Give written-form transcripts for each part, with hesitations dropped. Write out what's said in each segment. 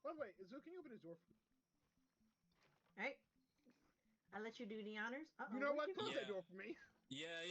By the way, Zoe, can you open his door for me? All right. I'll let you do the honors. You Uh-oh, know where'd what? you Close go? that Yeah. door for me. Yeah.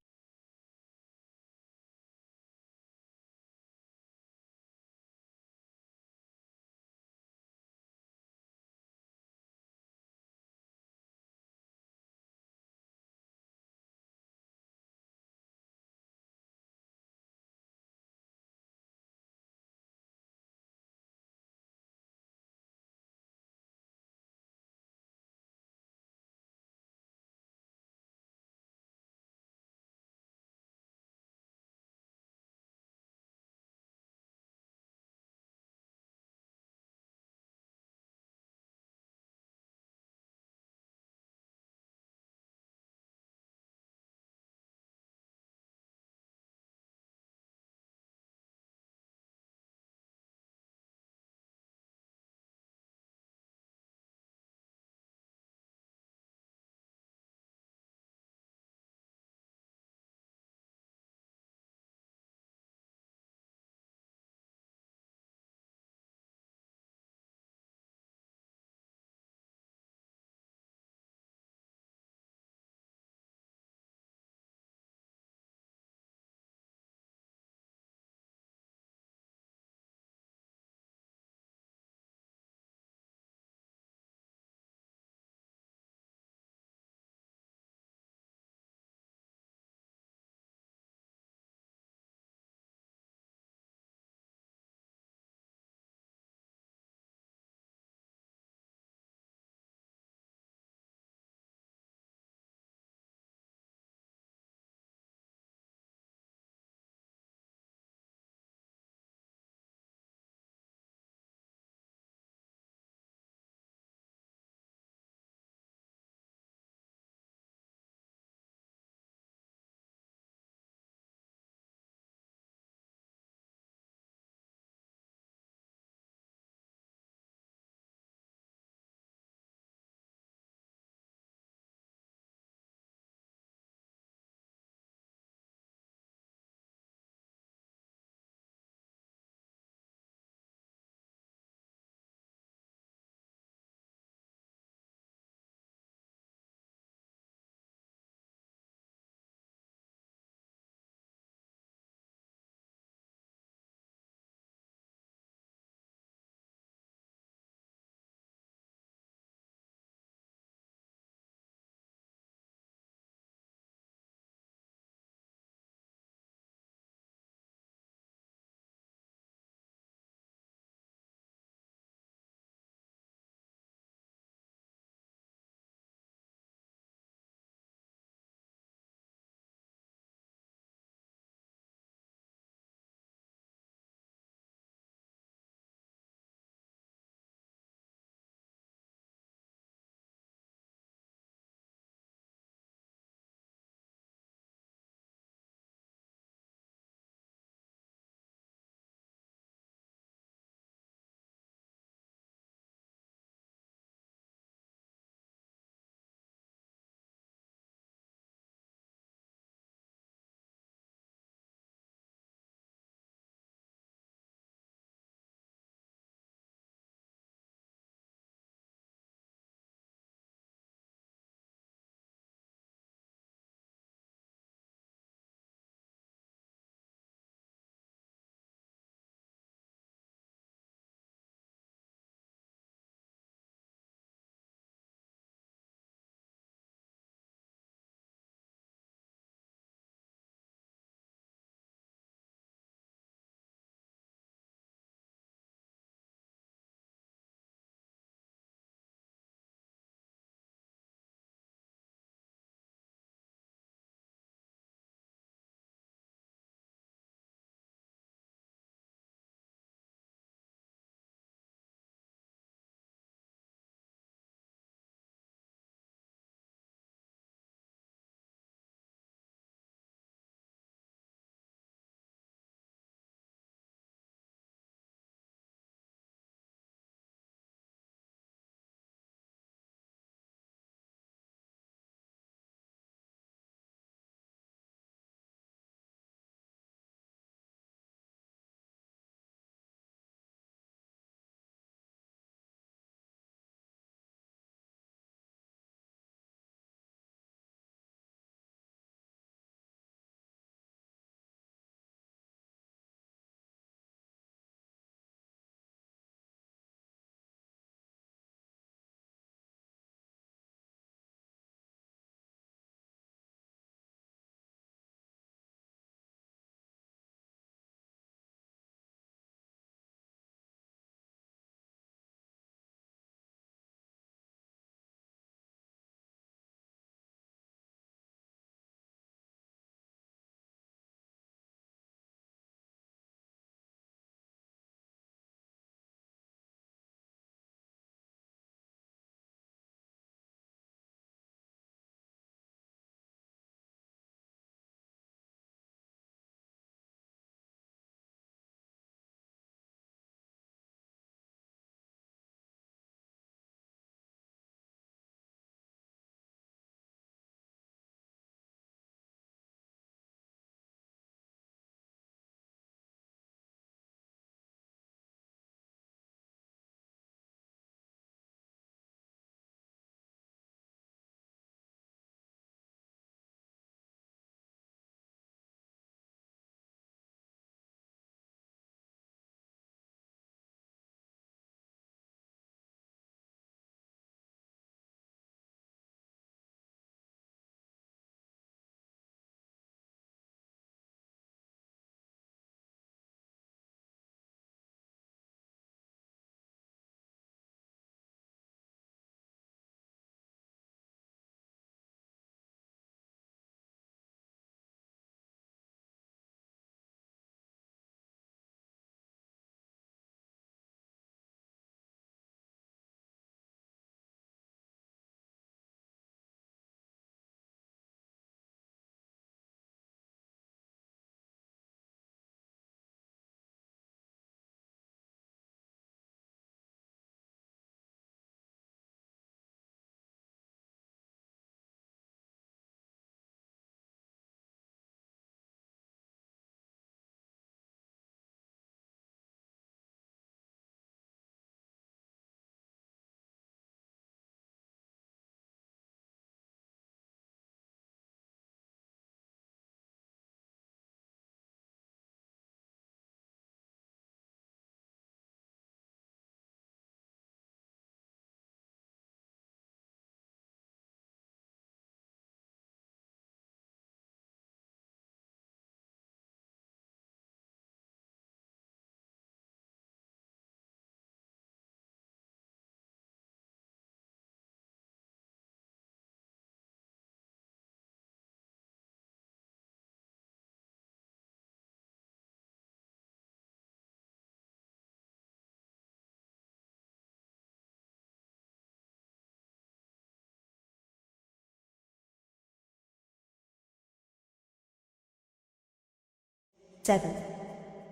7,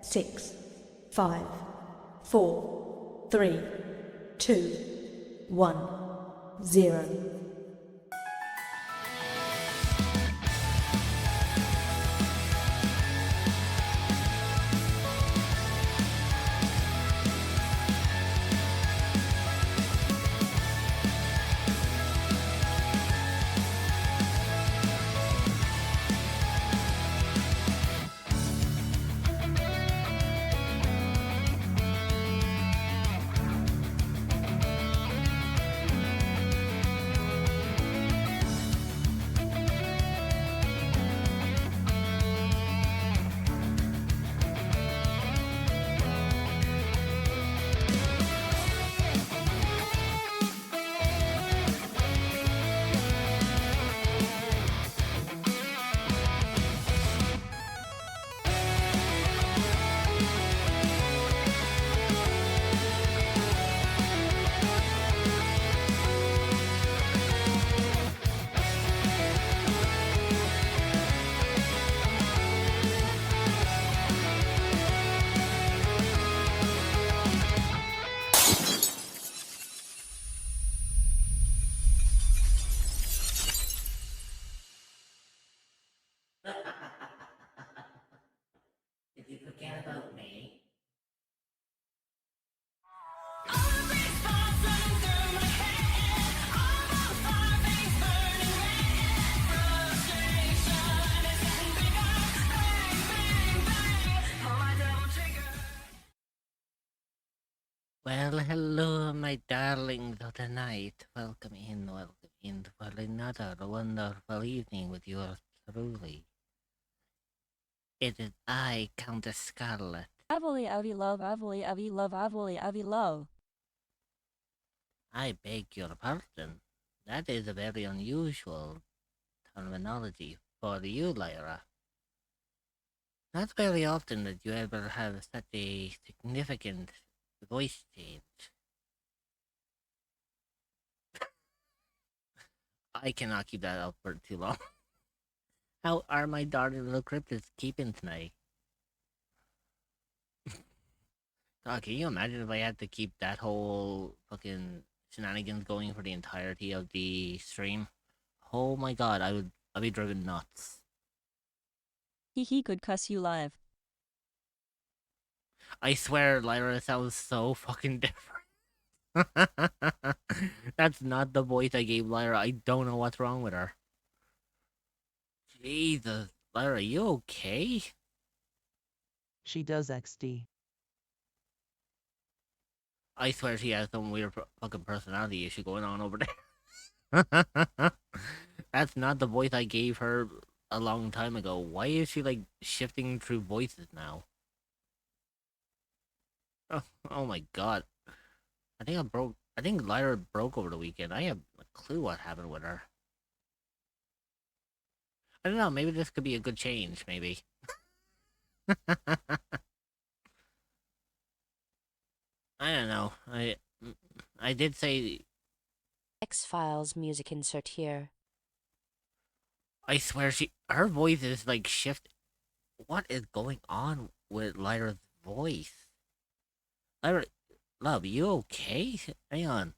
6, 5, 4, 3, 2, 1, 0. Did you forget about me? Well, hello, my darlings of the night. Welcome in for another wonderful evening with yours truly. It is I, Countess Scarlet. Avoli avi love, avoli avi love, avoli avi love. I beg your pardon. That is a very unusual terminology for you, Lyra. Not very often that you ever have such a significant voice change. I cannot keep that up for too long. How are my darling little cryptids keeping tonight? God, can you imagine if I had to keep that whole fucking shenanigans going for the entirety of the stream? Oh my god, I'd be driven nuts. He could cuss you live. I swear, Lyra sounds so fucking different. That's not the voice I gave Lyra. I don't know what's wrong with her. Jesus, Lyra, you okay? She does XD. I swear she has some weird fucking personality issue going on over there. That's not the voice I gave her a long time ago. Why is she like shifting through voices now? Oh my god. I think Lyra broke over the weekend. I have a clue what happened with her. I don't know, maybe this could be a good change, maybe. I don't know. I did say X-Files music insert here. I swear her voice is like shift. What is going on with Lyra's voice? Lyra, love, you okay? Hang on.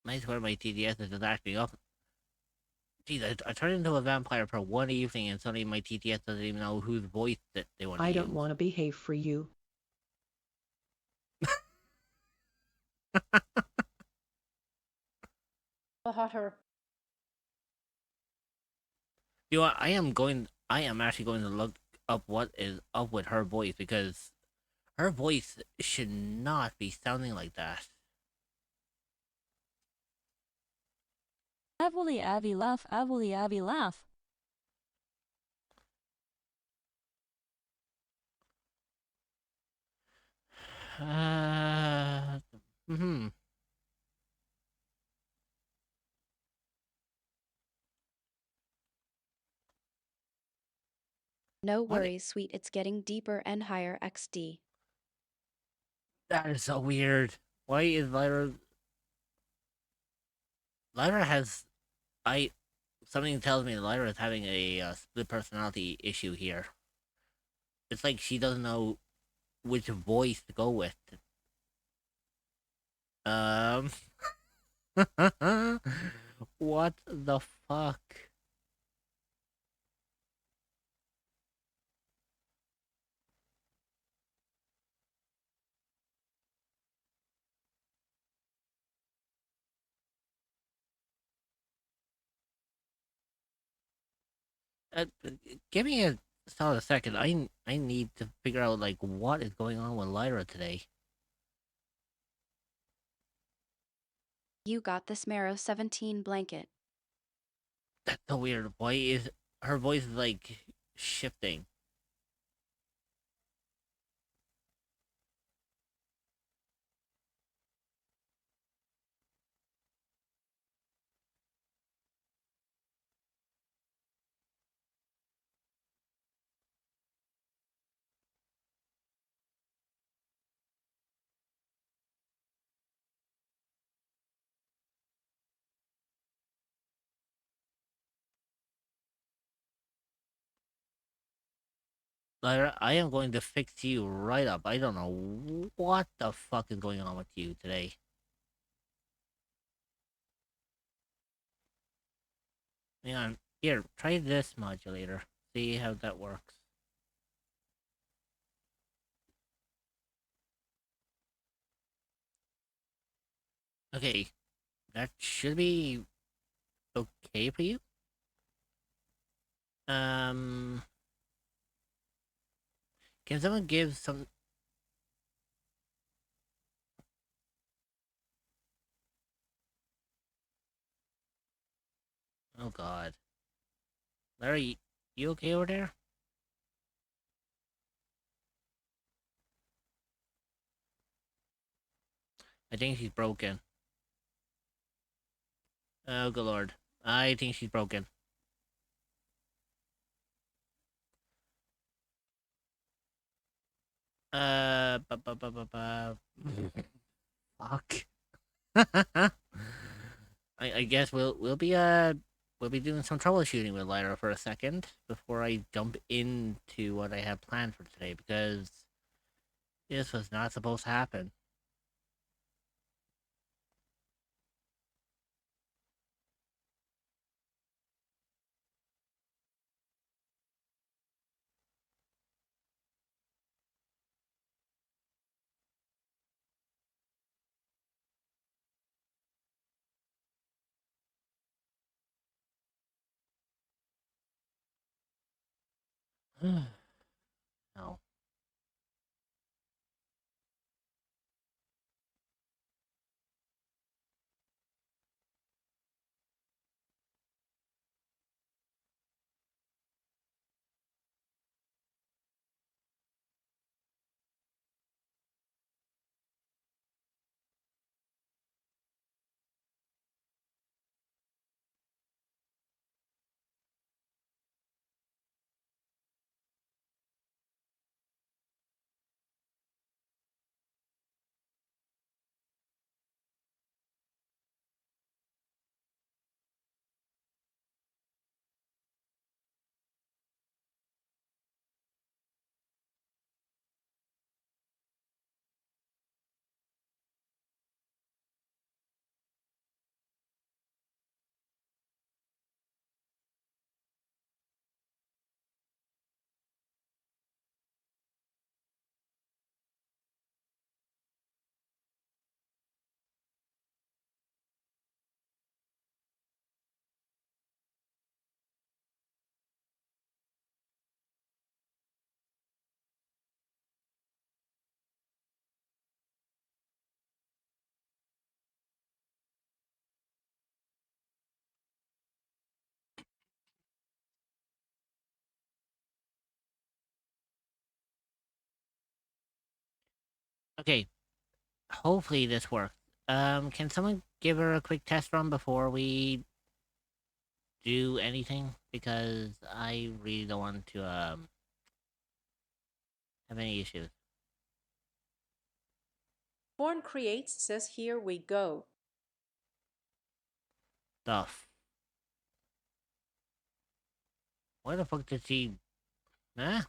I swear my TTS is just acting up. Jeez, I turned into a vampire for one evening and suddenly my TTS doesn't even know whose voice that they want to I use. don't want to behave for you. Hotter. You know what? I am actually going to look up what is up with her voice because her voice should not be sounding like that. Avoli avi laugh, avoli avi laugh. Hmm. No What? worries, sweet. It's getting deeper and higher XD. That is so weird. Why is Lyra... Lyra has... I... Something tells me Lyra is having a split personality issue here. It's like she doesn't know which voice to go with. Um... What the fuck? Give me a solid second. I need to figure out like what is going on with Lyra today. You got this Marrow 17 blanket. That's so weird. Why is her voice like shifting? Lyra, I am going to fix you right up. I don't know what the fuck is going on with you today. Hang on. Here, try this modulator. See how that works. Okay, that should be okay for you. Um, can someone give some... Oh god. Larry, you okay over there? I think she's broken. Oh good lord. I think she's broken. Ba ba ba ba ba. Fuck. I guess we'll be doing some troubleshooting with Lyra for a second before I jump into what I have planned for today because this was not supposed to happen. No. Okay, hopefully this works. Can someone give her a quick test run before we do anything? Because I really don't want to have any issues. Born Creates says here we go. Stuff. Why the fuck did she... Huh?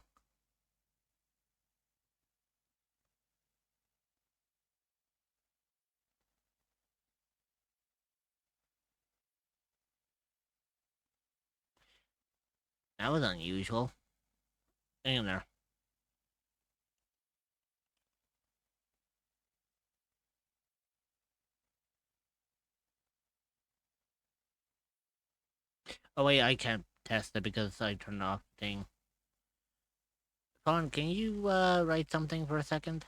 That was unusual. Hang in there. Oh wait, I can't test it because I turned off the thing. Colin, can you write something for a second?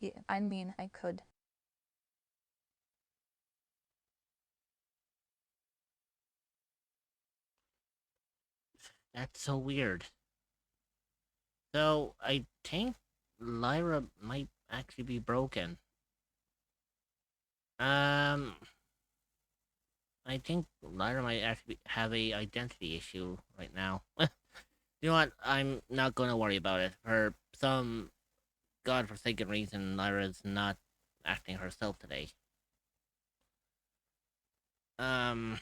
Yeah, I mean, I could. That's so weird. So, I think Lyra might actually be broken. I think Lyra might actually have a identity issue right now. You know what? I'm not gonna worry about it. For some godforsaken reason, Lyra's not acting herself today. Um,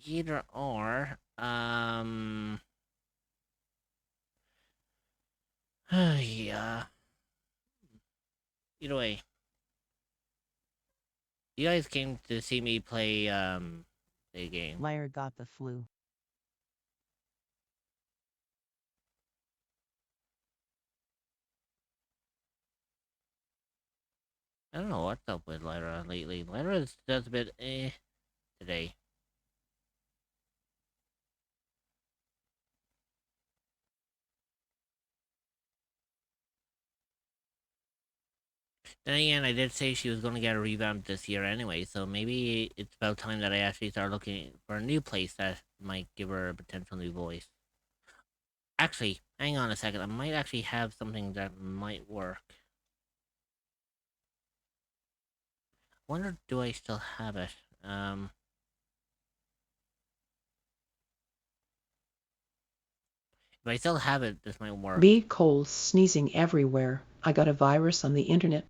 either or, yeah. Either way, you guys came to see me play, the game. Lyra got the flu. I don't know what's up with Lyra lately. Lyra's just a bit today. Then again, I did say she was going to get a revamp this year anyway, so maybe it's about time that I actually start looking for a new place that might give her a potential new voice. Actually, hang on a second, I might actually have something that might work. Wonder, do I still have it? If I still have it, this might work. Be cold, sneezing everywhere. I got a virus on the internet.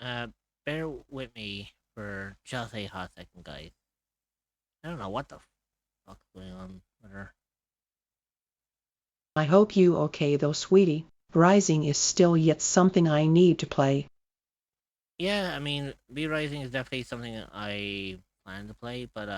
Uh, bear with me for just a hot second, guys. I don't know what the fuck's going on with her. I hope you okay though, sweetie. Rising is still yet something I need to play. Yeah, I mean, B Rising is definitely something I plan to play, but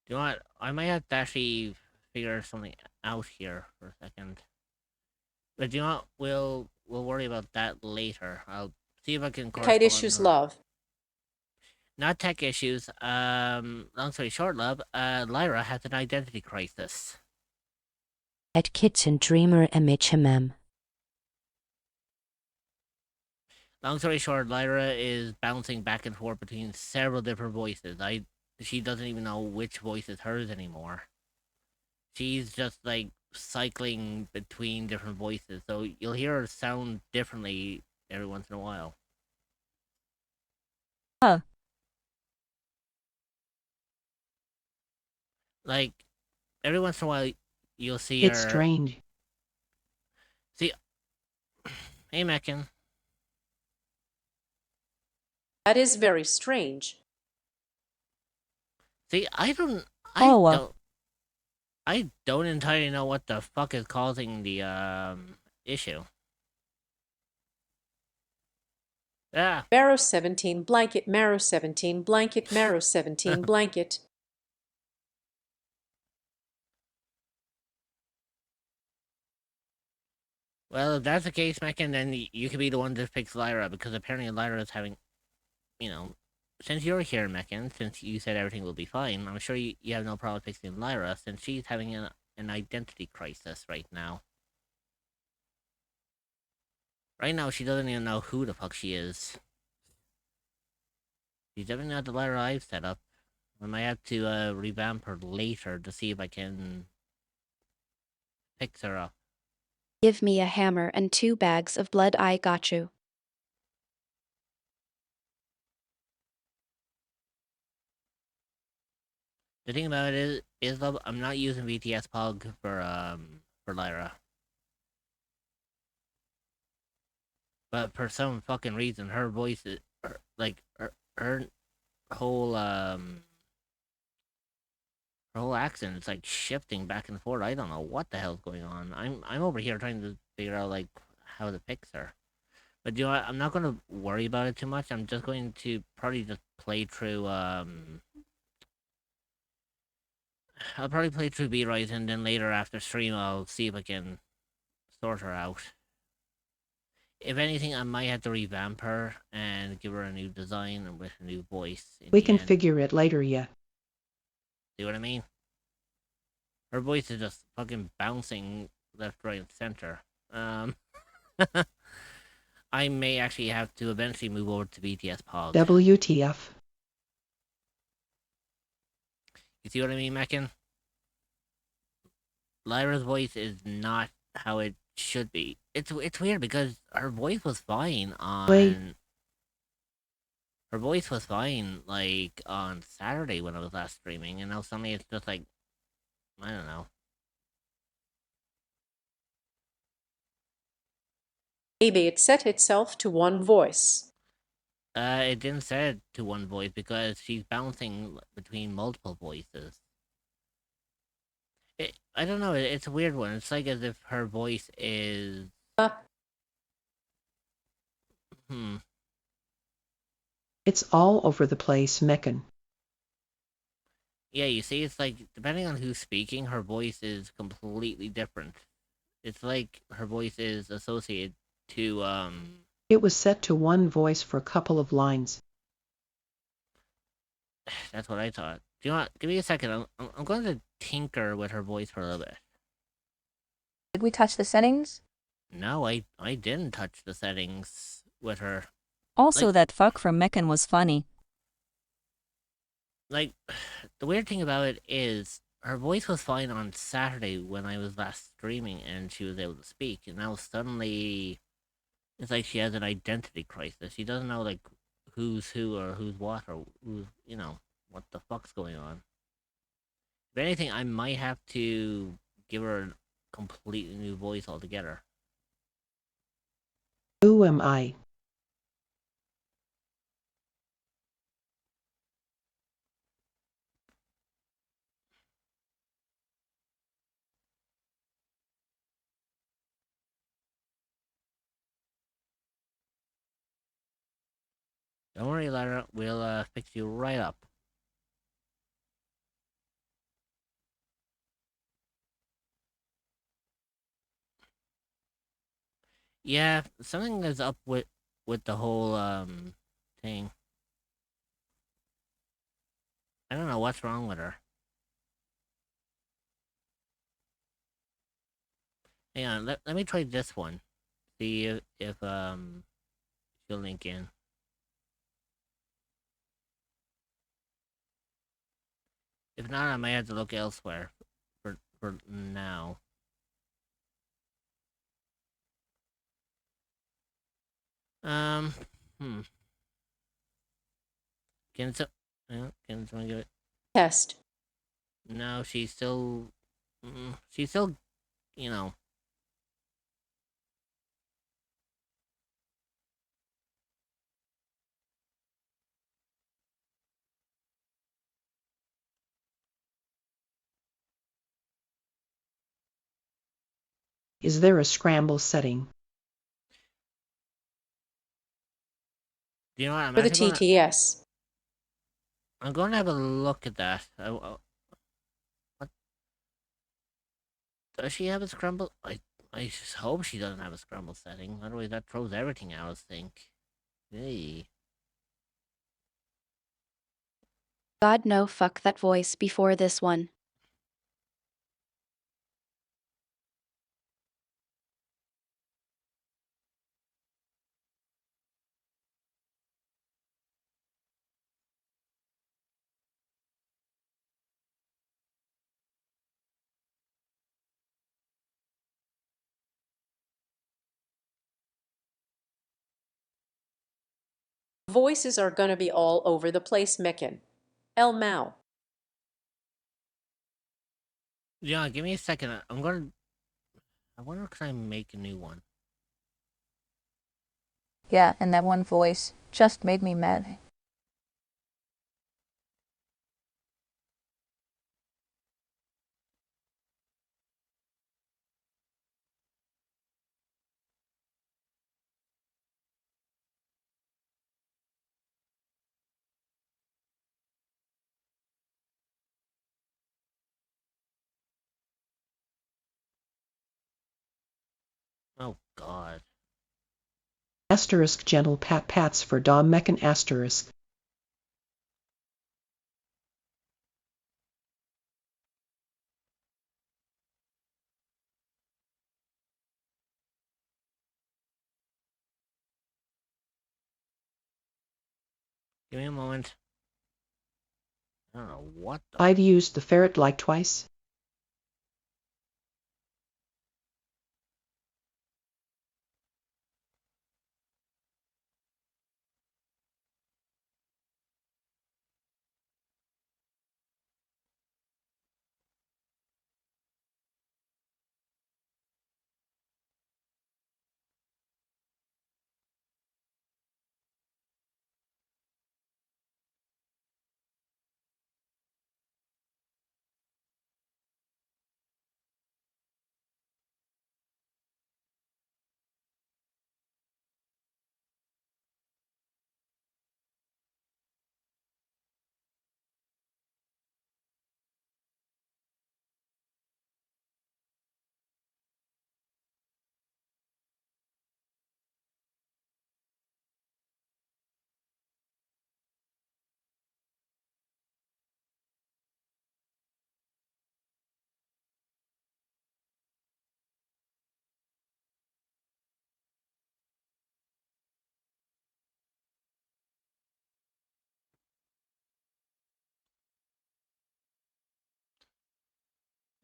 you know what? I might have to actually figure something out here for a second. But you know what? We'll worry about that later. I'll see if I can Kite issues, love. Not tech issues. Long story short, love. Lyra has an identity crisis. At Kitchen Dreamer MHMM. Long story short, Lyra is bouncing back and forth between several different voices. She doesn't even know which voice is hers anymore. She's just like cycling between different voices, so you'll hear her sound differently every once in a while. Huh. Like every once in a while, you'll see It's her. strange. See, hey, Mekin. That is very strange. See, I don't entirely know what the fuck is causing the issue. Yeah. Marrow 17 blanket, Marrow 17 blanket, Marrow 17 blanket. Well, if that's the case, Mekin, then you could be the one that picks Lyra, because apparently Lyra is having, since you're here, Mekin, since you said everything will be fine, I'm sure you have no problem fixing Lyra, since she's having an identity crisis right now. Right now, she doesn't even know who the fuck she is. She's definitely not the Lyra I've set up. I might have to revamp her later to see if I can fix her up. Give me a hammer and 2 bags of blood. I got you. The thing about it is though, I'm not using VTS Pog for Lyra. But for some fucking reason, her voice is her whole her whole accent is like shifting back and forth. I don't know what the hell's going on. I'm over here trying to figure out like how to fix her. But you know what? I'm not gonna worry about it too much. I'm just going to probably just play through I'll probably play through B-Rise, and then later after stream I'll see if I can sort her out. If anything, I might have to revamp her and give her a new design and with a new voice. We can figure it later, yeah. See what I mean? Her voice is just fucking bouncing left, right, and center. I may actually have to eventually move over to BTS Pog. WTF. You see what I mean, Mekin? Lyra's voice is not how it should be. It's weird because her voice was fine on... Wait. Her voice was fine, like, on Saturday when I was last streaming, and now suddenly it's just like... I don't know. Maybe it set itself to one voice. It didn't set it to one voice because she's bouncing between multiple voices. I don't know, it's a weird one. It's like as if her voice is... It's all over the place, Mekin. Yeah, you see, it's like, depending on who's speaking, her voice is completely different. It's like her voice is associated to, It was set to one voice for a couple of lines. That's what I thought. Do you know what? Give me a second. I'm going to tinker with her voice for a little bit. Did we touch the settings? No, I didn't touch the settings with her. Also, Like- that fuck from Meccan was funny. Like, the weird thing about it is, her voice was fine on Saturday when I was last streaming and she was able to speak. And now suddenly, it's like she has an identity crisis. She doesn't know, like, who's who or who's what or who's, what the fuck's going on. If anything, I might have to give her a completely new voice altogether. Who am I? Don't worry, Lara. We'll fix you right up. Yeah, something is up with the whole thing. I don't know what's wrong with her. Hang on, let me try this one. See if she'll link in. If not, I might have to look elsewhere for now. Can someone give it? Test. No, she's still She's still, you know. Is there a scramble setting? You know what? For the TTS. I'm gonna have a look at that. What does she have a scramble? I just hope she doesn't have a scramble setting. Otherwise, that throws everything out. I think. Hey. God no fuck that voice before this one. Voices are going to be all over the place, Micken. El Mao. Yeah, give me a second. I'm gonna. I wonder can I make a new one? Yeah, and that one voice just made me mad. Oh God. Asterisk gentle pat pats for Dom Meccan asterisk. Give me a moment. I don't know what the. I've used the ferret like twice.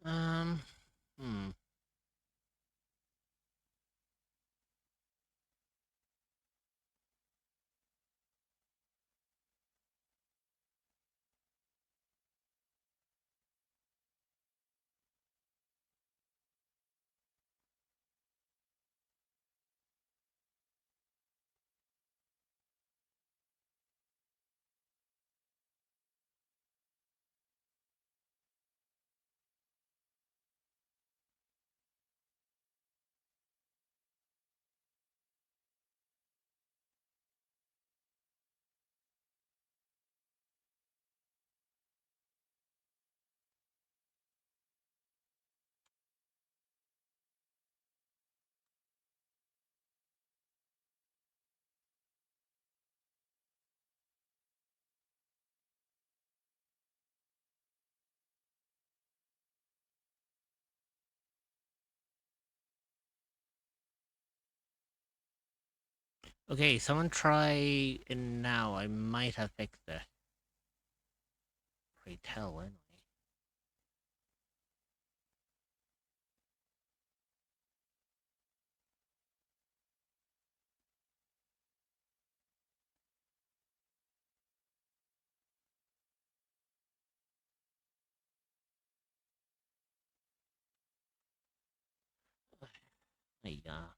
Um. Hmm. Okay, someone try it now. I might have fixed it. Pray tell, anyway. Yeah.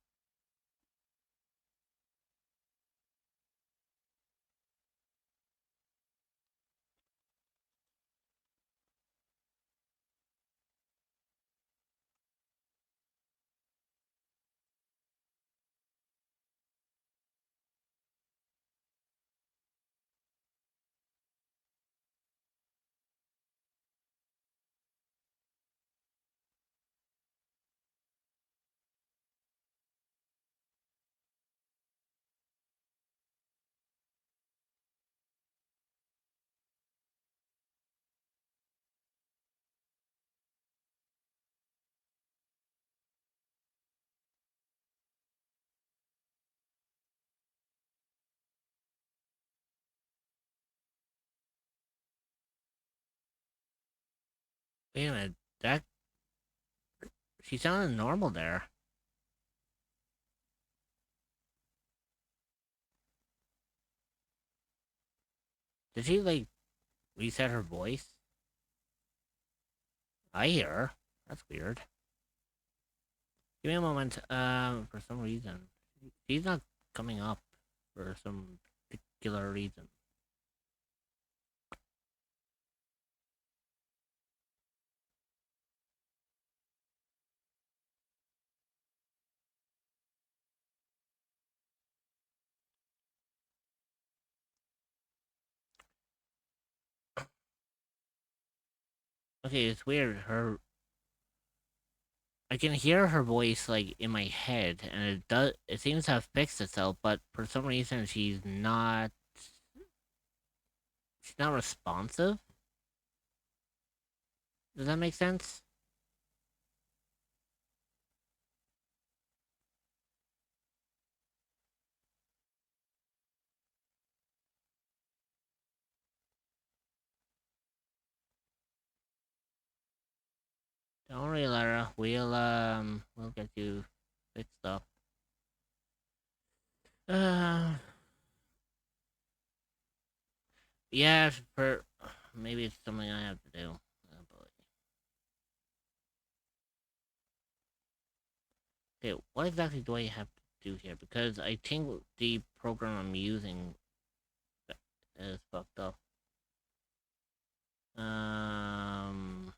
Wait a minute. That she sounded normal there. Did she like reset her voice? I hear her. That's weird. Give me a moment. For some reason, she's not coming up for some particular reason. Okay, it's weird. I can hear her voice like in my head, and it seems to have fixed itself, but for some reason she's not responsive. Does that make sense? Don't worry, Lara. We'll get you fixed up. Uh, yeah, for maybe it's something I have to do. Oh boy. Okay, what exactly do I have to do here? Because I think the program I'm using is fucked up. Um.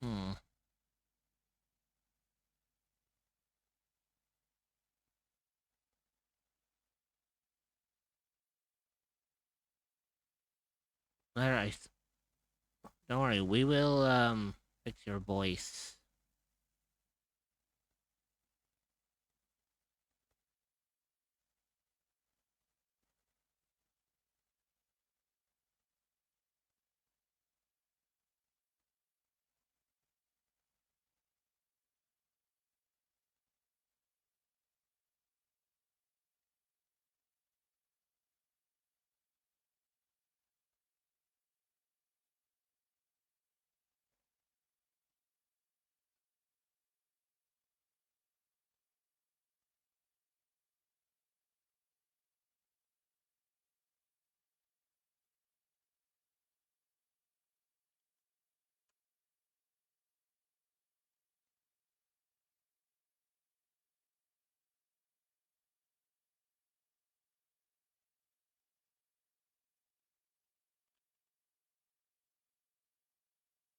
Hmm. Alright. Don't worry. We will fix your voice.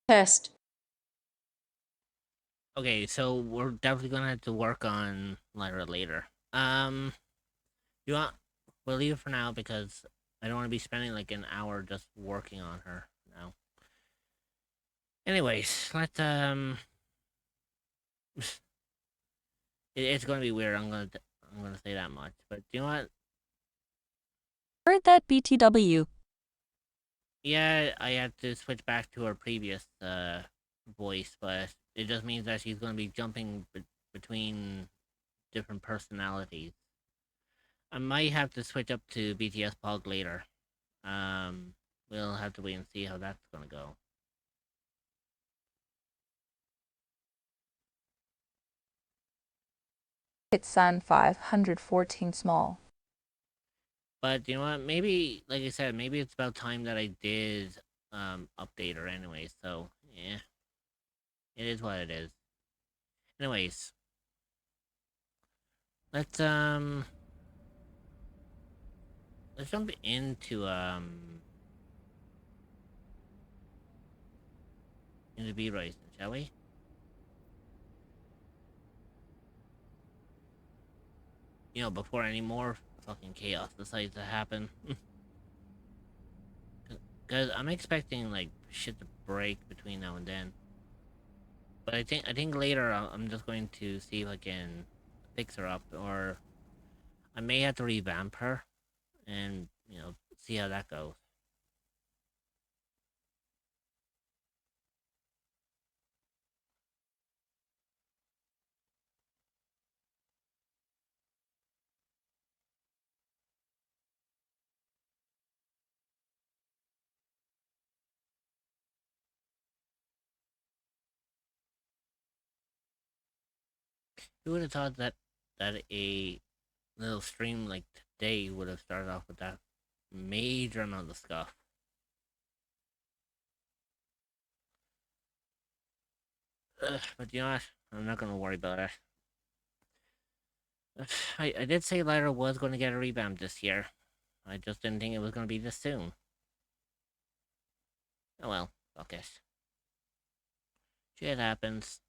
Test. Okay, so we're definitely gonna have to work on Lyra later. You want? We'll leave it for now because I don't want to be spending like an hour just working on her now. Anyways, it's going to be weird. I'm gonna say that much. But you know what? Heard that BTW. Yeah, I had to switch back to her previous voice, but it just means that she's going to be jumping between different personalities. I might have to switch up to BTS Pog later. We'll have to wait and see how that's gonna go. Hit San 514 small. But you know what? Maybe, like I said, maybe it's about time that I did update her anyway. So yeah, it is what it is. Anyways, let's let's jump into B Rising, shall we? You know, before any more fucking chaos decides to happen. Cause I'm expecting like shit to break between now and then. But I think later I'm just going to see if I can fix her up, or I may have to revamp her, and see how that goes. Who would have thought that a little stream like today would have started off with that major amount of stuff? But you know what? I'm not gonna worry about it. I did say Lyra was going to get a revamp this year. I just didn't think it was going to be this soon. Oh well, fuck it. Shit happens.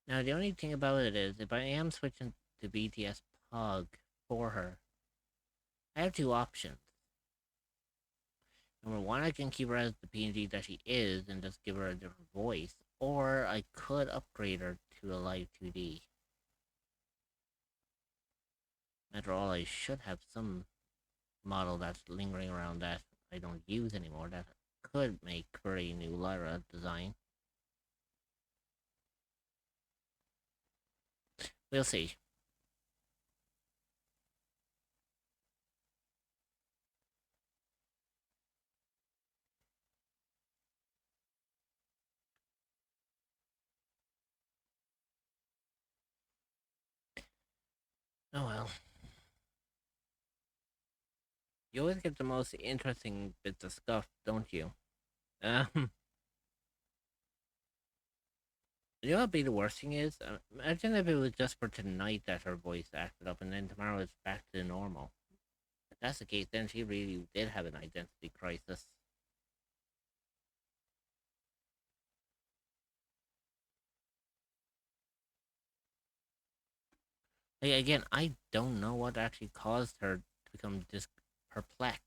Now, the only thing about it is, if I am switching to BTS Pog for her, I have two options. Number one, I can keep her as the PNG that she is and just give her a different voice, or I could upgrade her to a live 2D. After all, I should have some model that's lingering around that I don't use anymore that could make for a new Lyra design. We'll see. Oh well. You always get the most interesting bits of stuff, don't you? Um, you know what be the worst thing is? Imagine if it was just for tonight that her voice acted up and then tomorrow it's back to normal. If that's the case, then she really did have an identity crisis. Like, again, I don't know what actually caused her to become just perplexed.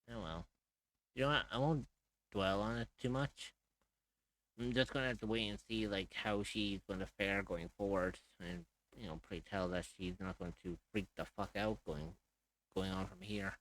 Oh well. You know what? I won't dwell on it too much. I'm just gonna have to wait and see like how she's gonna fare going forward, and pray tell that she's not going to freak the fuck out going on from here.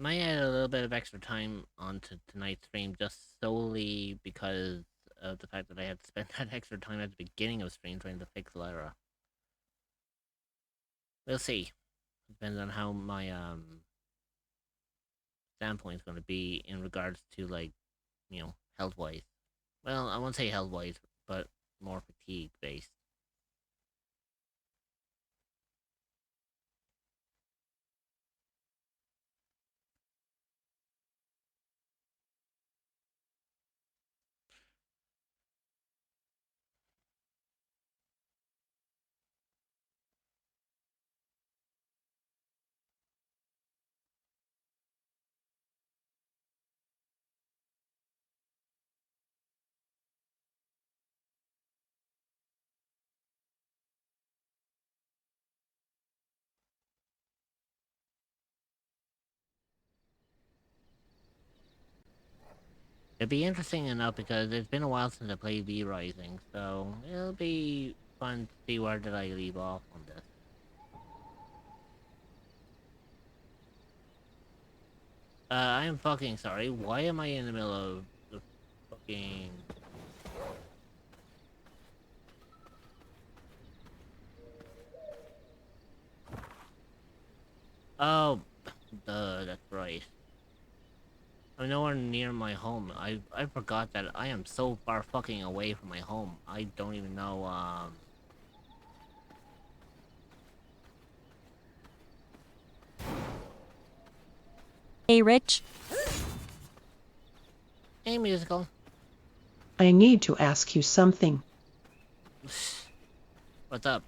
Might add a little bit of extra time onto tonight's stream just solely because of the fact that I had to spend that extra time at the beginning of stream trying to fix Lyra. We'll see. Depends on how my standpoint is going to be in regards to, like, health wise. Well, I won't say health wise, but more fatigue based. It'd be interesting enough because it's been a while since I played V Rising, so it'll be fun to see where did I leave off on this. I am fucking sorry. Why am I in the middle of the fucking... Oh, duh, that's right. I'm nowhere near my home. I forgot that I am so far fucking away from my home. I don't even know, Hey, Rich. Hey, musical. I need to ask you something. What's up?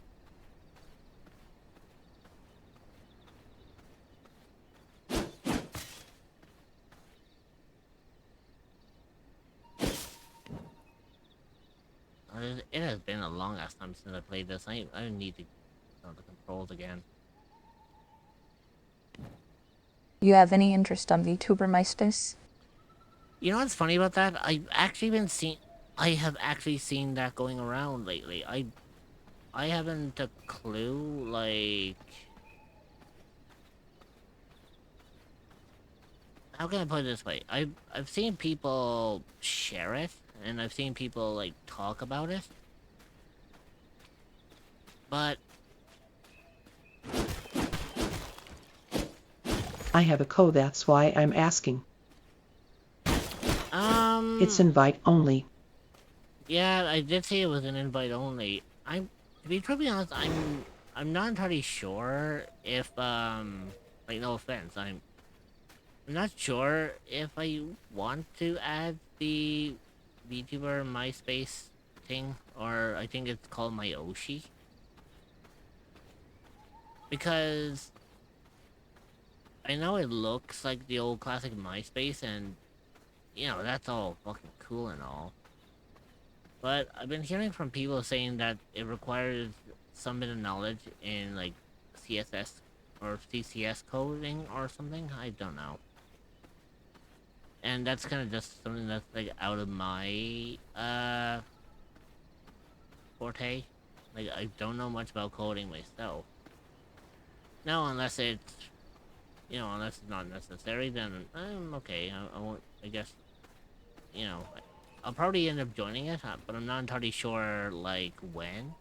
It has been a long ass time since I played this. I need to know the controls again. You have any interest on VTuber MySpace? You know what's funny about that? I have actually seen that going around lately. I haven't a clue, like... How can I put it this way? I've seen people share it, and I've seen people, like, talk about it. But... I have a code, that's why I'm asking. It's invite only. Yeah, I did say it was an invite only. To be truthfully honest, I'm not entirely sure if, like, no offense, I'm not sure if I want to add the VTuber MySpace thing, or I think it's called Myoshi. Because I know it looks like the old classic MySpace, and, that's all fucking cool and all. But I've been hearing from people saying that it requires some bit of knowledge in, like, CSS or CCS coding or something. I don't know. And that's kind of just something that's, like, out of my, forte. Like, I don't know much about coding myself. No, unless it's, unless it's not necessary, then I'm okay. I won't, I guess, I'll probably end up joining it, but I'm not entirely sure, like, when.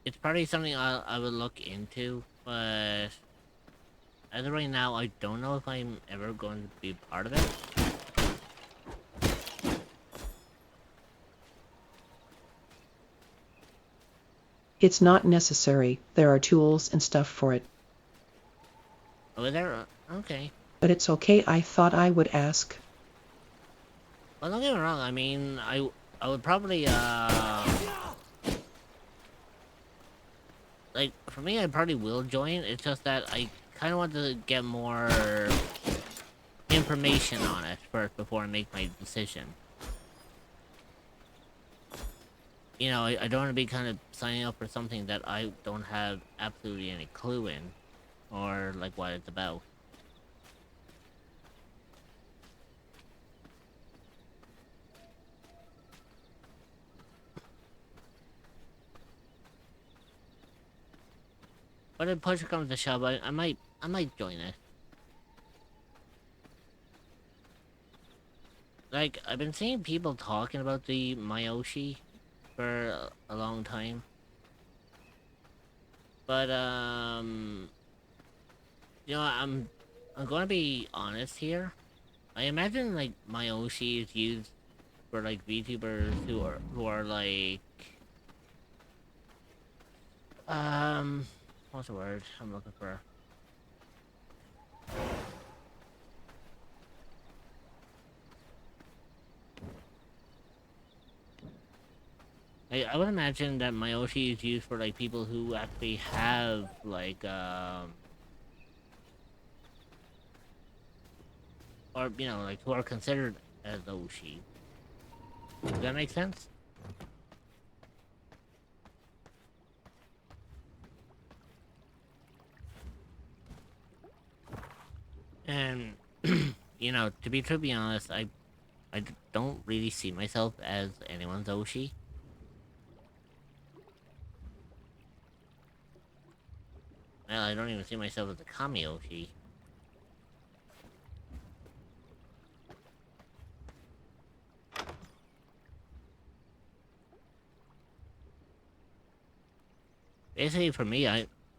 It's probably something I will look into, but as of right now, I don't know if I'm ever going to be part of it. It's not necessary. There are tools and stuff for it. Oh, there? Okay. But it's okay, I thought I would ask. Well, don't get me wrong, I mean, I would probably, like, for me, I probably will join. It's just that I kind of want to get more information on it first before I make my decision. I don't want to be kind of signing up for something that I don't have absolutely any clue in, or, like, what it's about. But if push comes to shove, I might join it. Like, I've been seeing people talking about the Myoshi for a long time. But, you know, I'm gonna be honest here. I imagine, like, Myoshi is used for, like, VTubers who are, like, what's the word I'm looking for? I would imagine that Myoshi is used for like people who actually have like or you know like who are considered as Oshi. Does that make sense? And you know, to be honest, don't really see myself as anyone's Oshi. Well, I don't even see myself as a Kami Oshi. Basically, for me,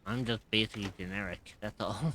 I'm just basically generic. That's all.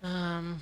Um.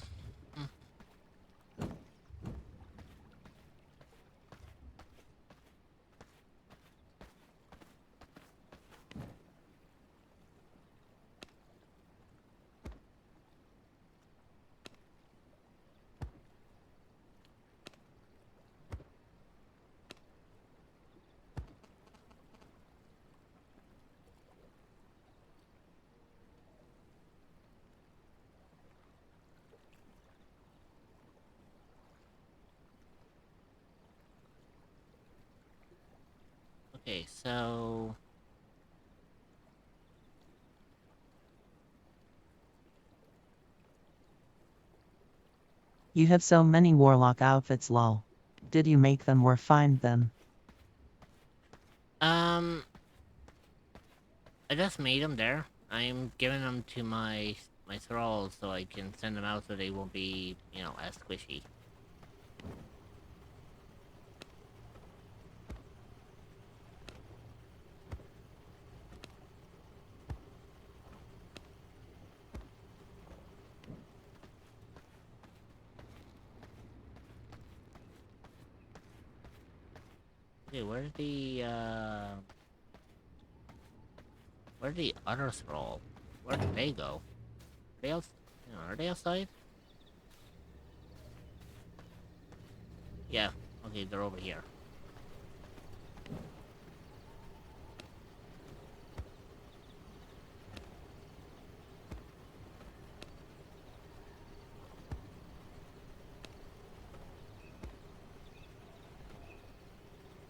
Okay, so You have so many warlock outfits, lol. Did you make them or find them? um, I just made them there. I'm giving them to my thralls so I can send them out so they won't be, you know, as squishy. Okay, where's the other thrall? Where did they go? Are they out, you know, are they outside? Yeah. Okay, they're over here.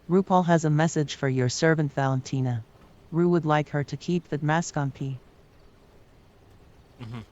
RuPaul has a message for your servant Valentina. Ru would like her to keep that mask on P. Mhm.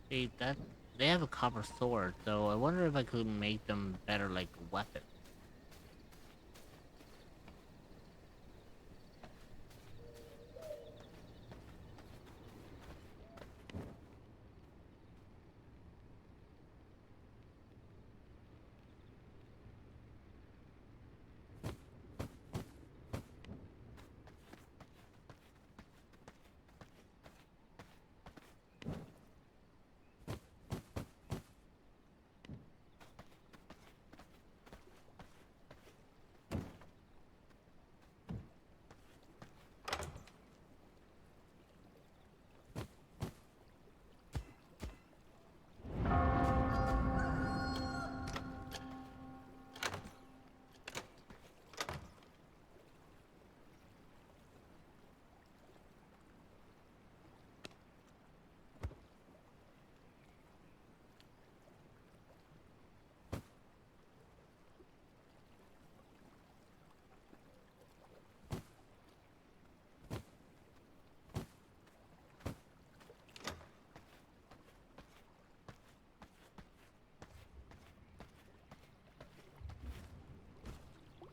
See, that they have a copper sword, so I wonder if I could make them better like weapons.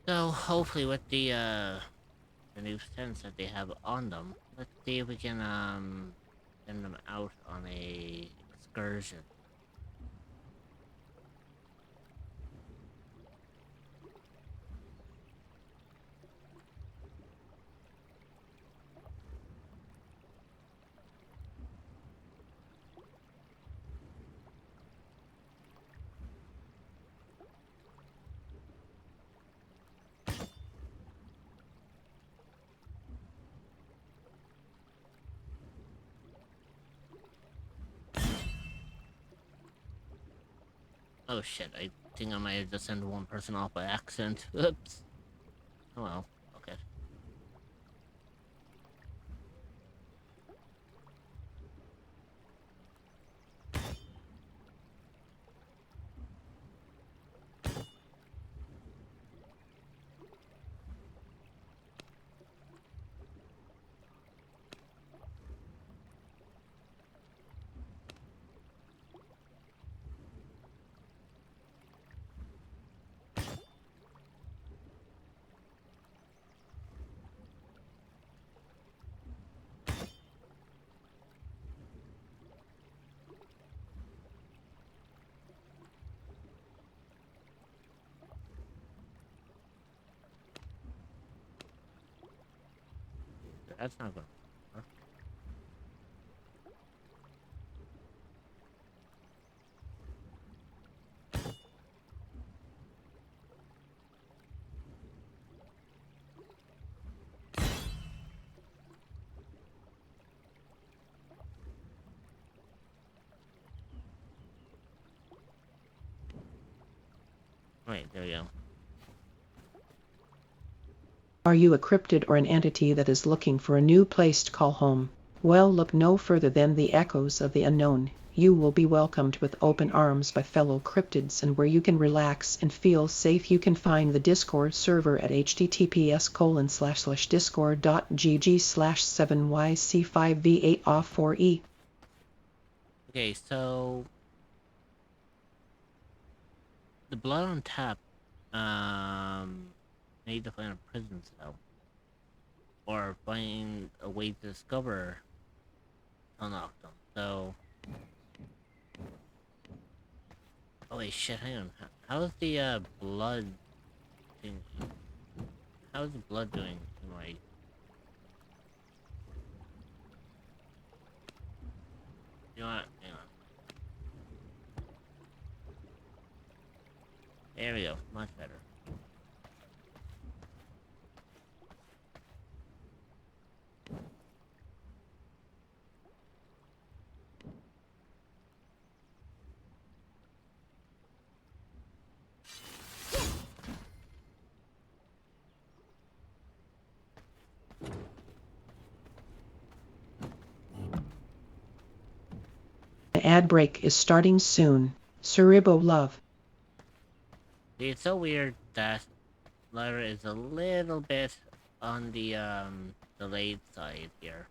So hopefully with the new sense that they have on them, let's see if we can send them out on a excursion. Oh shit, I think I might have just sent one person off by accident. Oops. Oh well, okay. That's not gonna work. Wait, there we go. Are you a cryptid or an entity that is looking for a new place to call home? Well, look no further than the echoes of the unknown. You will be welcomed with open arms by fellow cryptids, and where you can relax and feel safe, you can find the Discord server at https://discord.gg/7yc5v8off4e. Okay, so the blood on tap, need to find a prison cell. Or find a way to discover unlock them. So oh wait, shit, hang on. How's the blood thing? How's the blood doing in my... You know what? Hang on. There we go, much better. The ad break is starting soon. Suribo love. See, it's so weird that Lyra is a little bit on the delayed side here.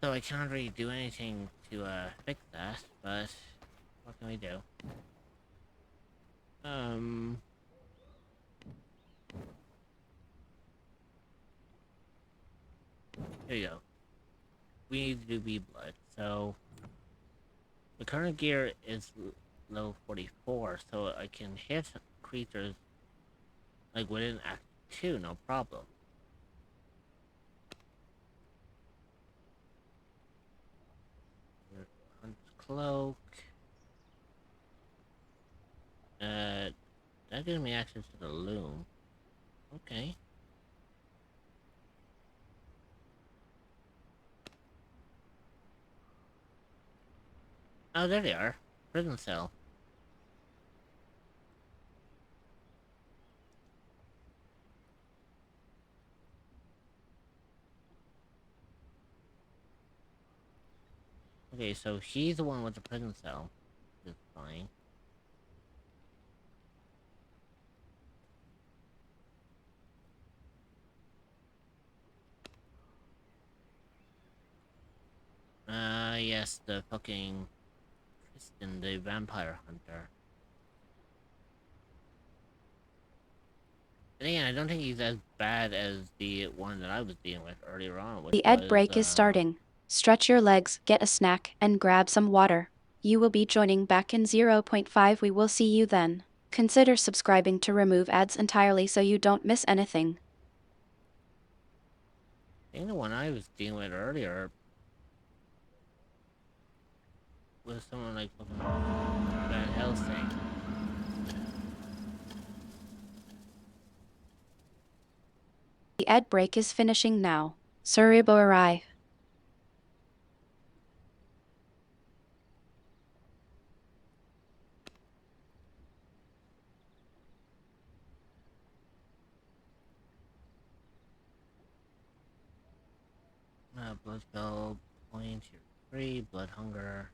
So I can't really do anything to fix that, but what can we do? Here you go. We need to do B-Blood, so the current gear is level 44, so I can hit creatures like within Act 2, no problem. Hunt's Cloak. That gives me access to the loom. Okay. Oh, there they are. Prison cell. Okay, so he's the one with the prison cell. That's fine. Yes, the fucking Kristen, the vampire hunter. And again, I don't think he's as bad as the one that I was dealing with earlier on, which The ed was, break is starting. Stretch your legs, get a snack, and grab some water. You will be joining back in 0.5. We will see you then. Consider subscribing to remove ads entirely so you don't miss anything. I think the one I was dealing with earlier was someone like fucking Van Helsing. The ed break is finishing now. Suribo arrive. Blood spell, point, you're free, blood hunger.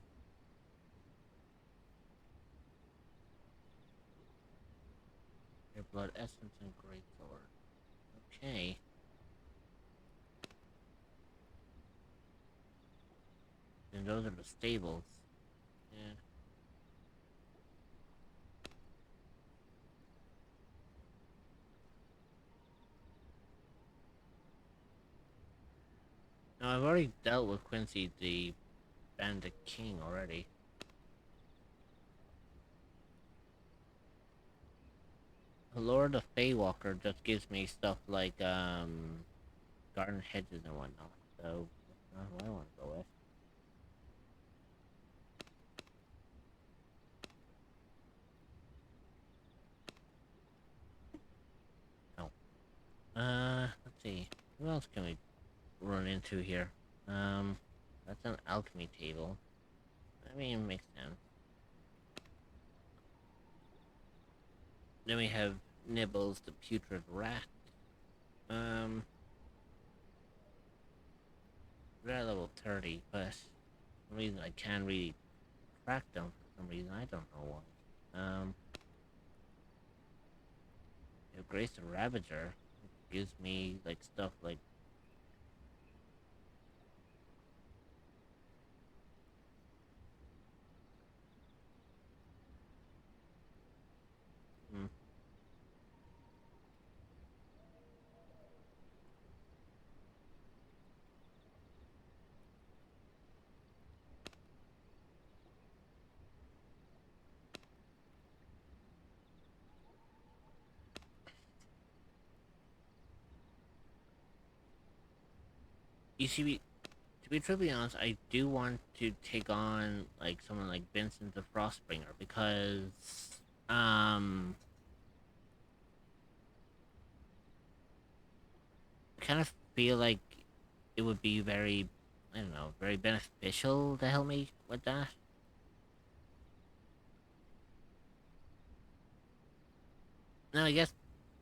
Your blood essence and great sword. Okay. And those are the stables. Yeah. Now I've already dealt with Quincy the Bandit King already. Lord of Feywalker just gives me stuff like garden hedges and whatnot, so that's not what I want to go with. Let's see. What else can we run into here? That's an alchemy table. I mean, it makes sense. Then we have Nibbles, the putrid rat. They're at level 30, but for some reason I can't really track them for some reason. I don't know why. We have Grace the Ravager. It gives me like stuff like you see, to be truthfully honest, I do want to take on like someone like Vincent the Frostbringer because I kind of feel like it would be very, I don't know, very beneficial to help me with that. Now, I guess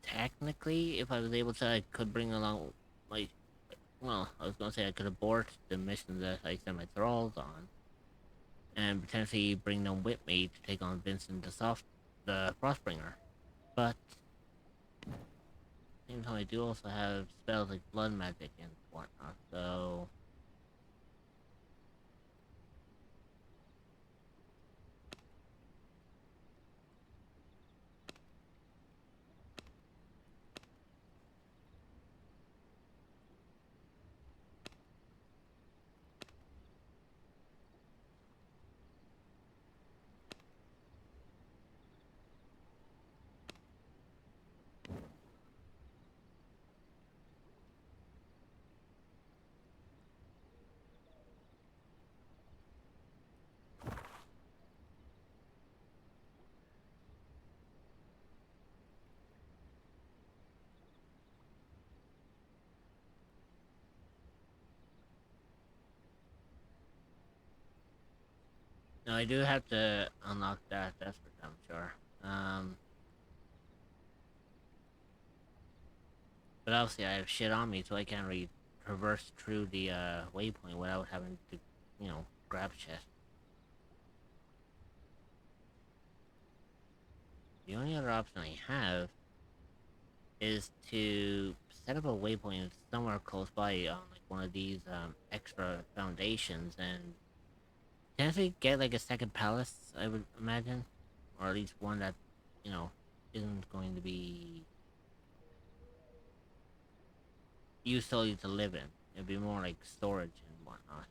technically, if I was able to, I could bring along, like, well, I was gonna say I could abort the mission that I sent my thralls on, and potentially bring them with me to take on Vincent the Frostbringer. But at the same time, I do also have spells like blood magic and whatnot, so No, I do have to unlock that, that's for damn sure. But obviously I have shit on me, so I can't really traverse through the waypoint without having to, grab shit. The only other option I have is to set up a waypoint somewhere close by on like one of these extra foundations and potentially get like a second palace, I would imagine, or at least one that, you know, isn't going to be used solely to live in. It'd be more like storage and whatnot.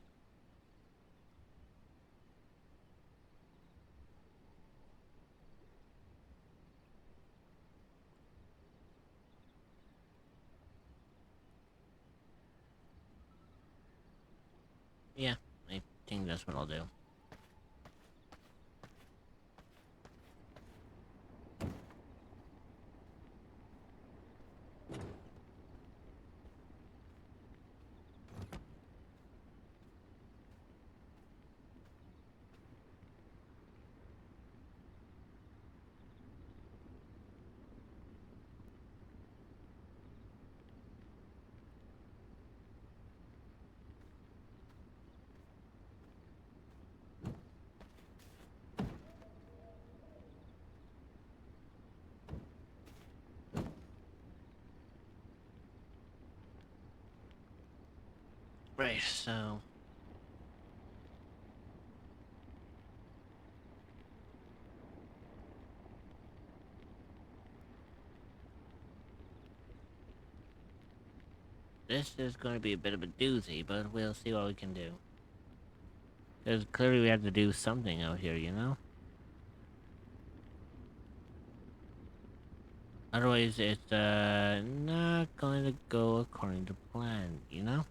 Yeah, I think that's what I'll do. Right, so this is going to be a bit of a doozy, but we'll see what we can do. Because clearly we have to do something out here, you know? Otherwise, it's not going to go according to plan, you know?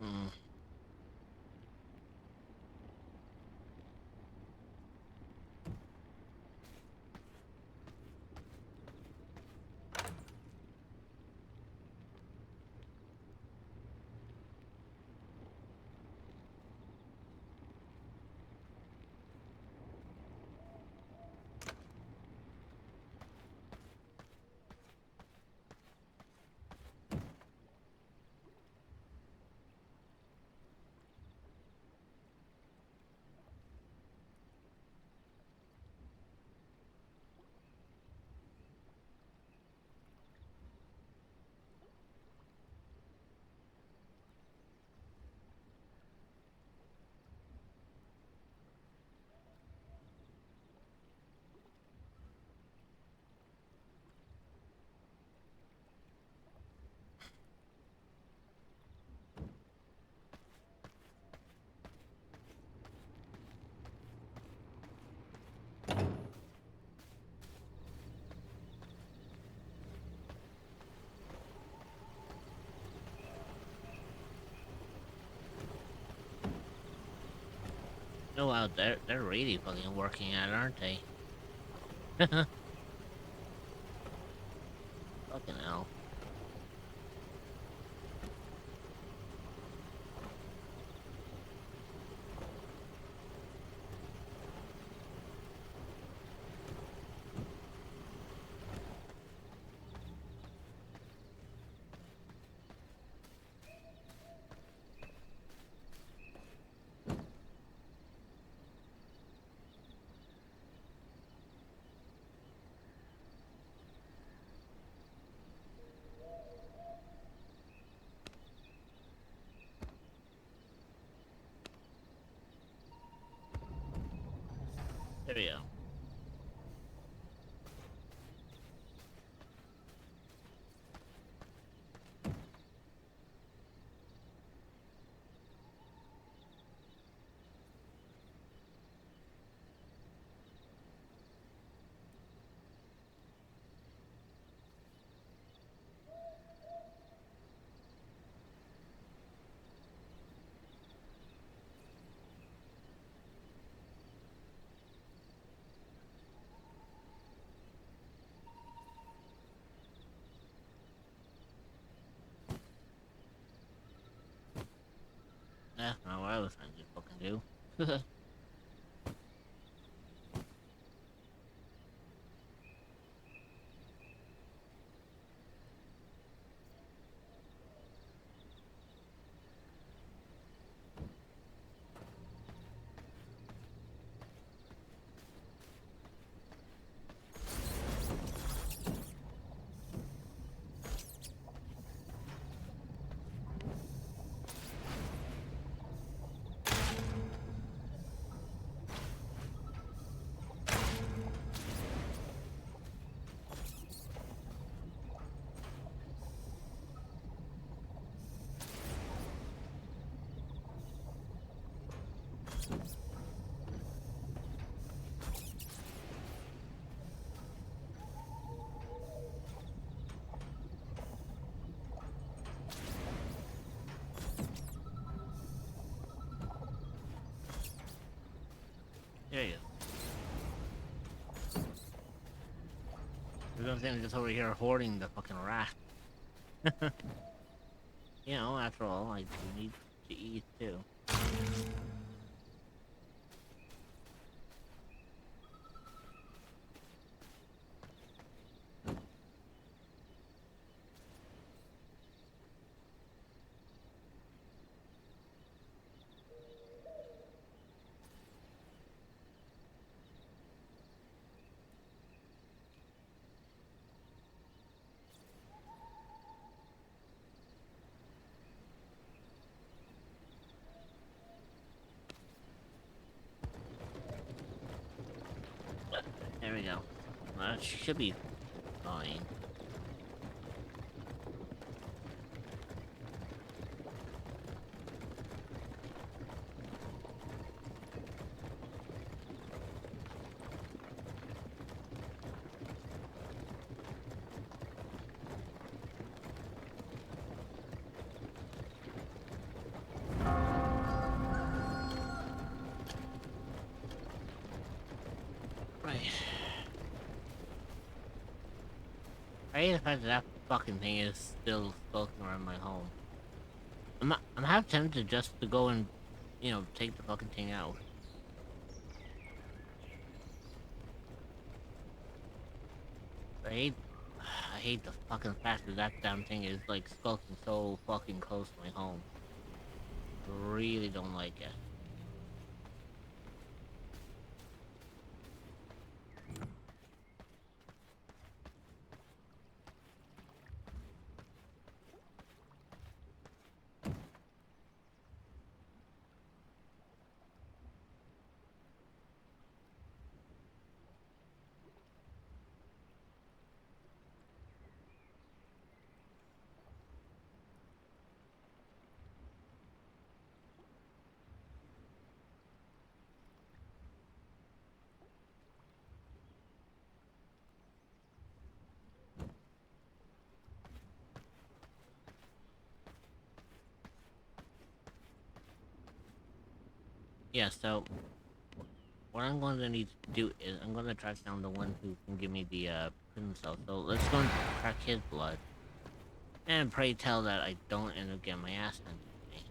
Hmm. Oh wow, they're really fucking working at it, aren't they? Fucking hell. There we go. That's not what I was trying to fucking do. There you go. We're gonna just over here hoarding the fucking rat. You know, after all, I do need to eat too. There we go. That should be fine. Right. I hate the fact that that fucking thing is still skulking around my home. I'm half tempted just to go and, you know, take the fucking thing out. I hate the fucking fact that that damn thing is like skulking so fucking close to my home. Really don't like it. Yeah, so what I'm going to need to do is I'm going to track down the one who can give me the prison cell. So let's go and track his blood. And pray tell that I don't end up getting my ass handed to me.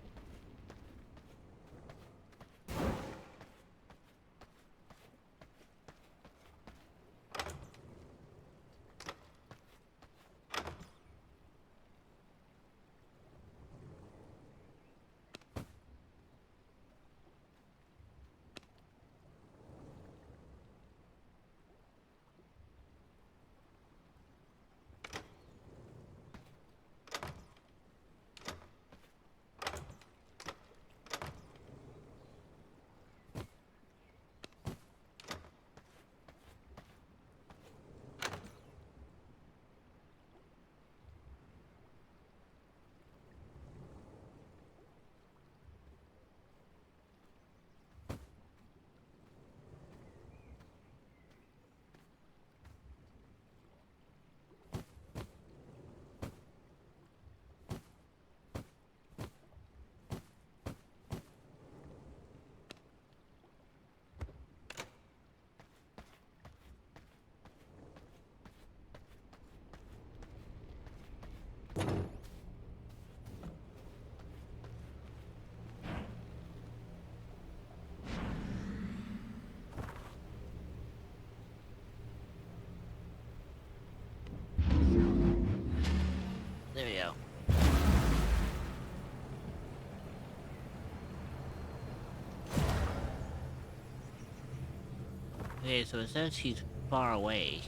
Okay, so it says he's far away.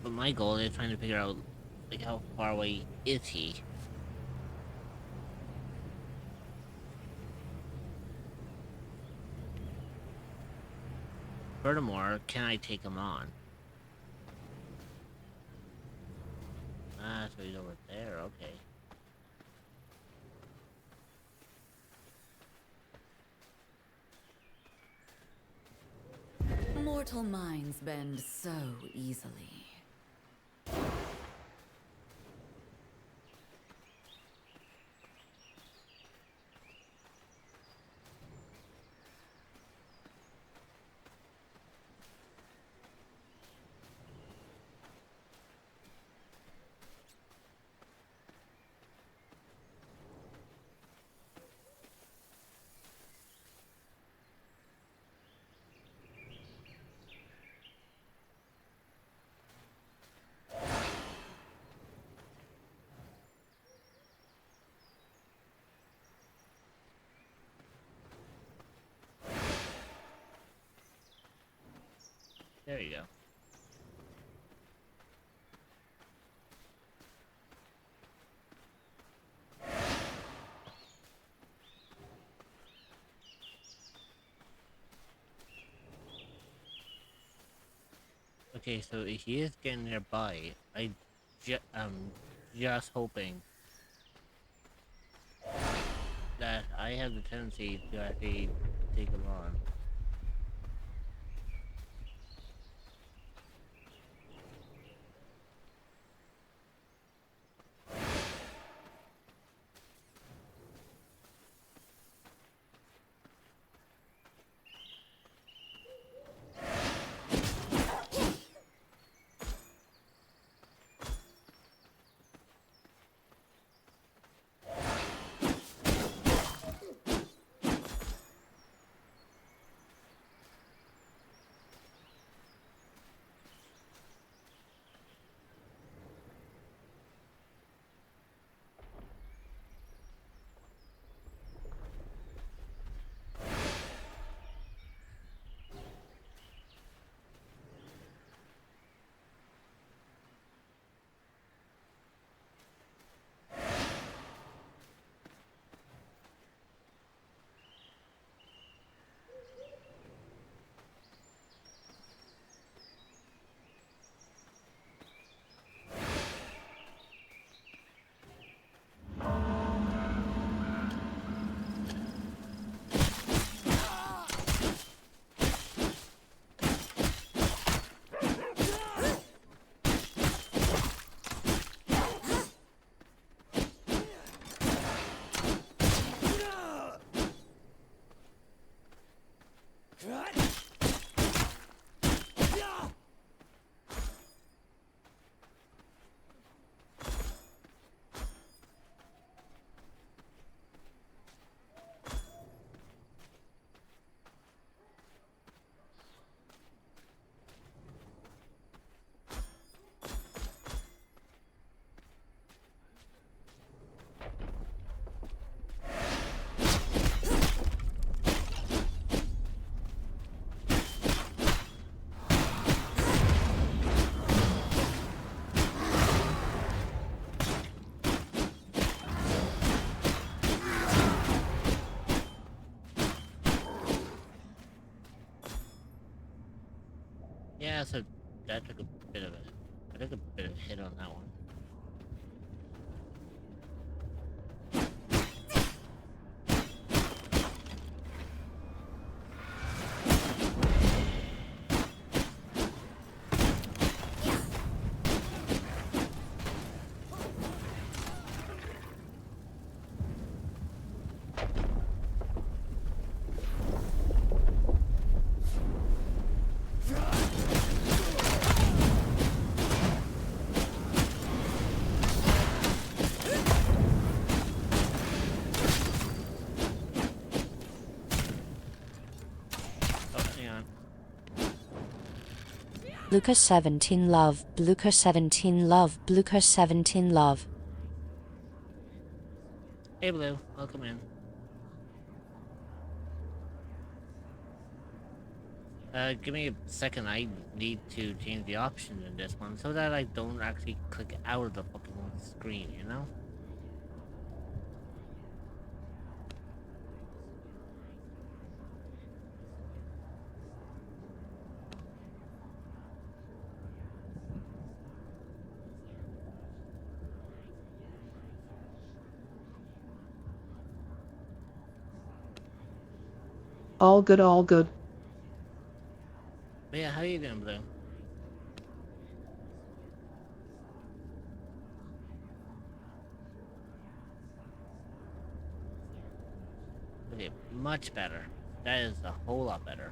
But my goal is trying to figure out, like, how far away is he? Furthermore, can I take him on? Ah, so he's over there, okay. Mortal minds bend so easily. There you go. Okay, so if he is getting nearby, I'm just hoping that I have the tendency to actually take him on. Yeah, so that took a bit of I took a bit of a hit on that one. Blucher 17 love, Blucher 17 love, Blucher 17 love. Hey Blue, welcome in. Give me a second. I need to change the options in this one so that I don't actually click out of the fucking screen, you know? All good, all good. But yeah, how you doing, Blue? Okay, much better. That is a whole lot better.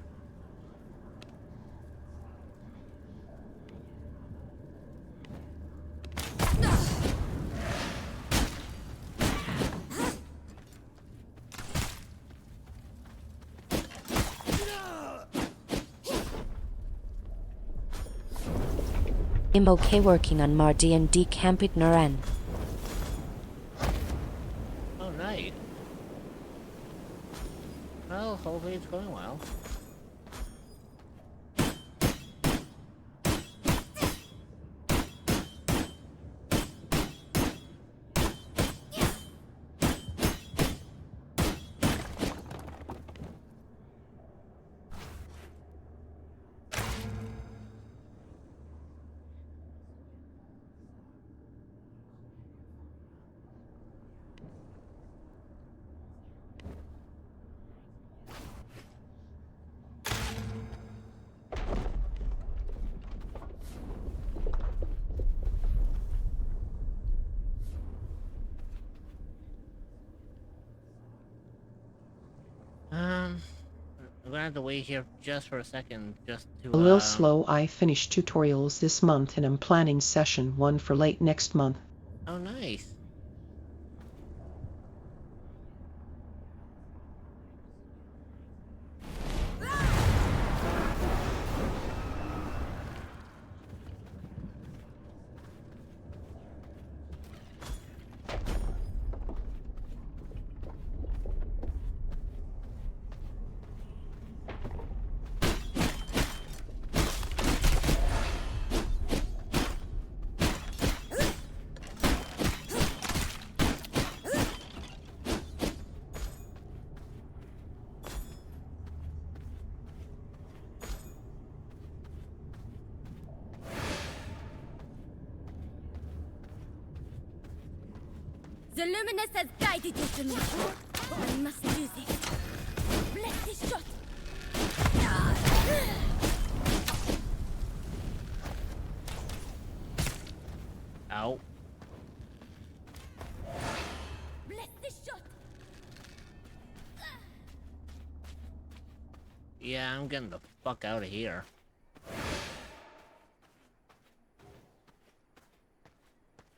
Imbo working on Mar D&D Campit Noran. Oh, nice. Well, hopefully it's going well. I'm gonna have to wait here just for a second, just to, A little slow. I finished tutorials this month and I'm planning session 1 for late next month. Oh, nice. The Luminous has guided you to me. I must use it. Bless this shot. Ow. Bless this shot. Yeah, I'm getting the fuck out of here.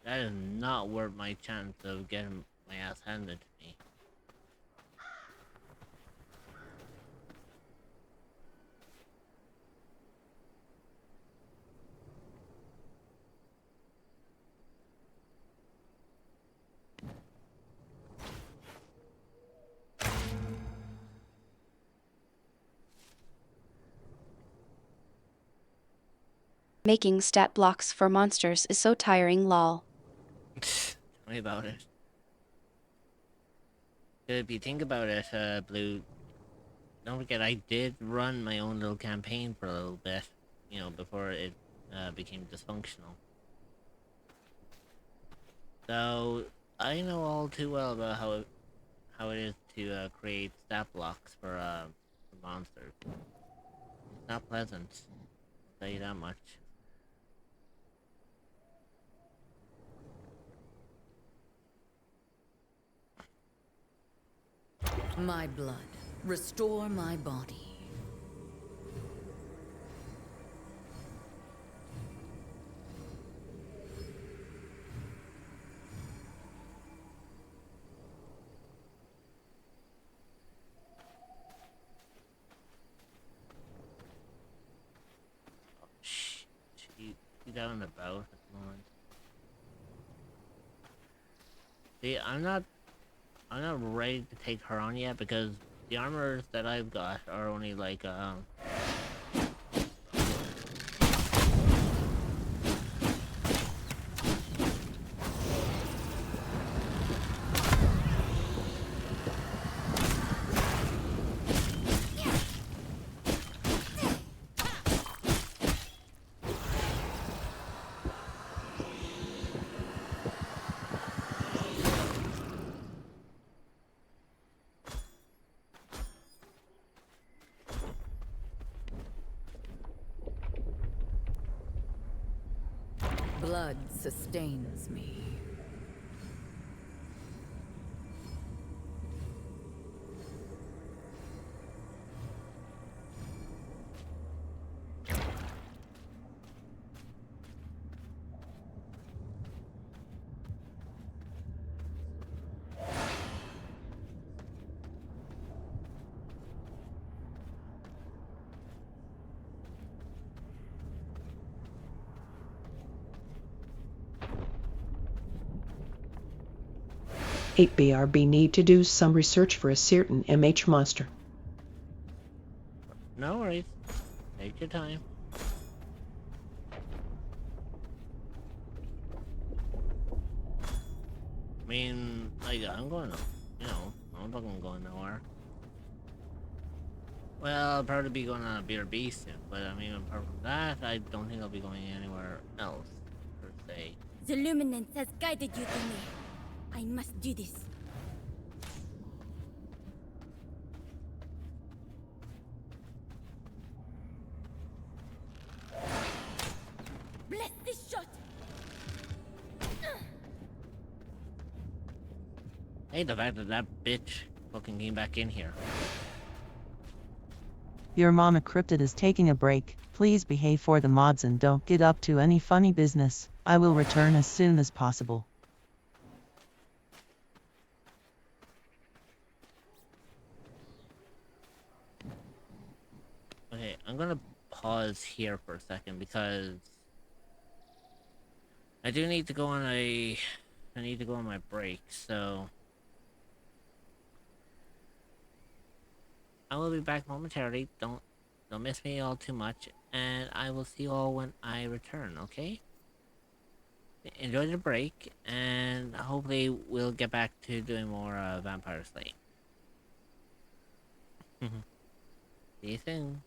That is not worth my chance of getting my ass handed to me. Making stat blocks for monsters is so tiring, lol. Tell me about it. If you think about it, Blue, don't forget I did run my own little campaign for a little bit, you know, before it became dysfunctional. So I know all too well about how it is to create stat blocks for monsters. It's not pleasant, I'll tell you that much. My blood. Restore my body. She's out and about at the moment. See, I'm not ready to take her on yet because the armors that I've got are only like blood sustains me. BRB need to do some research for a certain MH monster. No worries. Take your time. I mean, like, I'm going to, I'm not fucking going nowhere. Well, I'll probably be going on a BRB soon, but I mean, apart from that, I don't think I'll be going anywhere else, per se. The luminance has guided you to me. I must do this. Bless this shot! Hey, the fact that that bitch fucking came back in here. Your mama cryptid is taking a break. Please behave for the mods and don't get up to any funny business. I will return as soon as possible. Okay, I'm gonna pause here for a second because I do need to go on I need to go on my break, so I will be back momentarily. Don't miss me all too much, and I will see you all when I return, okay? Enjoy the break, and hopefully we'll get back to doing more Vampire Slaying. See you soon.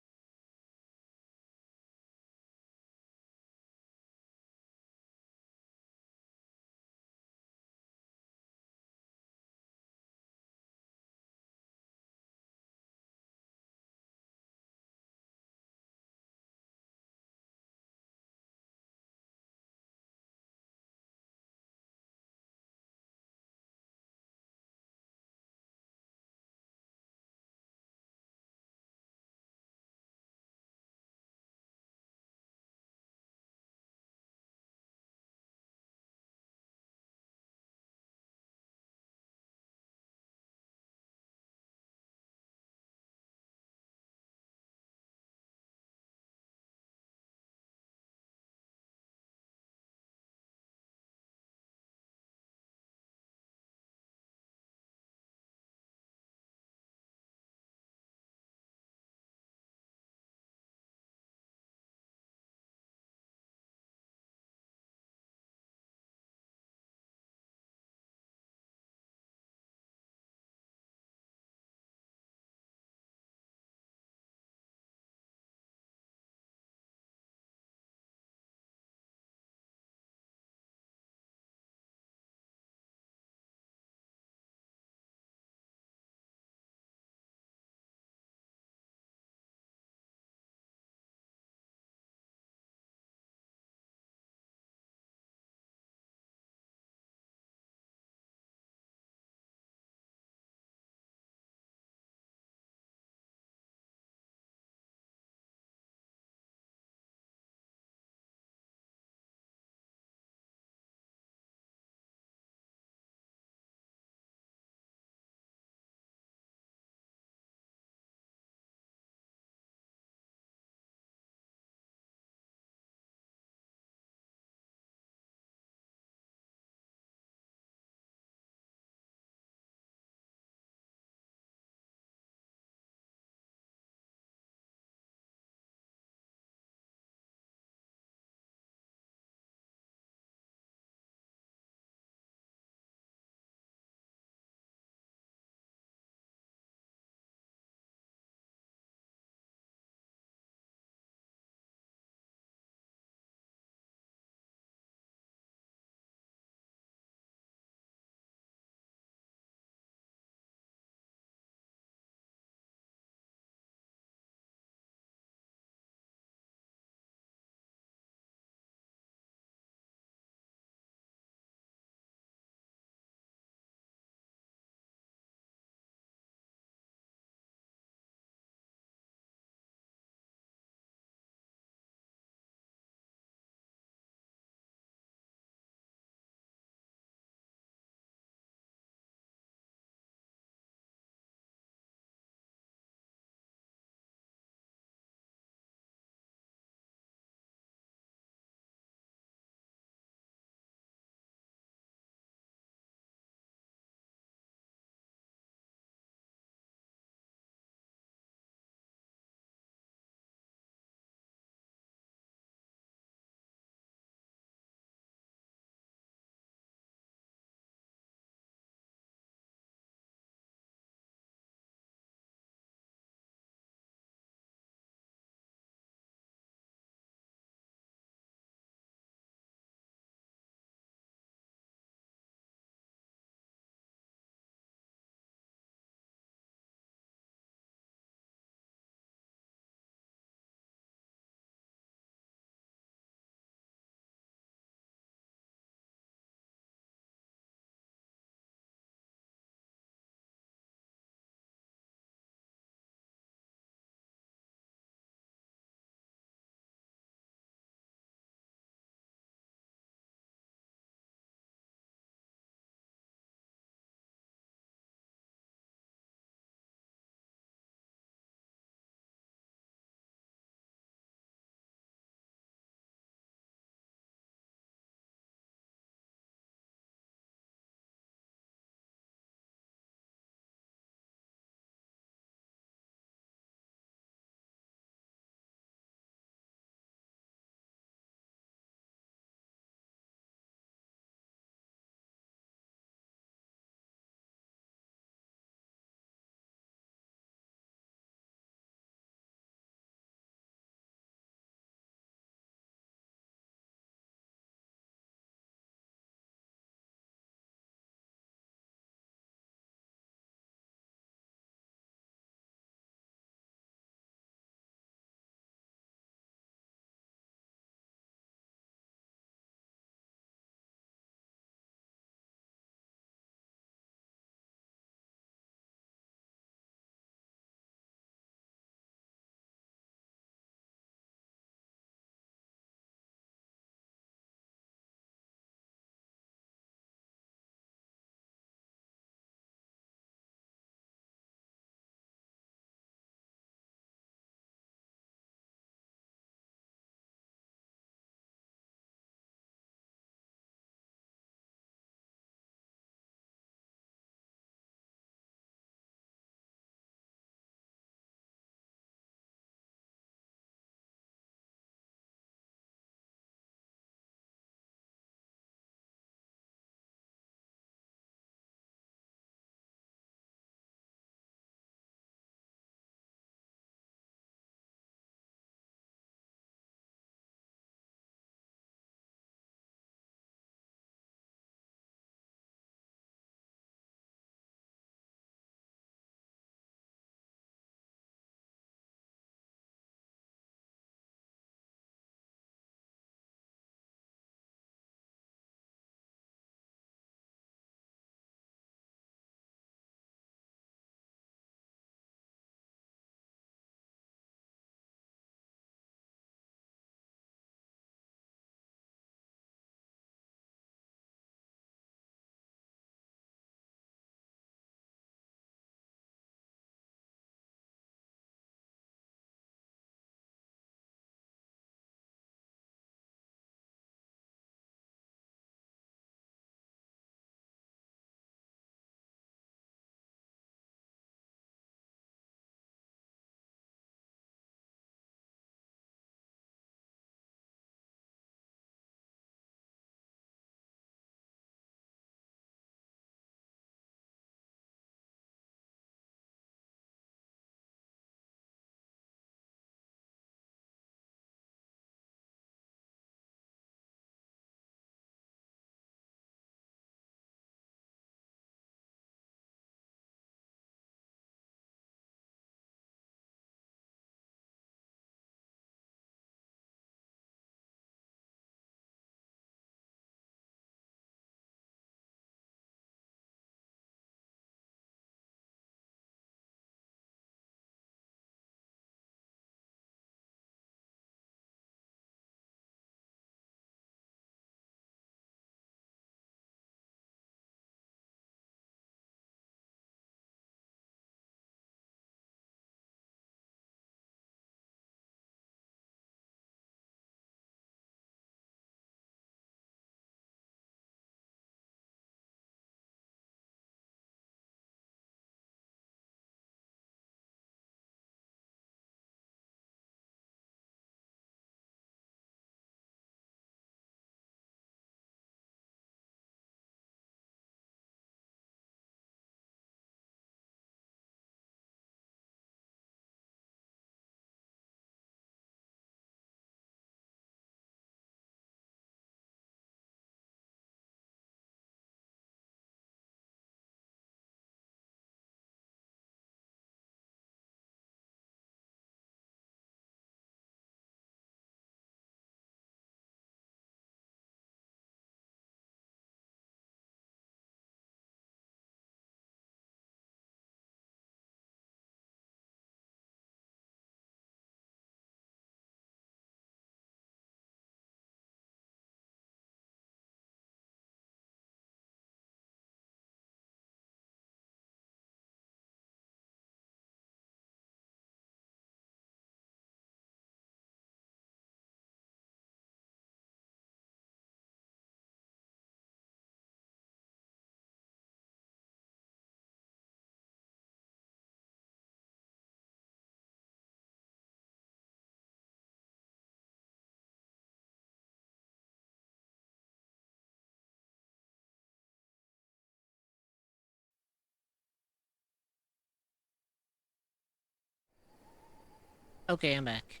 Okay, I'm back.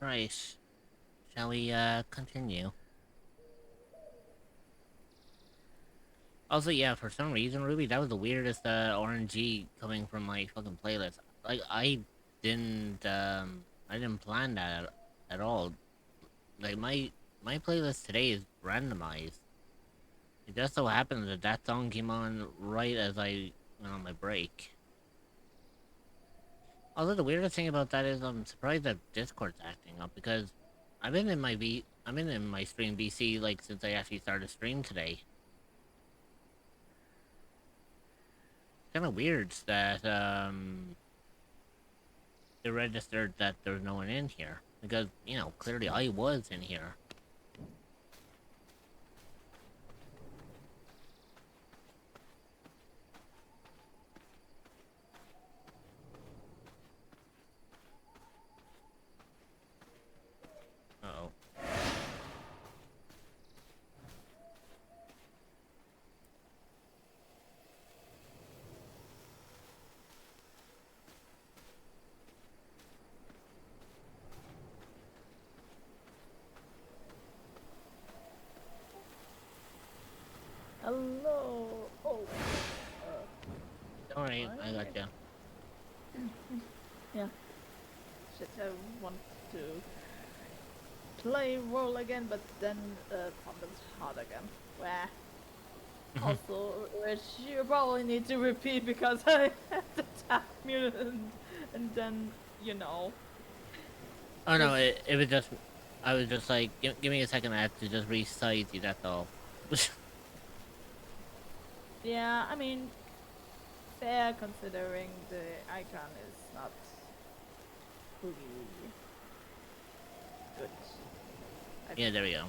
Right. Shall we, continue? Also, yeah, for some reason, Ruby, that was the weirdest, RNG coming from my fucking playlist. Like, I didn't plan that at all. Like, my playlist today is randomized. It just so happened that that song came on right as I went on my break. Although the weirdest thing about that is I'm surprised that Discord's acting up because I've been in my stream BC like since I actually started stream today. Kind of weird that it registered that there's no one in here because you know clearly I was in here. Uh-oh. Hello. Oh. Don't worry, I got you. Yeah. Shit, I want to play roll again, but then Pumpkin's hard again. Where? Also, which you probably need to repeat because I had to tap mute and then, you know. Oh no, it was just, I was just like, give me a second, I have to just resize you, that's all. Yeah, I mean, fair considering the icon is not fully good. Yeah, there we go.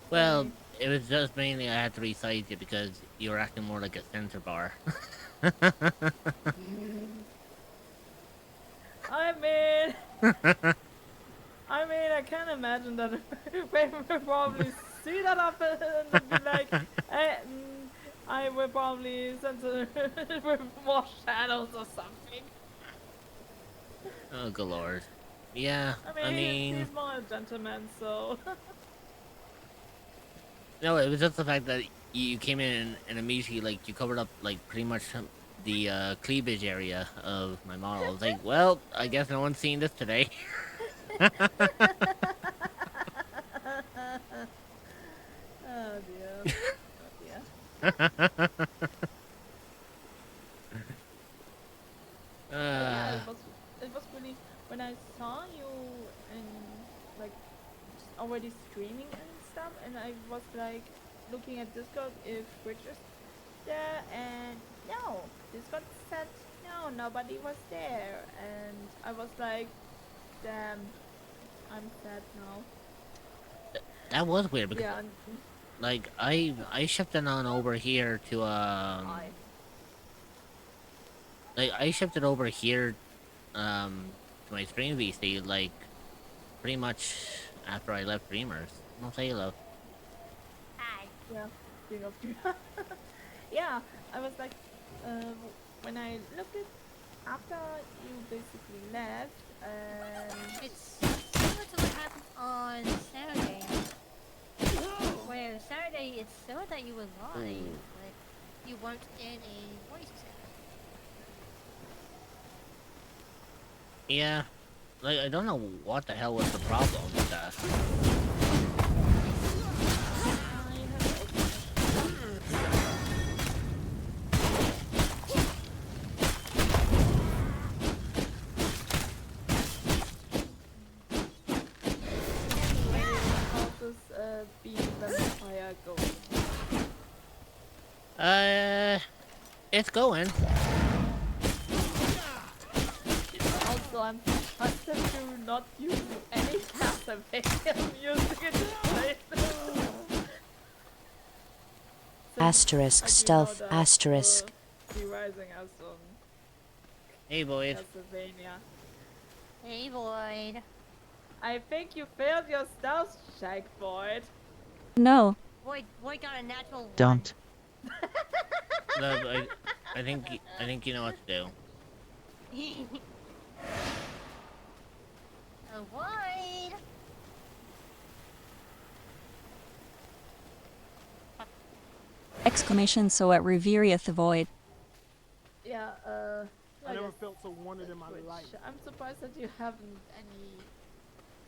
Well, it was just mainly I had to resize you because you were acting more like a center bar. I mean, I can't imagine that we will probably see that happen and be like, I will probably censor with more shadows or something. Oh, good lord. Yeah, I mean, he's more a gentleman, so. No, it was just the fact that you came in and immediately, like, you covered up, like, pretty much the cleavage area of my model. I was like, well, I guess no one's seen this today. Oh dear. Oh dear. Yeah, it was really when I saw you and like just already streaming and stuff, and I was like looking at Discord if Richard's there, and no, Discord said no, nobody was there, and I was like, damn, I'm sad now. That was weird because, Yeah. like, I shifted on over here to like I shifted over here to my stream VC like pretty much after I left Dreamers. I'll say hello. Hi. Yeah. Being of yeah, I was like, when I looked at after you basically left, It's similar to what happened on Saturday. Where Saturday it showed that you were live, but you weren't in a voice chat. Yeah, like I don't know what the hell was the problem with that. It's going. Also, I'm trusted to not use any passive music in this place. Asterisk stealth asterisk. Sea Rising as Hey, Boyd. Pennsylvania. Hey, Boyd. I think you failed your stealth check, Boyd. No. Boyd got a natural one. Don't. No, I think you know what to do. Avoid. Exclamation so at Reverieth the void. Yeah, I never guess felt so wanted in my Twitch. life. I'm surprised that you haven't any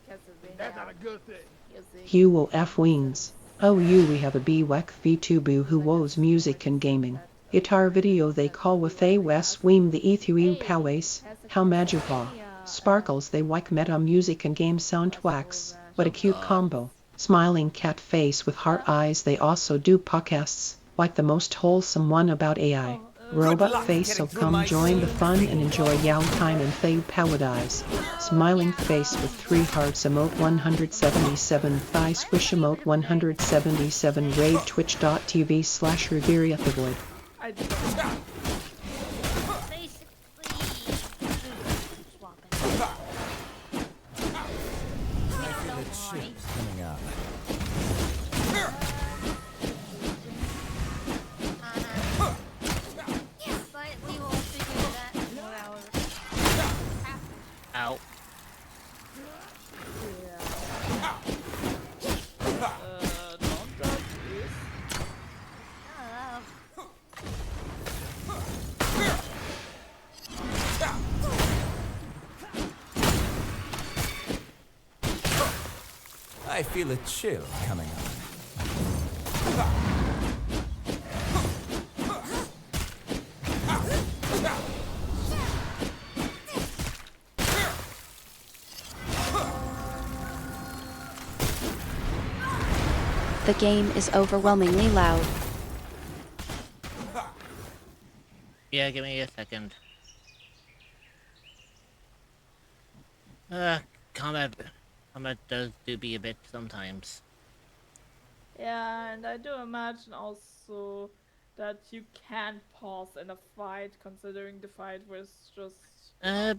Castlevania. That's not a good thing. music. Huo F. Weens. Oh you we have a BWAC V2 who woes music and gaming. Guitar video they call with a wes weem the ethu powes. How magical. Sparkles they whack meta music and game sound wax. What a cute combo. Smiling cat face with heart eyes they also do podcasts. Like the most wholesome one about AI. Robot face so come join the fun and enjoy Yao time and Thay Paradise. Smiling face with 3 hearts emote 177 thigh squish emote 177 rave twitch.tv/Reveria the void. I did. Coming up. But we will figure that more hours after. Ow. Don't touch this. I feel a chill coming on. The game is overwhelmingly loud. Yeah, give me a second. Combat does do be a bit sometimes. Yeah, and I do imagine also that you can't pause in a fight, considering the fight was just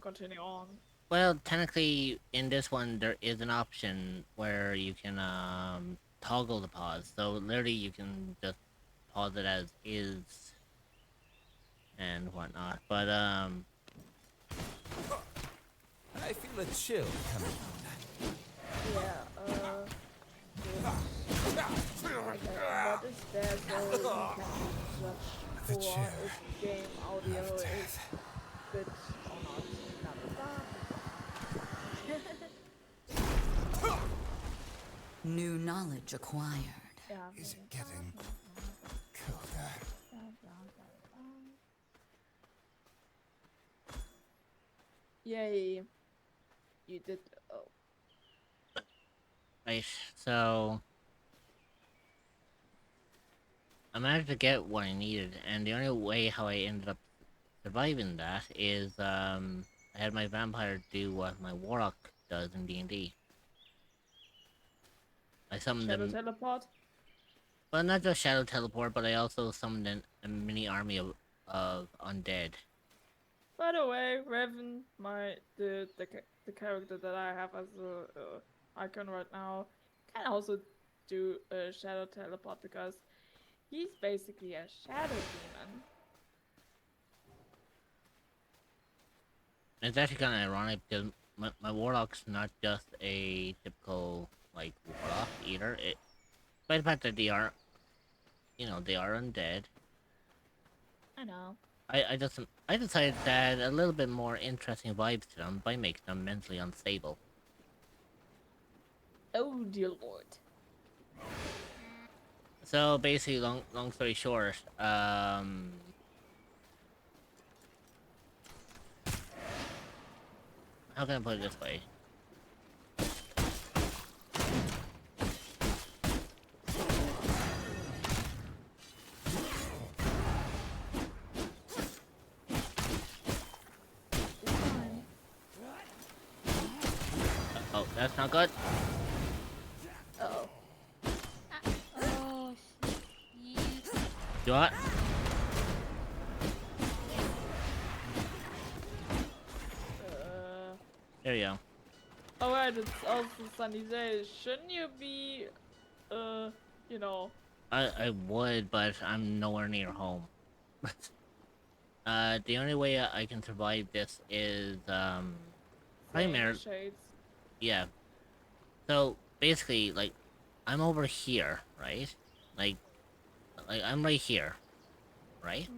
continue on. Well, technically, in this one, there is an option where you can toggle the pause. So literally, you can just pause it as is and whatnot. But I feel a chill coming on. Yeah. What is there so you can judge for if game audio is good or not? New knowledge acquired. Yeah. Is it getting colder? Yay. You did. Oh. right, so I managed to get what I needed, and the only way how I ended up surviving that is I had my vampire do what my warlock does in D&D. I summoned Shadow them. teleport? Well, not just shadow teleport, but I also summoned a mini army of undead. By the way, Raven, the character that I have as a icon right now, can also do a shadow teleport because he's basically a shadow demon. It's actually kind of ironic because my warlock's not just a typical like warlock either. Despite the fact that they are, they are undead. I know. I decided to add a little bit more interesting vibes to them by making them mentally unstable. Oh dear lord. So basically, long story short, how can I put it this way? Oh, that's not good. Uh-oh. Oh, You what? There you go. Alright, it's also sunny day. Shouldn't you be, I would, but I'm nowhere near home. The only way I can survive this is primary. Shades. Yeah. So basically, like, I'm over here, right? Like I'm right here, right?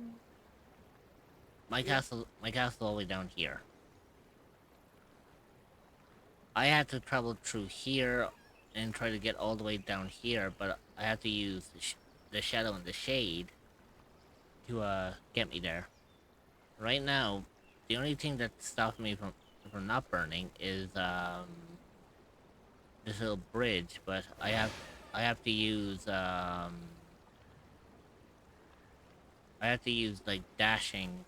My castle all the way down here. I had to travel through here and try to get all the way down here, but I had to use the shadow and the shade to get me there. Right now, the only thing that stops me from not burning is this little bridge, but I have to use like dashing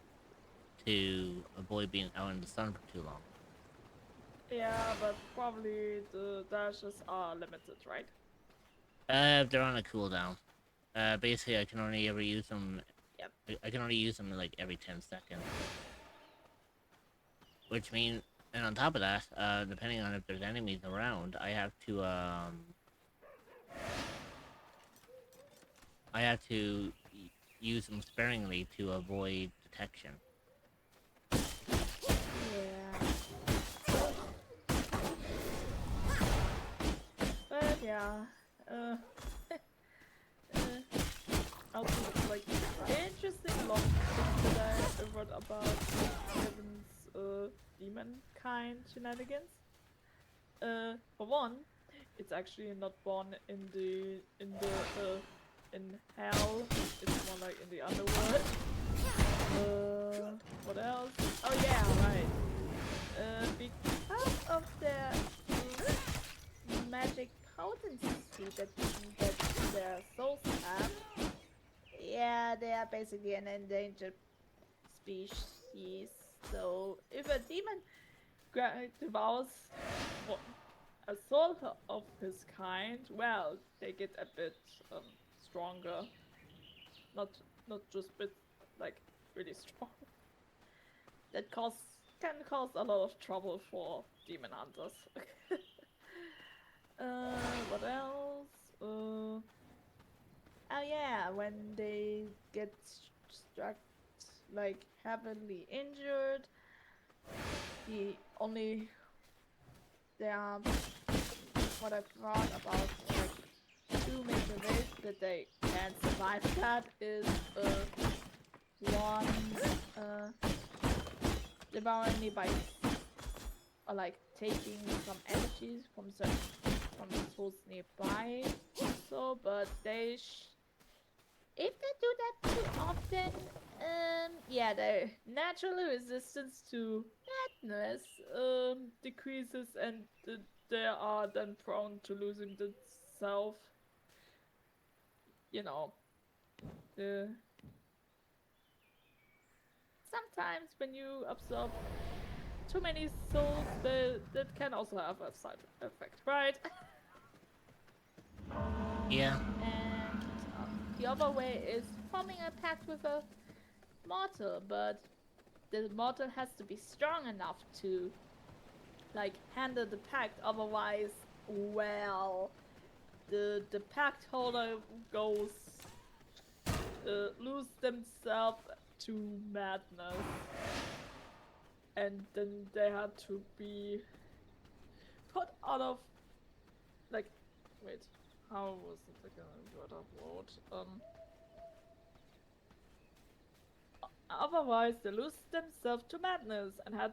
to avoid being out in the sun for too long. Yeah, but probably the dashes are limited, right? They're on a cooldown. Basically I can only ever use them. Yep. I can only use them like every 10 seconds. Which means, and on top of that, depending on if there's enemies around, I have to use them sparingly to avoid detection. Yeah. But yeah, also like interesting long things that I read about Kevin's demon kind shenanigans. For one, it's actually not born in hell. It's more like in the underworld. What else? Oh yeah, right. Because of their magic potency that their souls have. Yeah, they are basically an endangered species. So if a demon devours a soul of his kind, well, they get a bit stronger. Not just bit, like really strong. That can cause a lot of trouble for demon hunters. What else? Oh yeah, when they get struck like heavily injured, there are what I've heard about like 2 major ways that they can survive that is one devouring nearby or like taking some energies from the souls nearby also, but if they do that too often, yeah, their natural resistance to madness decreases and they are then prone to losing the self. You know, sometimes when you absorb too many souls, that can also have a side effect, right? Yeah. And the other way is forming a pact with a mortal, but the mortal has to be strong enough to like handle the pact, otherwise, well, the pact holder goes lose themselves to madness, and then they had to be put out of like, wait, how was it again? Word of word. Otherwise, they lose themselves to madness and had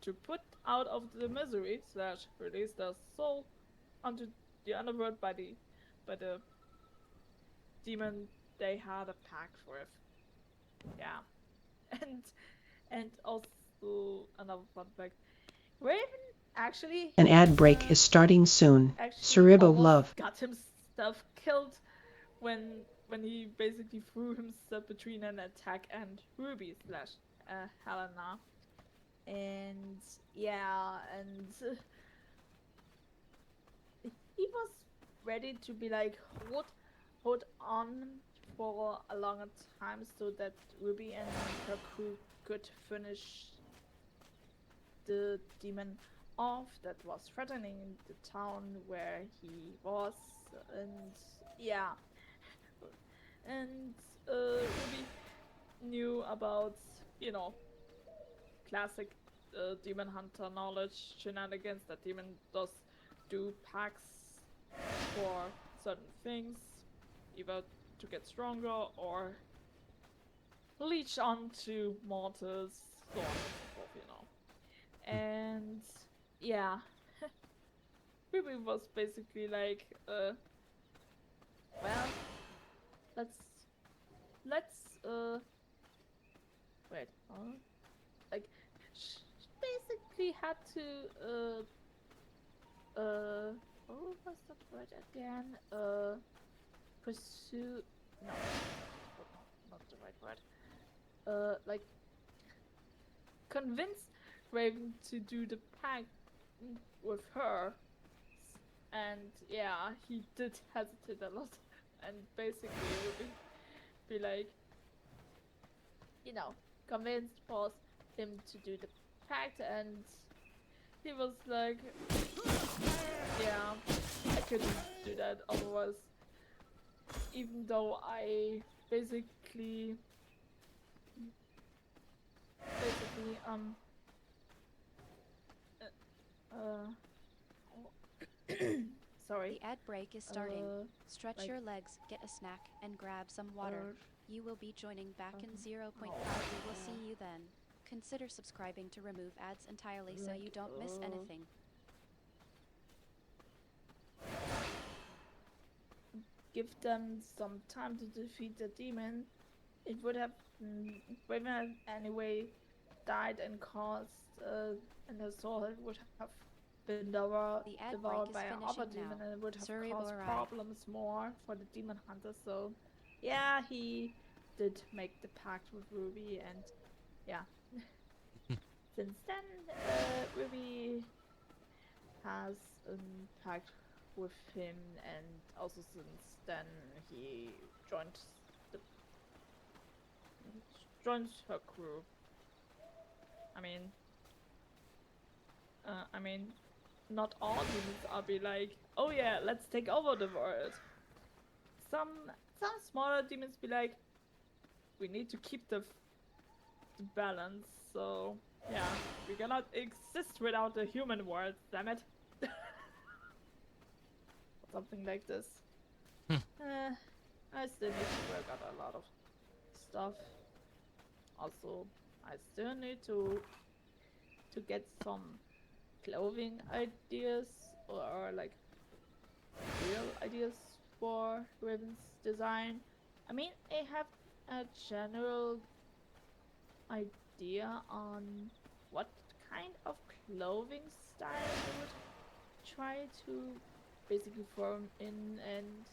to put out of the misery / release their soul onto the underworld by the demon they had a pact with. Yeah, and also another fun fact: Raven actually An ad break is starting soon. actually Suribo almost love. got himself killed when he basically threw himself between an attack and Ruby / Helena. And yeah, and he was ready to be like hold on for a longer time so that Ruby and her crew could finish the demon off that was threatening the town where he was. And yeah, and Ruby knew about you know, classic demon hunter knowledge shenanigans that demon does do packs for certain things, either to get stronger or leech onto mortars, so on and so forth, you know. And yeah, Ruby was basically like, well, let's wait, like she basically had to what was that word again? Pursue, no, not the right word. Like convince Raven to do the pact with her, and yeah, he did hesitate a lot, and basically would be like, you know, convinced force him to do the pact, and he was like, yeah, I couldn't do that otherwise, even though I basically sorry. The ad break is starting. Stretch like, your legs, get a snack, and grab some water. You will be joining back in 0.5. We will see you then. Consider subscribing to remove ads entirely so you don't miss anything. Give them some time to defeat the demon. It would have Raven anyway died and caused, and her soul would have been devoured by another demon, and it would have caused problems more for the demon hunter. So, yeah, he did make the pact with Ruby, and yeah. Since then, Ruby has a pact with him, and also since then he joined her crew. I mean, not all demons are be like, oh yeah, let's take over the world. Some smaller demons be like, we need to keep the balance. So yeah, we cannot exist without the human world. Damn it. Something like this. I still need to work out a lot of stuff. Also, I still need to get some clothing ideas or like real ideas for Raven's design. I mean, I have a general idea on what kind of clothing style I would try to basically form in, and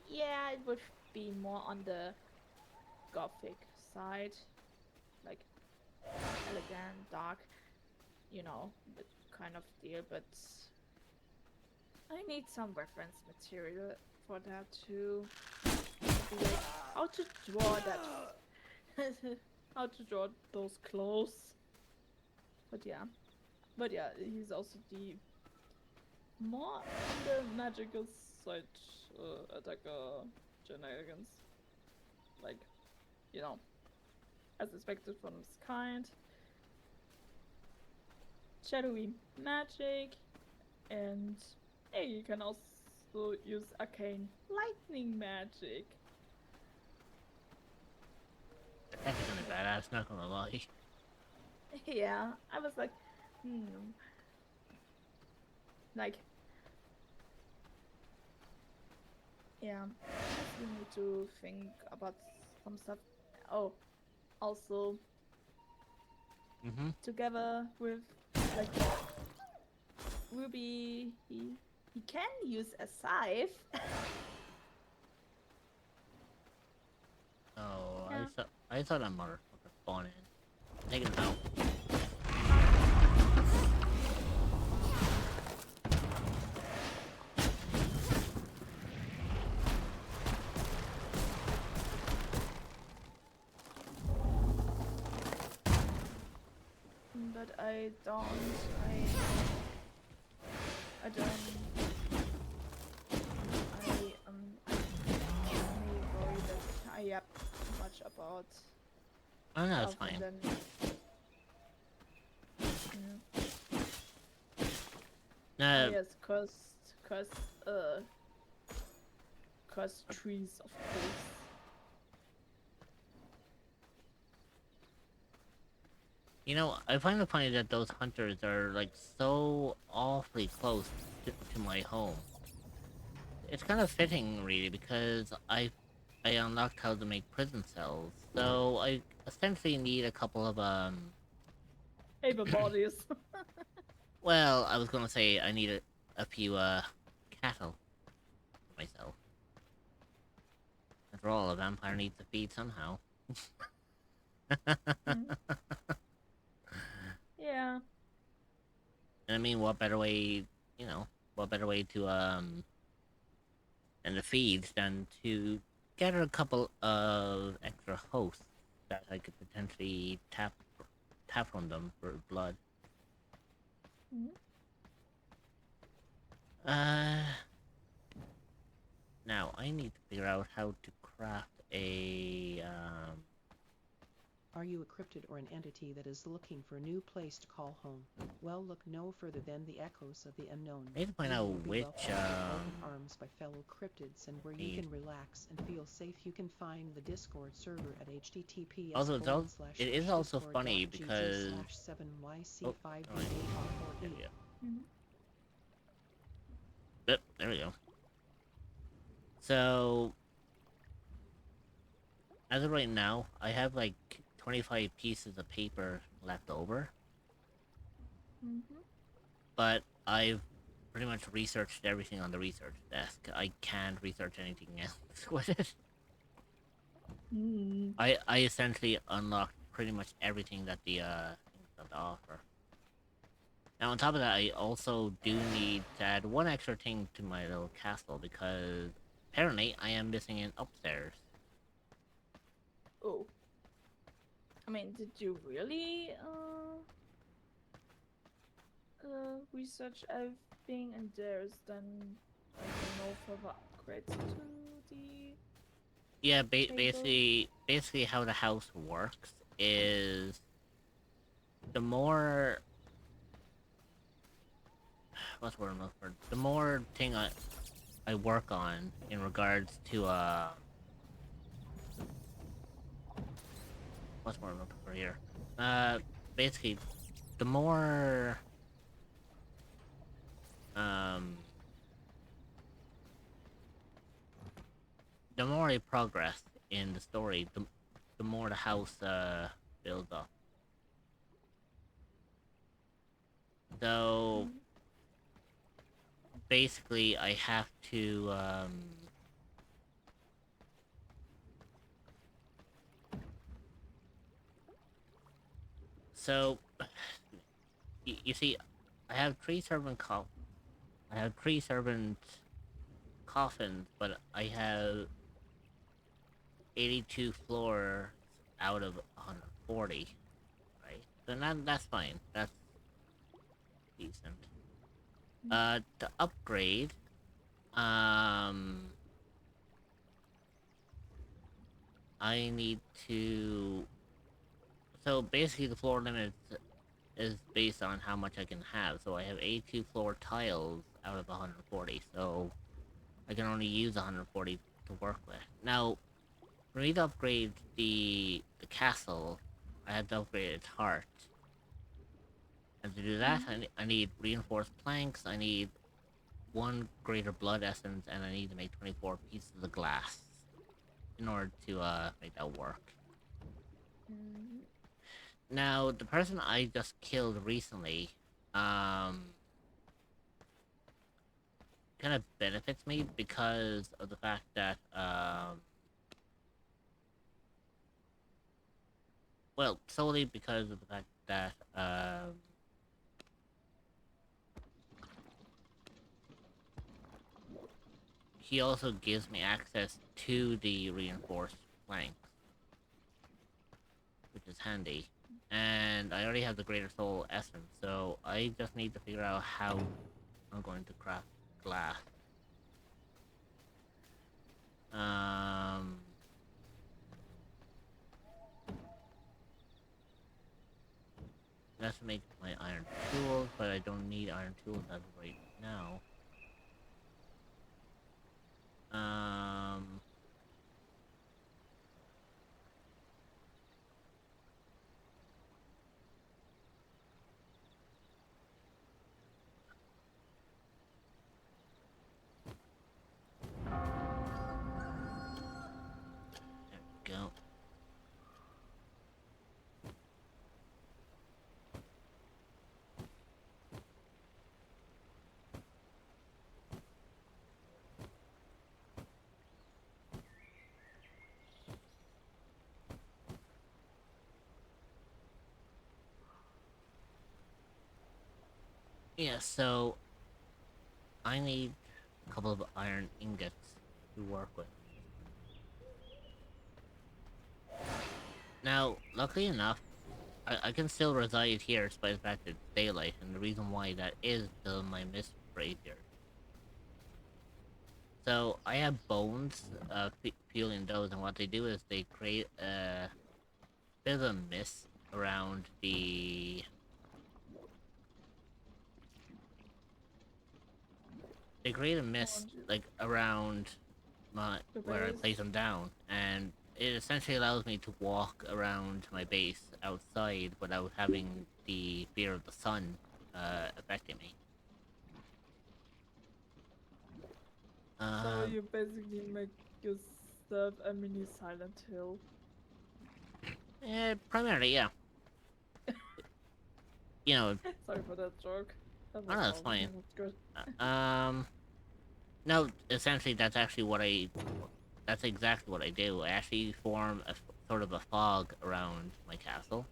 yeah, it would be more on the gothic side, like elegant, dark, you know, the kind of deal, but I need some reference material for that too. Like how to draw that how to draw those clothes. But yeah, he's also the more on the magical side attacker shenanigans, like, you know, as expected from his kind. Shadowy magic, and hey, you can also use arcane lightning magic. That's gonna be badass, not gonna lie. Yeah, I was like, like, yeah, I still need to think about some stuff. Oh, also, together with, like, Ruby, he can use a scythe. Oh, Yeah. I thought I'm motherfucker spawn in. Take it out. But I don't worry that I much about Oh no, it's stuff, fine. and then No, yes, cost trees, of course. you know, I find it funny that those hunters are like so awfully close to my home. It's kind of fitting, really, because I unlocked how to make prison cells, so I essentially need a couple of Able bodies. Well, I was gonna say I need a few cattle for myself. After all, a vampire needs to feed somehow. Yeah. And I mean, what better way, what better way to and to feed than to gather a couple of extra hosts that I could potentially tap from them for blood. Now I need to figure out how to craft a Are you a cryptid or an entity that is looking for a new place to call home? Well, look no further than the echoes of the unknown. I need to find You out will be which welcomed with open arms by fellow cryptids, and where you can relax and feel safe. You can find the Discord server at https:// Also, it is also funny because Yep, there we go. So, as of right now, I have like 25 pieces of paper left over. But I've pretty much researched everything on the research desk. I can't research anything else with it. I essentially unlocked pretty much everything that the things have to offer. Now on top of that, I also do need to add one extra thing to my little castle because apparently I am missing an upstairs. Oh. I mean, did you really research everything, and there's then no further upgrades to the Yeah, table? basically how the house works is the more what's the word I'm looking for? The more thing I work on in regards to what's the word I'm looking for here? Basically the more the more I progress in the story, the more the house builds up. So basically I have to so you see I have three servant coffins, but I have 82 floors out of 140, right? So that's fine. That's decent. To upgrade, I need to. So basically, the floor limit is based on how much I can have. So I have 82 floor tiles out of 140. So I can only use 140 to work with. Now, for me to upgrade the castle, I have to upgrade its heart. And to do that, I need reinforced planks, I need one greater blood essence, and I need to make 24 pieces of glass in order to make that work. Now, the person I just killed recently, kind of benefits me because of the fact that, well, solely because of the fact that, he also gives me access to the reinforced planks, which is handy. And I already have the Greater Soul Essence, so I just need to figure out how I'm going to craft glass. That's to make my iron tools, but I don't need iron tools as of right now. There we go. Yeah, so I need a couple of iron ingots to work with. Now, luckily enough, I can still reside here despite the fact that it's daylight, and the reason why that is still my mist brazier. So I have bones fueling those, and what they do is they create a bit of a mist around the like around my where I place them down, and it essentially allows me to walk around my base outside without having the fear of the sun affecting me. So you basically make yourself a mini Silent Hill. Primarily, yeah. You know. Sorry for that joke. That Oh, no, that's fine. That's good. No, essentially that's actually what that's exactly what I do. I actually form a sort of a fog around my castle.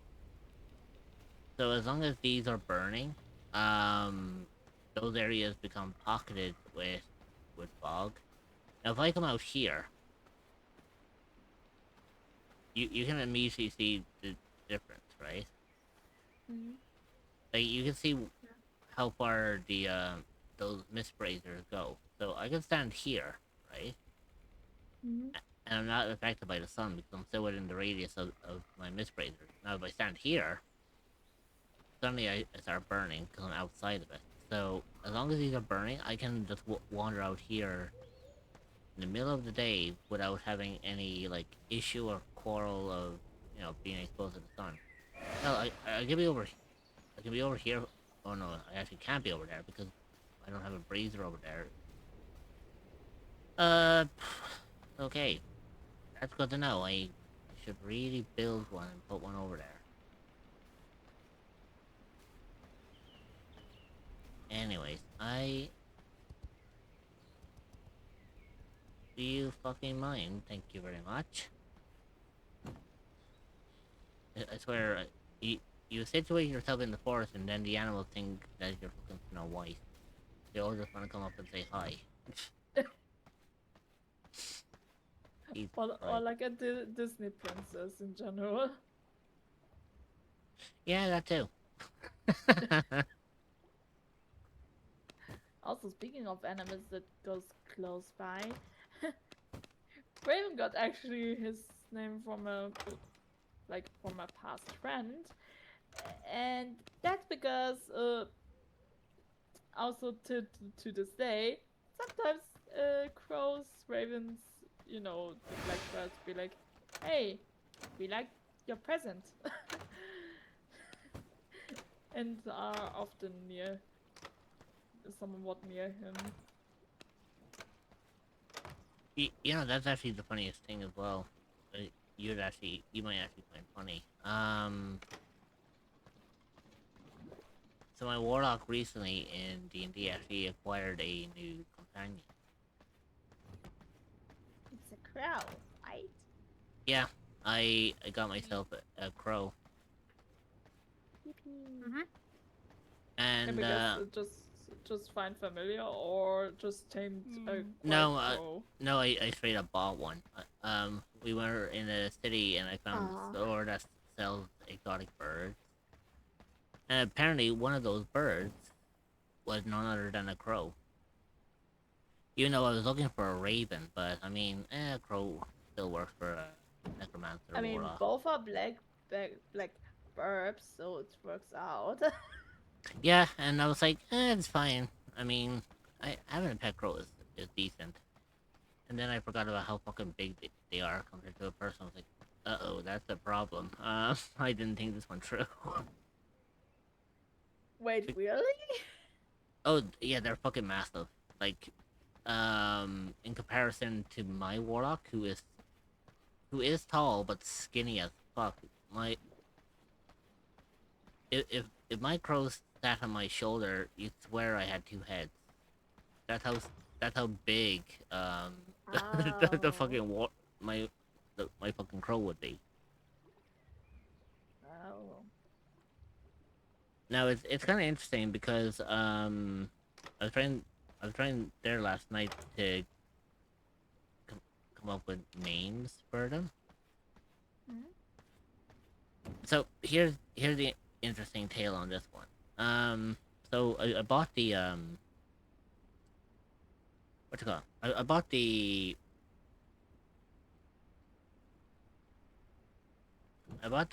So as long as these are burning, those areas become pocketed with fog. Now if I come out here, you can immediately see the difference, right? Mm-hmm. Like you can see how far the those mist brazers go. So I can stand here, right? Mm-hmm. And I'm not affected by the sun because I'm still within the radius of my mist brazers. Now if I stand here, suddenly I start burning because I'm outside of it. So as long as these are burning, I can just wander out here in the middle of the day without having any like issue or quarrel of being exposed to the sun. No, I can be over. I can be over here. Oh no, I actually can't be over there because I don't have a brazier over there. Okay. That's good to know. I should really build one and put one over there. Anyways, do you fucking mind? Thank you very much. I swear, you situate yourself in the forest and then the animals think that you're fucking Snow White. They all just want to come up and say hi. Or like a Disney princess in general. Yeah, that too. Also, speaking of animals that goes close by, Raven got actually his name from a past friend, and that's because also to this day, sometimes crows, ravens, the blackbirds be like, "Hey, we like your present," and are often somewhat near him. That's actually the funniest thing as well. You might actually find funny. So my warlock recently in D&D actually acquired a new companion. It's a crow, right? Yeah, I got myself a crow. Mm-hmm. And just find familiar or just tamed a no, I straight up bought one. We were in a city and I found a store that sells exotic birds. And apparently one of those birds was none other than a crow. Even though I was looking for a raven, but I mean, a crow still works for a necromancer. I mean, both are black burps, so it works out. Yeah, and I was like, it's fine. I mean, having a pet crow is decent. And then I forgot about how fucking big they are compared to a person. I was like, uh-oh, that's a problem. I didn't think this one through. Wait, really? Oh, yeah, they're fucking massive. Like, in comparison to my warlock, who is tall but skinny as fuck. If my crow sat on my shoulder, you'd swear I had two heads. That's how big the fucking my fucking crow would be. Oh. Now it's kind of interesting because I was trying there last night to come up with names for them. So here's the interesting tale on this one. So I bought the what's it called? I bought the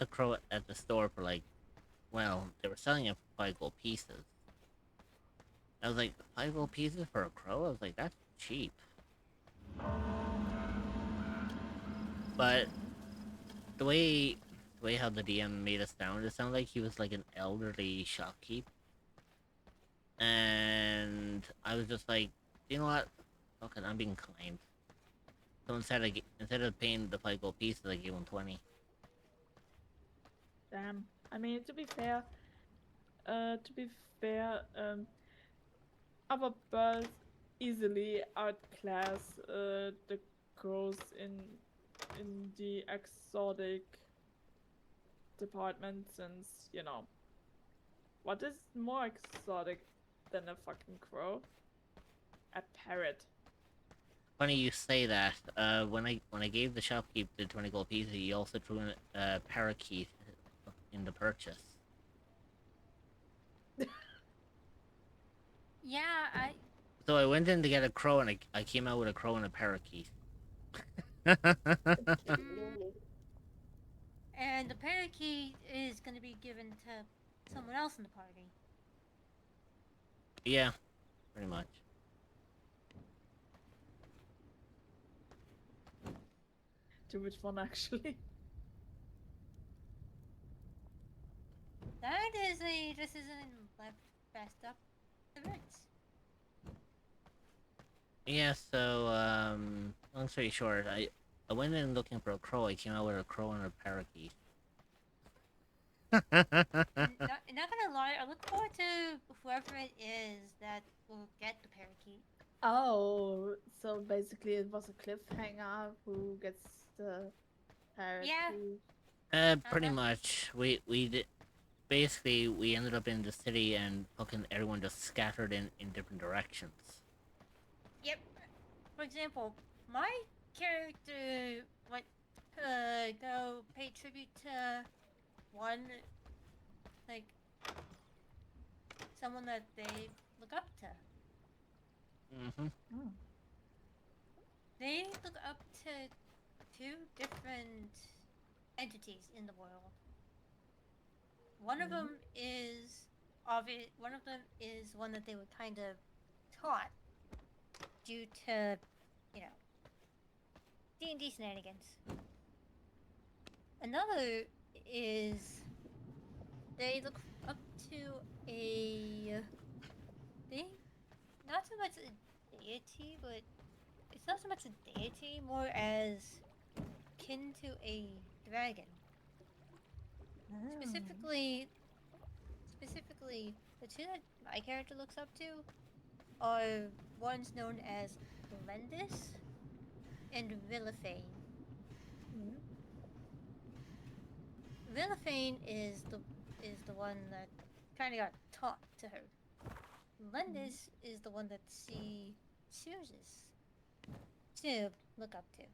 crow at the store for like, well, they were selling it for 5 gold pieces. I was like, 5 gold pieces for a crow? I was like, that's cheap. But the way how the DM made us sound, it sounded like he was like an elderly shopkeep. And I was just like, you know what? Okay, I'm being kind. So instead of paying the 5 gold pieces, I gave him 20. Damn. I mean, to be fair, other birds easily outclass the crows in the exotic department, since, you know, what is more exotic than a fucking crow? A parrot. Funny you say that. When I gave the shopkeep the 20 gold pieces, he also threw in a parakeet in the purchase. Yeah, So I went in to get a crow, and I came out with a crow and a parakeet. and the parakeet is going to be given to someone else in the party. Yeah, pretty much. To which one, actually? This isn't left best up the roots. Yeah, so, long story short, I went in looking for a crow, I came out with a crow and a parakeet. not gonna lie, I look forward to whoever it is that will get the parakeet. Oh, so basically it was a cliffhanger who gets the parakeet. Yeah. Pretty much. We did... Basically, we ended up in the city and fucking everyone just scattered in different directions. Yep. For example, my character went go pay tribute to one, like, someone that they look up to. Mm-hmm. They look up to 2 different entities in the world. One of them is one of them is one that they were kind of taught due to, you know, D&D shenanigans. Another is they look up to not so much a deity, but it's not so much a deity, more as kin to a dragon. Specifically, the 2 that my character looks up to are ones known as Lendis and Villafane. Villafane is the one that kind of got taught to her. Lendis is the one that she chooses to look up to.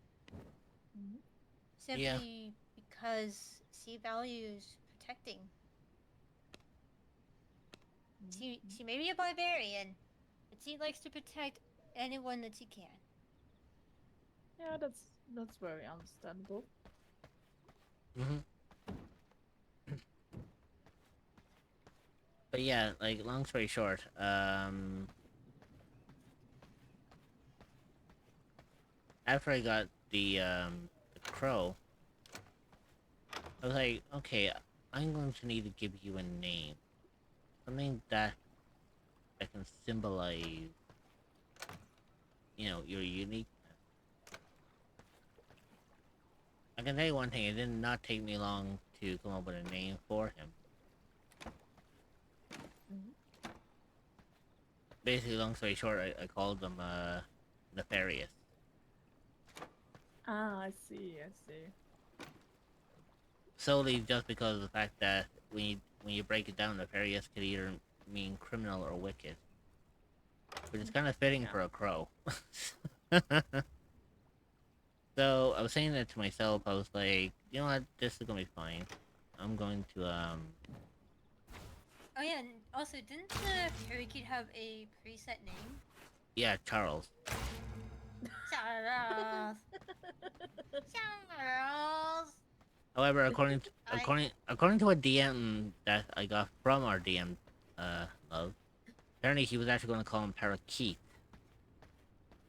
Simply because she values protecting. She may be a barbarian, but she likes to protect anyone that she can. Yeah, that's very understandable. But yeah, like long story short, after I got the crow, I was like, okay, I'm going to need to give you a name, something that can symbolize, your unique. I can tell you one thing, it did not take me long to come up with a name for him. Basically, long story short, I called him, Nefarious. Ah, I see, I see. Solely just because of the fact that when you break it down, Nefarious could either mean criminal or wicked. Which is kind of fitting for a crow. So, I was saying that to myself, I was like, you know what, this is gonna be fine. I'm going to, Oh yeah, and also didn't the parakeet have a preset name? yeah, Charles. Charles. Charles. However, according to a DM that I got from our DM, Love, apparently he was actually going to call him Parakeet.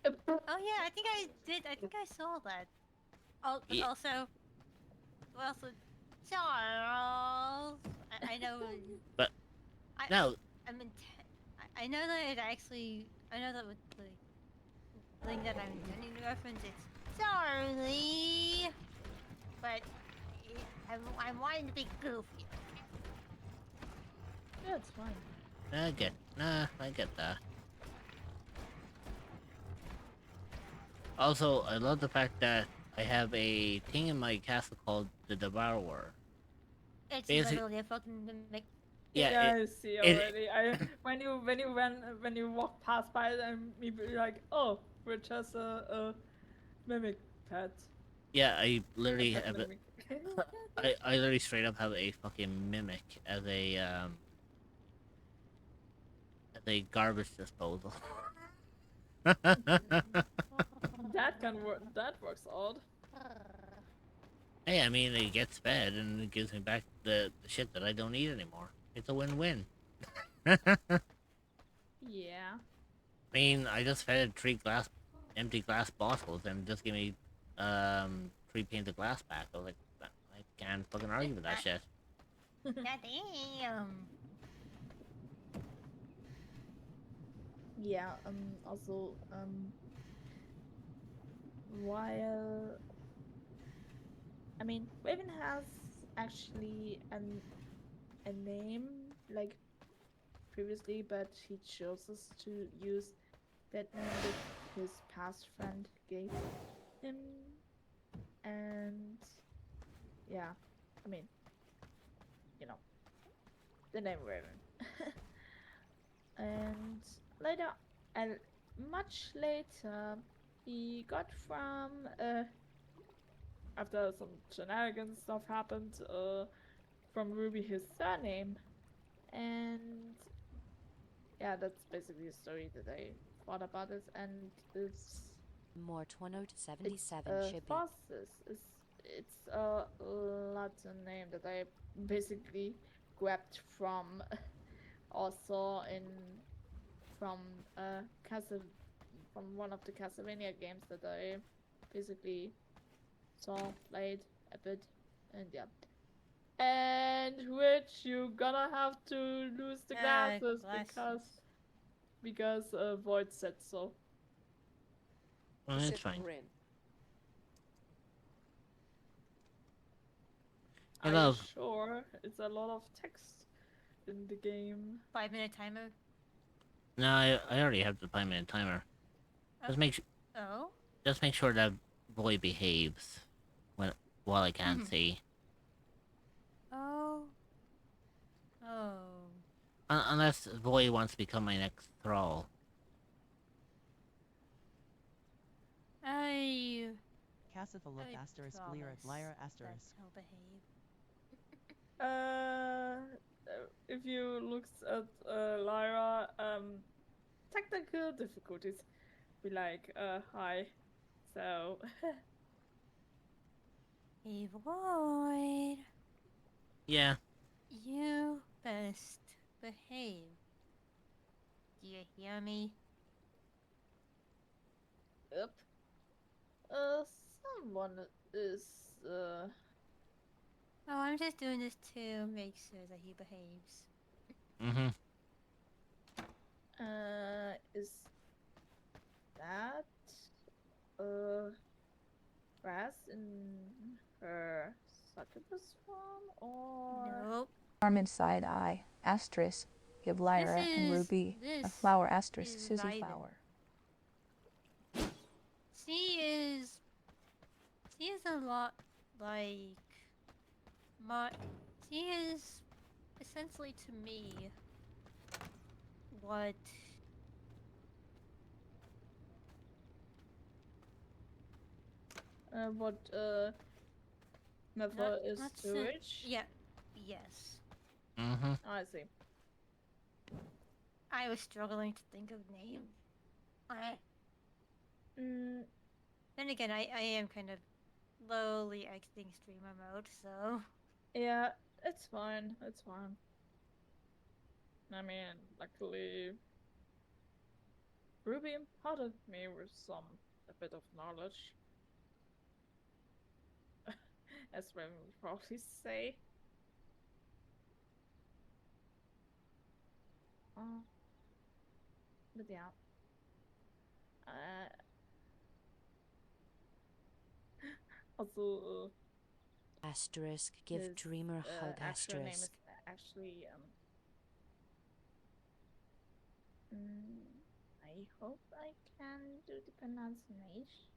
Oh yeah, I think I did. I think I saw that. Oh, but Yeah. also, Charles. I know. But I, no, I mean, I know that it actually. I know that with the thing that I'm intending to reference, it's Charlie. But I'm wanting to be goofy. Yeah, it's fine. I get that. Also, I love the fact that I have a thing in my castle called the Devourer. It's Basic- literally a fucking mimic. Yeah, I see already. When you walk past by it, and me be like, oh, we're just a mimic pet. yeah, I literally Pet have a, mimic. I literally straight up have a fucking mimic as a garbage disposal. That can work. That works odd. Hey, I mean, it gets fed and it gives me back the shit that I don't need anymore. It's a win-win. Yeah. I mean, I just fed three empty glass bottles and just give me, 3 panes of glass back. I was like, I can't fucking argue with that shit. Goddamn. Yeah. Also. While. I mean, Raven has actually a name like previously, but he chooses to use that name that his past friend gave him. And yeah, I mean, the name Raven. And later, and much later, he got from after some shenanigans stuff happened from Ruby his surname, and yeah, that's basically the story that I thought about it. And it's More 20 to 77 should be. Phosphorus. It's a Latin name that I basically grabbed from also from from one of the Castlevania games that I basically saw, played a bit, and yeah. And which you gonna have to lose the glasses because Void said so. Well, that's fine. Are Hello. you sure? It's a lot of text in the game. 5-minute timer. No, I already have the 5-minute timer. Oh? Just make sure that boy behaves while I can't see. Oh. Oh. Unless Void wants to become my next thrall. Cassifala asterisk Lyra Lyra asterisk. He'll behave. If you look at Lyra, technical difficulties be like, hi. So. Hey, Void. Yeah. You best behave. Do you hear me? Yep. Someone is, Oh, I'm just doing this to make sure that he behaves. Mm-hmm. Is that, grass in her succubus form, or? Nope. Arm inside eye, asterisk, give Lyra and Ruby a this flower, asterisk, is Susie Raven. flower. She is a lot like she is essentially to me what Metaphor is not to which? yeah, yes. Mm-hmm. Oh, I see. I was struggling to think of name. Then again, I am kind of slowly exiting streamer mode, so Yeah, it's fine. It's fine. I mean, luckily, Ruby imparted me with a bit of knowledge, as women would probably say. But yeah. Also, Asterisk, give his Dreamer hug, actual name is asterisk. actually I hope I can do the pronunciation.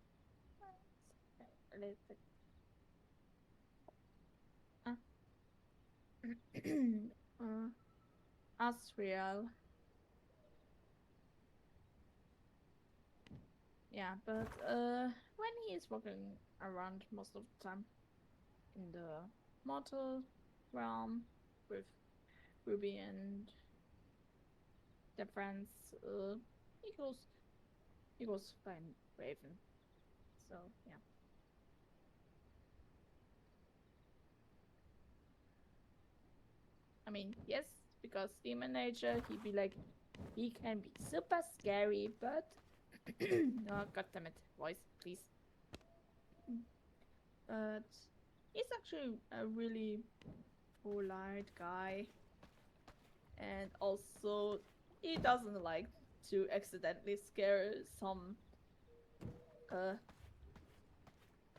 Asriel. Yeah, but when he is walking around most of the time in the mortal realm with Ruby and their friends, he goes by Raven. So yeah. I mean, yes, because demon nature, he'd be like, he can be super scary, but oh, god damn it, voice, please. But he's actually a really polite guy, and also he doesn't like to accidentally scare some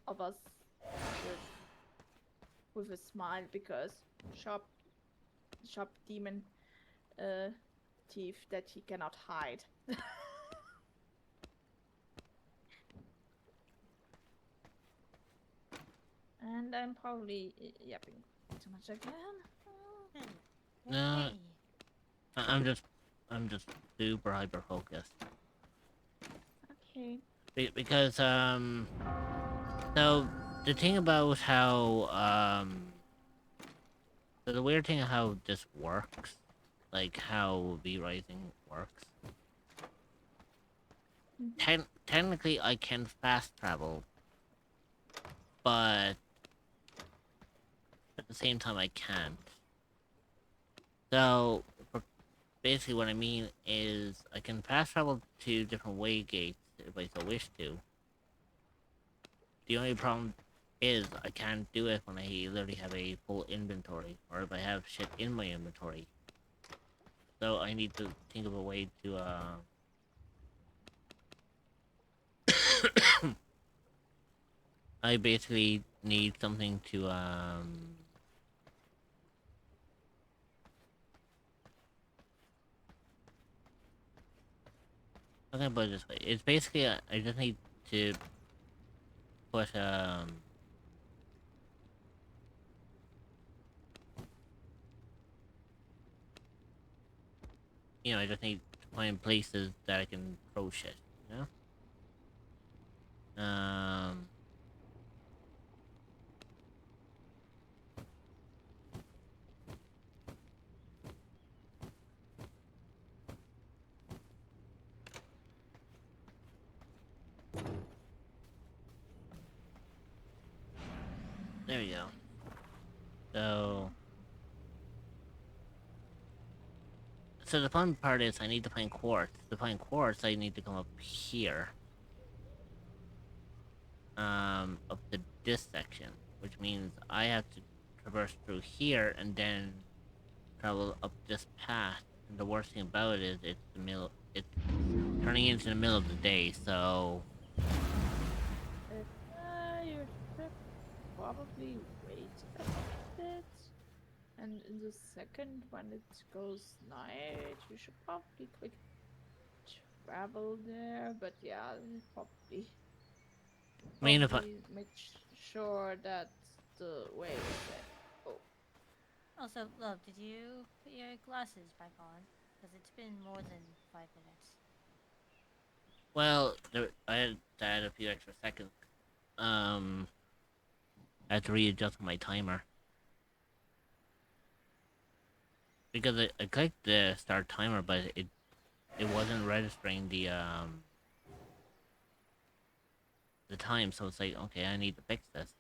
of us with a smile, because sharp demon teeth that he cannot hide. And I'm probably yapping too much again. No, I'm just super hyper focused. Okay. Because so the thing about how so the weird thing of how this works, like how V Rising works. Technically, I can fast travel, but at the same time, I can't. So, basically, what I mean is I can fast travel to different way gates if I so wish to. The only problem is I can't do it when I literally have a full inventory, or if I have shit in my inventory. So I need to think of a way to I basically need something to I'm gonna put it this way. It's basically I just need to put you know, I just need to find places that I can throw shit, you know? There we go. So so the fun part is I need to find quartz. To find quartz, I need to come up here. Up to this section, which means I have to traverse through here and then travel up this path. And the worst thing about it is it's turning into the middle of the day, so You should probably wait a bit. And in the second, when it goes night, you should probably quick travel there. But yeah, probably. I mean, if I Make sure that the way is set. Oh. Also, love, did you put your glasses back on? Because it's been more than 5 minutes. well, I had to add a few extra seconds. I had to readjust my timer because I clicked the start timer, but it wasn't registering the time, so it's like, okay, I need to fix this.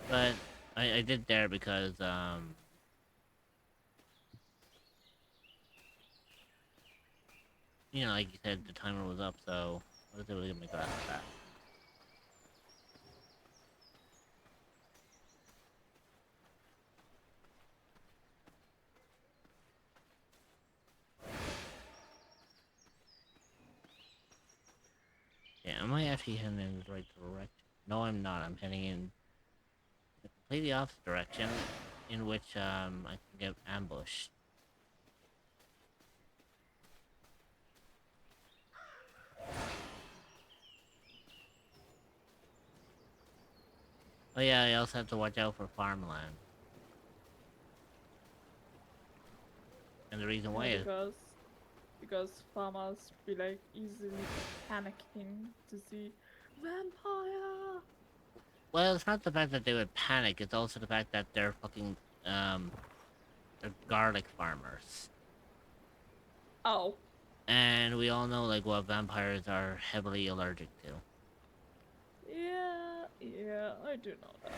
But I did there because you know, like you said, the timer was up, so I was able to get my glasses back. Yeah, am I actually heading in the right direction? No, I'm not. I'm heading in the completely opposite direction, in which I can get ambushed. Oh yeah, I also have to watch out for farmland. And the reason why is Because farmers be like easily panicking to see vampire. well, it's not the fact that they would panic. It's also the fact that they're fucking they're garlic farmers. Oh. And we all know like what vampires are heavily allergic to. Yeah, I do know that.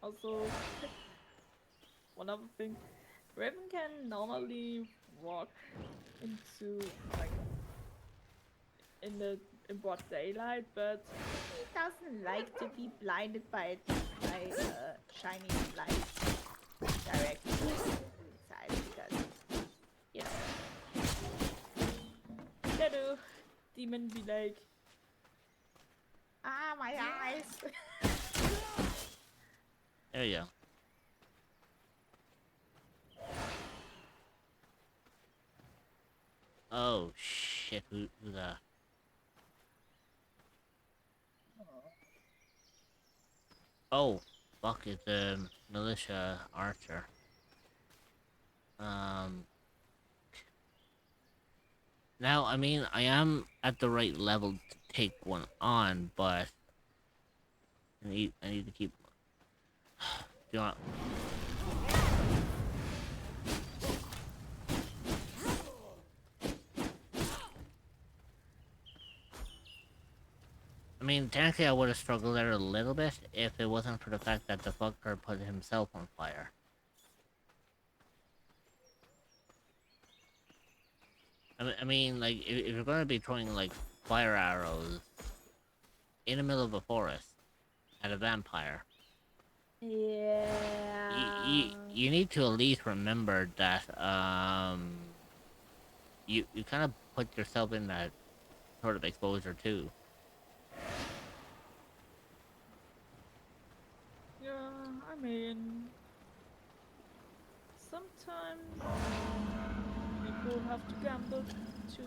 Also, one other thing, Raven can normally walk into like in broad daylight, but he doesn't like to be blinded by shiny light directly inside because you know, shadow demon be like, my eyes. There you go. Oh shit, who's that? Oh, fuck, it's a militia archer. Now, I mean, I am at the right level to take one on, but I need to keep. Do you want? I mean, technically, I would have struggled there a little bit if it wasn't for the fact that the fucker put himself on fire. I mean, like, if you're gonna be throwing, like, fire arrows in the middle of a forest at a vampire, yeah, you need to at least remember that, you kind of put yourself in that sort of exposure, too. Yeah, I mean, sometimes people have to gamble to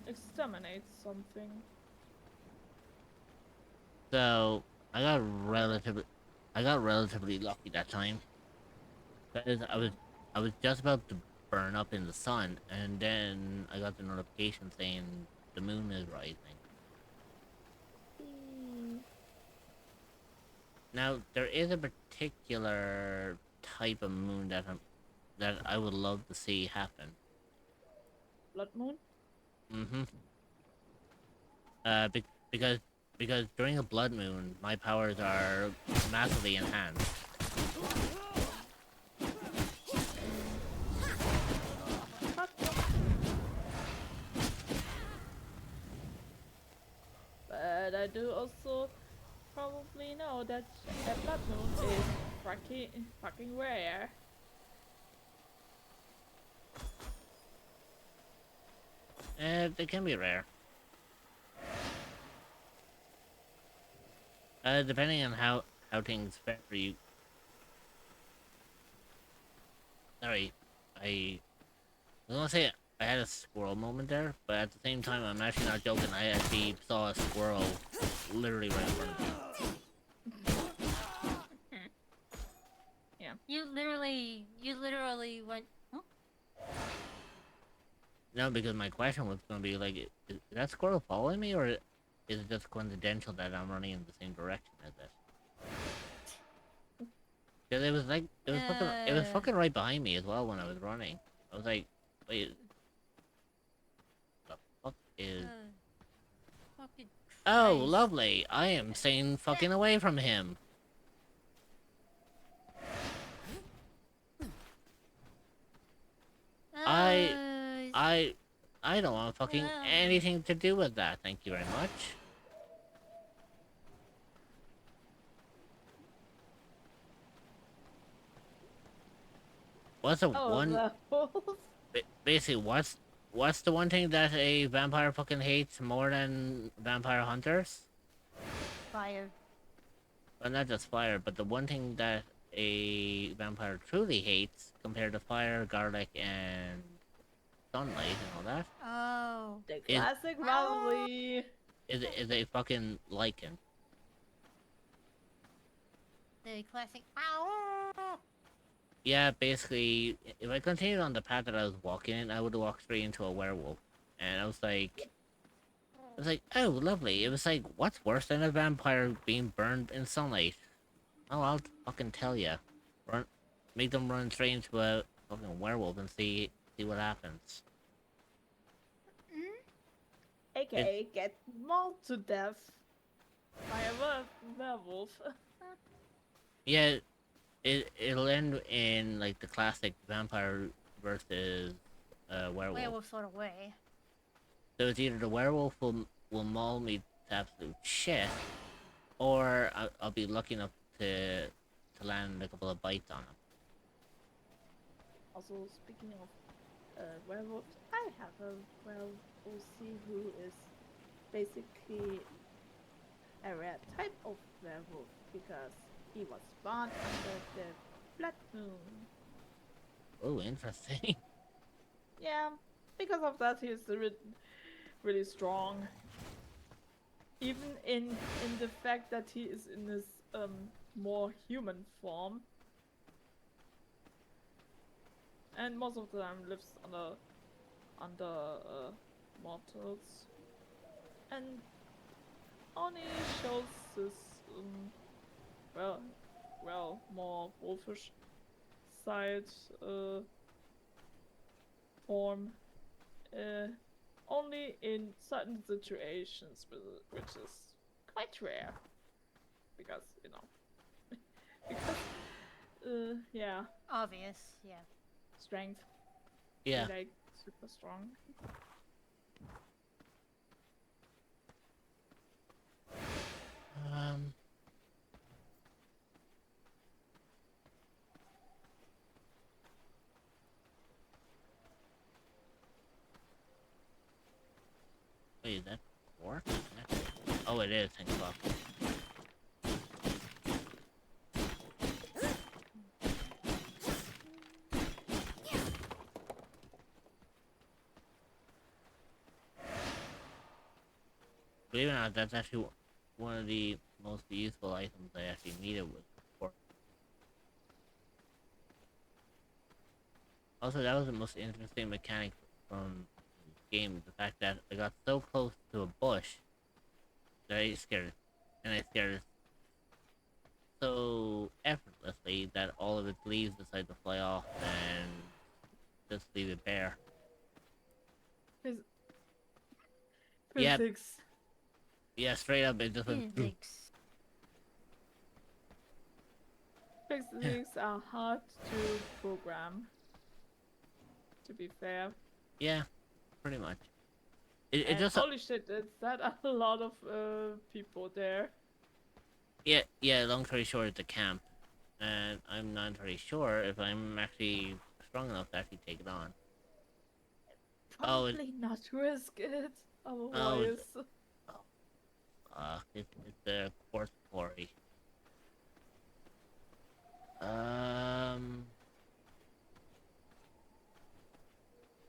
exterminate something. So, I got relatively lucky that time. Because I was just about to burn up in the sun, and then I got the notification saying the moon is rising. Now, there is a particular type of moon that I would love to see happen. Blood moon? Mm-hmm. Because because during a blood moon, my powers are massively enhanced. But I do also probably know that a blood moon is fucking rare. They can be rare. Depending on how things fare for you. Sorry, I was gonna say I had a squirrel moment there, but at the same time, I'm actually not joking. I actually saw a squirrel literally right in front of me. Yeah. You literally went. Huh? No, because my question was gonna be like, is that squirrel following me, or is it just coincidental that I'm running in the same direction as it? Because it was like, it was fucking right behind me as well when I was running. I was like, wait, the fuck is... Fucking Oh, Christ. lovely! I am staying fucking away from him. I don't want fucking anything to do with that. Thank you very much. What's the one? Basically, what's the one thing that a vampire fucking hates more than vampire hunters? Fire. Well, not just fire, but the one thing that a vampire truly hates compared to fire, garlic, and sunlight and all that. Oh. The classic probably is a fucking lichen. The classic. Ow. Yeah, basically, if I continued on the path that I was walking in, I would have walked straight into a werewolf. And I was like, oh, lovely. It was like, what's worse than a vampire being burned in sunlight? Oh, I'll fucking tell ya. Make them run straight into a fucking werewolf and see what happens. AKA get mauled to death by a werewolf. Yeah, it'll end in like the classic vampire versus werewolf. Werewolf sort of way. So it's either the werewolf will maul me to absolute shit, or I'll be lucky enough to land a couple of bites on him. Also, speaking of werewolves, I have a werewolf who is basically a rare type of werewolf because he was born under the blood moon. Oh, interesting. Yeah, because of that he is really strong. Even in the fact that he is in this more human form. And most of the time lives under mortals. And only shows this well more wolfish side form only in certain situations, which is quite rare because because yeah, Obvious, yeah. strength. Yeah. Like super strong. Wait, is that work? Oh, it is. Thank fuck. Believe it or not, that's actually one of the most useful items I actually needed with before. Also, that was the most interesting mechanic from the game, the fact that I got so close to a bush that I scared it so effortlessly that all of its leaves decided to fly off and just leave it bare. Yeah. Physics. Yeah, straight up, it just went. Physics. Physics are hard to program. To be fair. Yeah, pretty much. It And just. holy shit, it's that a lot of people there. Yeah, long story short, it's a camp. And I'm not entirely sure if I'm actually strong enough to actually take it on. Probably not risk it. Otherwise. It's a quartz quarry.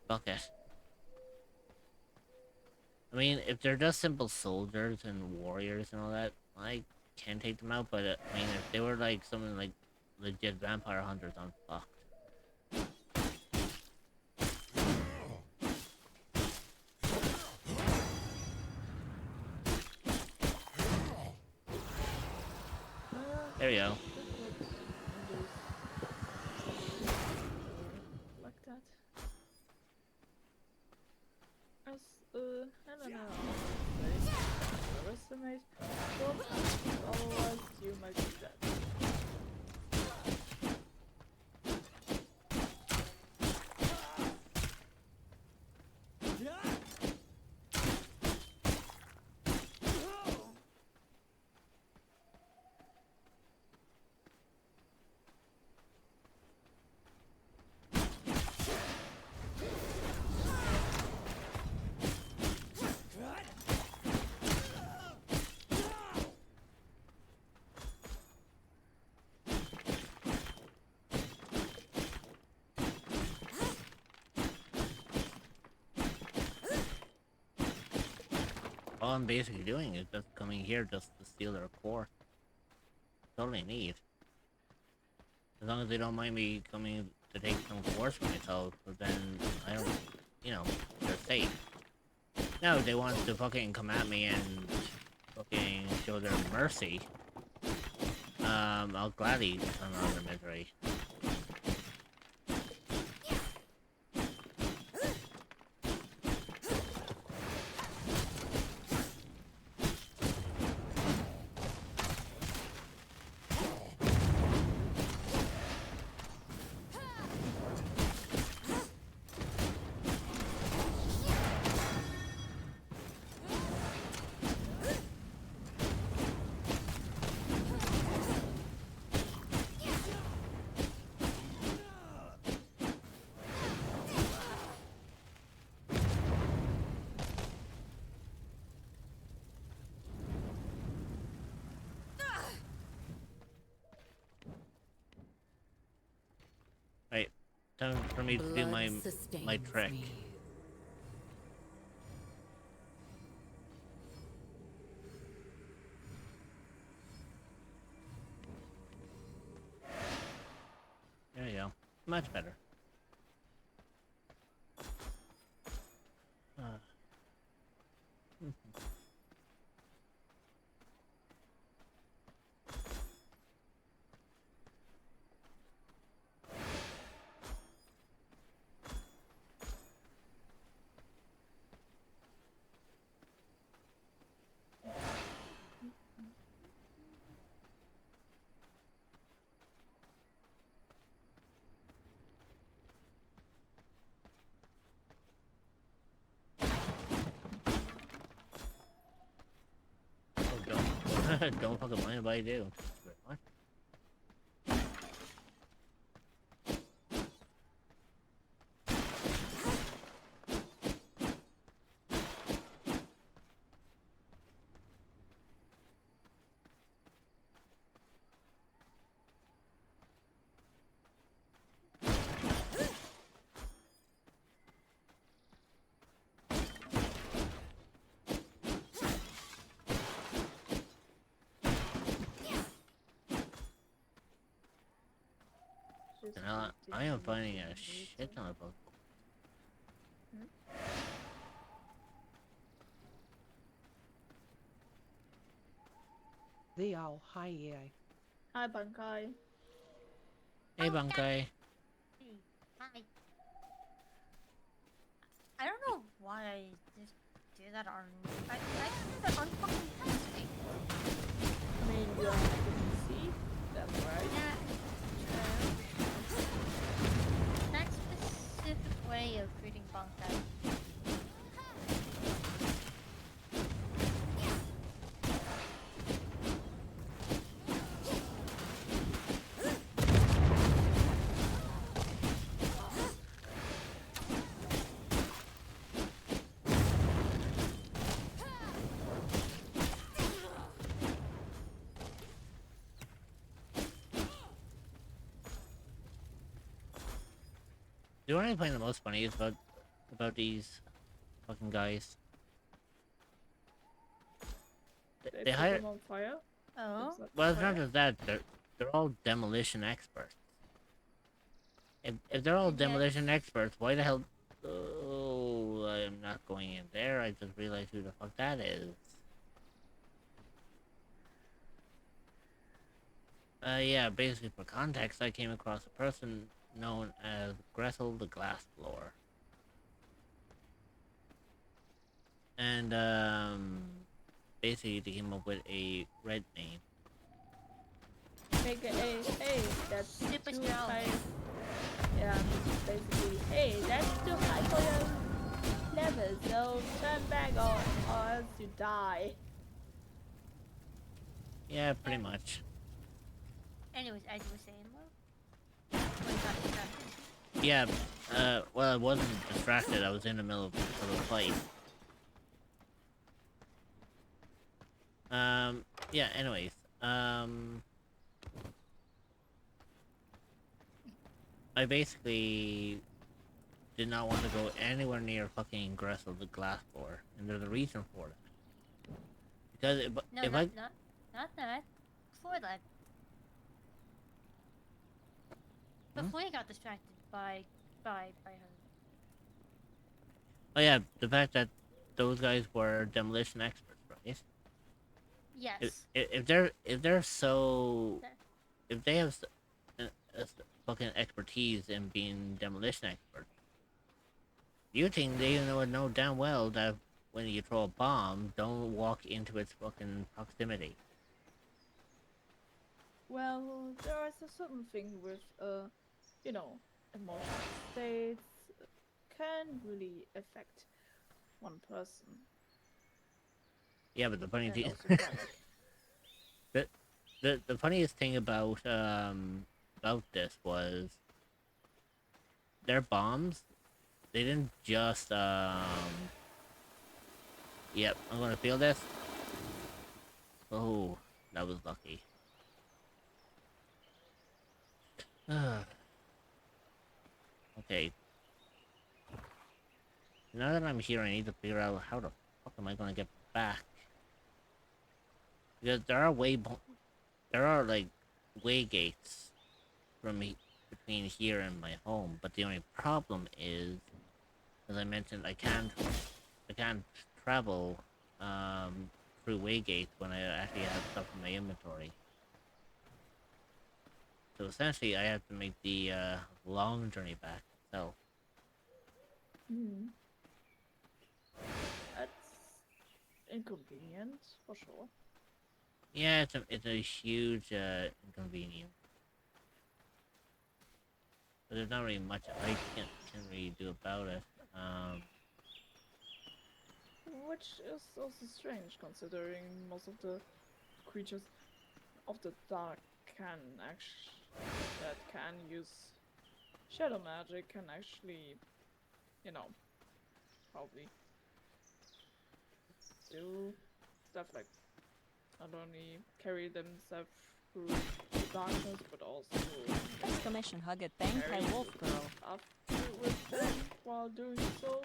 Fuck it. I mean, if they're just simple soldiers and warriors and all that, I can take them out, but I mean, if they were like something like legit vampire hunters, I'm fucked. There we go. Like that. As, I don't know. Underestimate. Otherwise, you might be dead. All I'm basically doing is just coming here just to steal their core. That's all I need. As long as they don't mind me coming to take some cores for myself, but then I don't, you know, they're safe. Now if they want to fucking come at me and fucking show their mercy, I'll gladly come out of their misery. Right, time for me to do my trick. There you go. Much better. Don't fucking mind if I do. What? I am finding a shit ton of bugs. The owl, hi AI. Hi, Bankai. Hey, Bankai. Hey, hi. I don't know why I just do that on. I do that on fucking The only thing the most funny is about these fucking guys. They put hire. them on fire. Oh. Is that Well, it's not fire? just that. They're all demolition experts. If they're all And yet- demolition experts, why the hell? Oh, I'm not going in there. I just realized who the fuck that is. Yeah, basically for context, I came across a person known as Gressel the Glassblower. And, basically they came up with a red name. AKA, hey, that's Super too strong. high. Yeah, basically, hey, that's too high for your level, so turn back or else you die. Yeah, pretty much. Anyways, as you were saying, Will. What you got distracted? Yeah, well, I wasn't distracted. I was in the middle of a fight. Yeah, anyways, I basically did not want to go anywhere near fucking Gressel the Glassblower, and there's a reason for that. Because No, if not that. Before that. Before you got distracted by her. Oh yeah, the fact that those guys were demolition experts, right? Yes. If they're so, if they have fucking expertise in being demolition experts, you think they know damn well that when you throw a bomb, don't walk into its fucking proximity. Well, there is a certain thing with, you know, emotional states can really affect one person. Yeah, but the funny And thing, also kind of- the funniest thing about this was their bombs. They didn't just Yep, I'm gonna feel this. Oh, that was lucky. Okay. Now that I'm here, I need to figure out how the fuck am I gonna get back. Because there are like way gates from me between here and my home, but the only problem is, as I mentioned, I can't travel through way gates when I actually have stuff in my inventory. So essentially, I have to make the long journey back myself. Hmm. That's inconvenient, for sure. Yeah, it's a huge inconvenience. But there's not really much I can really do about it. Which is also strange, considering most of the creatures of the dark can use shadow magic can actually, you know, probably do stuff like not only carry themselves through the darkness, but also Exclamation hug at Bankai Wolf Girl. up with them while doing so.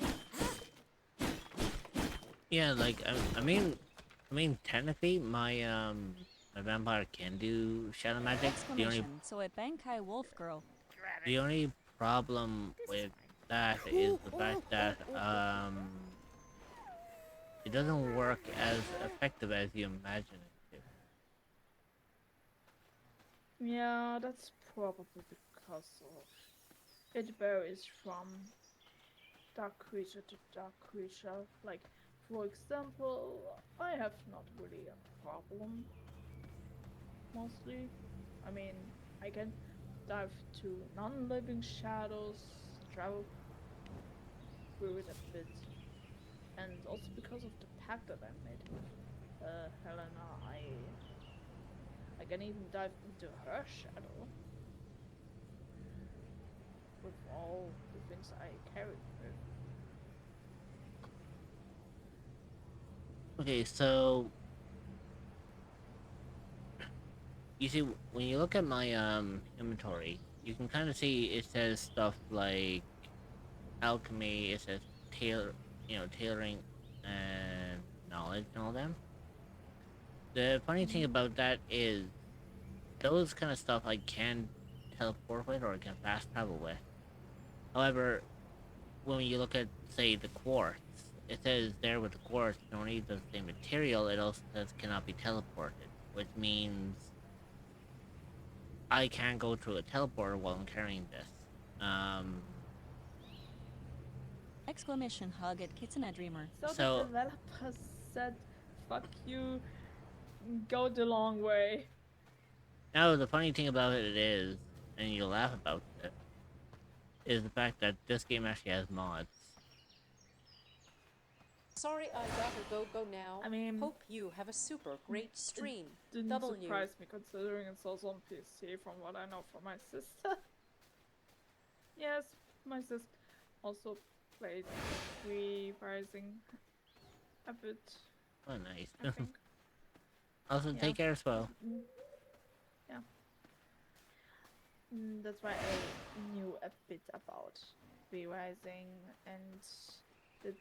Yeah, like I mean, technically, my vampire can do shadow magic. Exclamation. So at Bankai Wolf Girl. The only problem with that is the fact that it doesn't work as effective as you imagine it to. Yeah, that's probably because of it varies from dark creature to dark creature. Like, for example, I have not really a problem. Mostly, I mean, I can dive to non-living shadows, travel through it a bit, and also because of the pact that I made with Helena, I can even dive into her shadow with all the things I carry with. Okay, so you see, when you look at my inventory, you can kind of see it says stuff like alchemy, it says tailoring and knowledge and all them. The funny thing about that is those kind of stuff I can teleport with or I can fast travel with. However, when you look at, say, the quartz, it says there with the quartz, not only does the same material, it also says cannot be teleported, which means I can't go through a teleporter while I'm carrying this. Exclamation hug at Kitsune Dreamer. So the developers said, fuck you, go the long way. Now, the funny thing about it is, and you'll laugh about it, is the fact that this game actually has mods. Sorry, I gotta go now. I mean, hope you have a super great stream. Didn't W. surprise me considering it's also on PC from what I know from my sister. Yes, my sister also played Free Rising a bit. Oh, nice. I think. Also, Yeah. take care as well. Yeah. That's why I knew a bit about Free Rising and did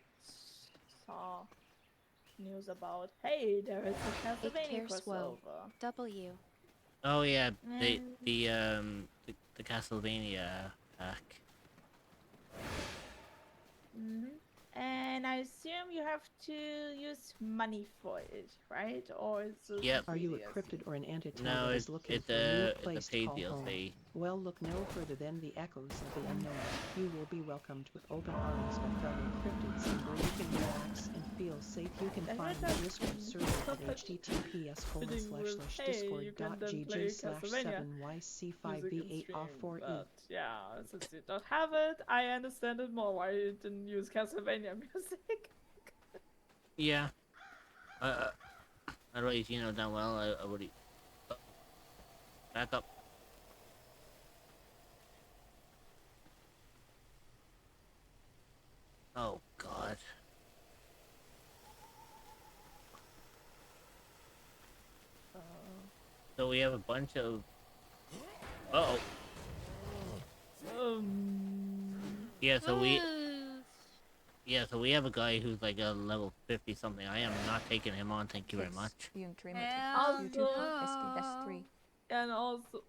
saw news about, hey, there is a Castlevania crossover. W. Oh yeah, the And- the Castlevania pack. And I assume you have to use money for it, right? Or is it Yep. Are you a free cryptid or an entity No, that is it's looking it's for a new a place to paid call home? DLC. Well, look no further than the echoes of the unknown. You will be welcomed with open arms by fellow cryptids, and where you can relax and feel safe. You can I find heard the that Discord server at https://discord.gg/7yc5b8r4e. you can then play But yeah, since you don't have it, I understand it more why you didn't use Castlevania music. Yeah. Otherwise, you know damn well I would. Back up. Oh God. So we have a bunch of. Uh oh. Yeah. So we. Yeah, so we have a guy who's like a level 50 something. I am not taking him on, thank you very much. Young Dreamer Hell to no. YouTube SP-3. And also,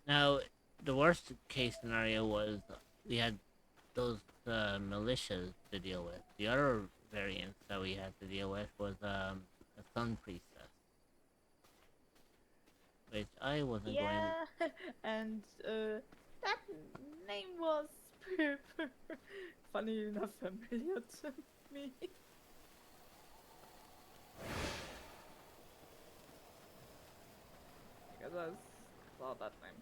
Now, the worst case scenario was we had those militias to deal with. The other variant that we had to deal with was a Sun Priestess. Which I wasn't going yeah, and that name was funny enough familiar to me. Because I saw that name.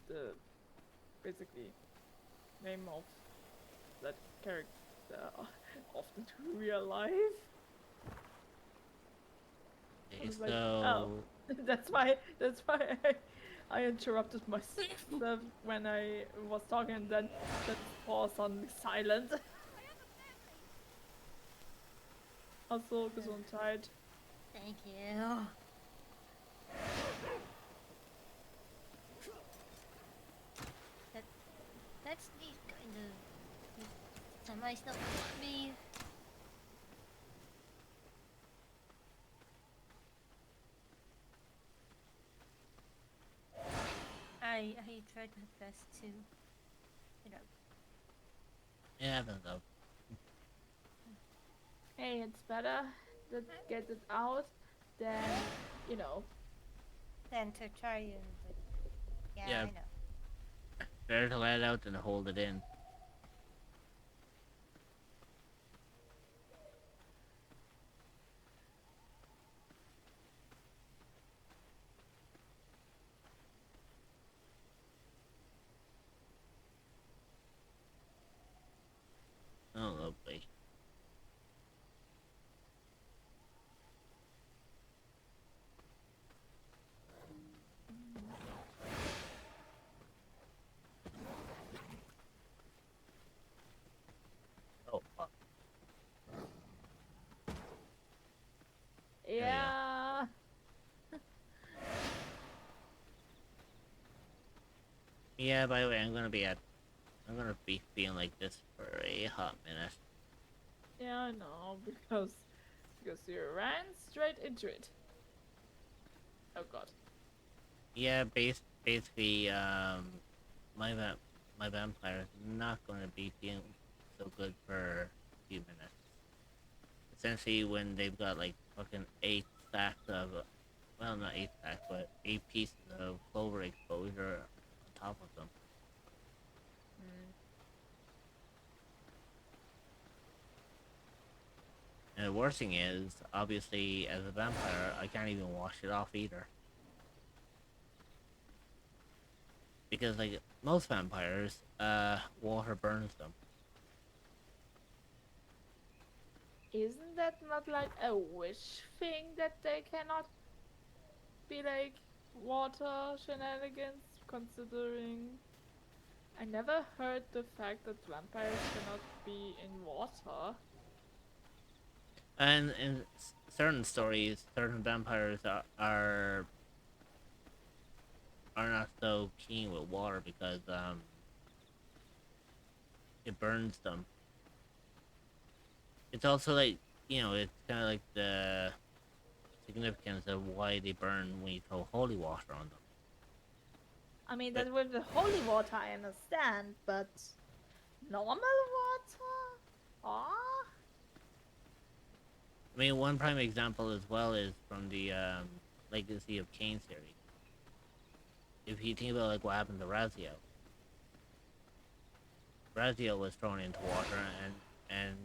The basically name of that character often in real life. I was like, oh, that's why I interrupted myself when I was talking and then paused on silent. Also, Gesundheit. Thank you. That's neat, kind of. Somebody still want me. I tried my best to, you know. It happens though. Hey, it's better to get it out than, you know. Than to try and, like, yeah, Yeah. I know. Better to let it out than to hold it in. Oh, lovely. Yeah, by the way, I'm gonna be feeling like this for a hot minute. Yeah, I know, because you ran straight into it. Oh god. Yeah, basically, my vampire's not gonna be feeling so good for a few minutes. Essentially, when they've got like fucking 8 stacks of, well, not 8 stacks, but 8 pieces of clover exposure on top of them. And the worst thing is, obviously, as a vampire, I can't even wash it off either. Because, like, most vampires, water burns them. Isn't that not like a wish thing that they cannot be like water shenanigans, considering I never heard the fact that vampires cannot be in water. And in certain stories, certain vampires are not so keen with water because, it burns them. It's also like, it's kind of like the significance of why they burn when you throw holy water on them. I mean, that with the holy water I understand, but normal water? Ah? I mean, one prime example as well is from the Legacy of Kain series. If you think about like what happened to Raziel, Raziel was thrown into water, and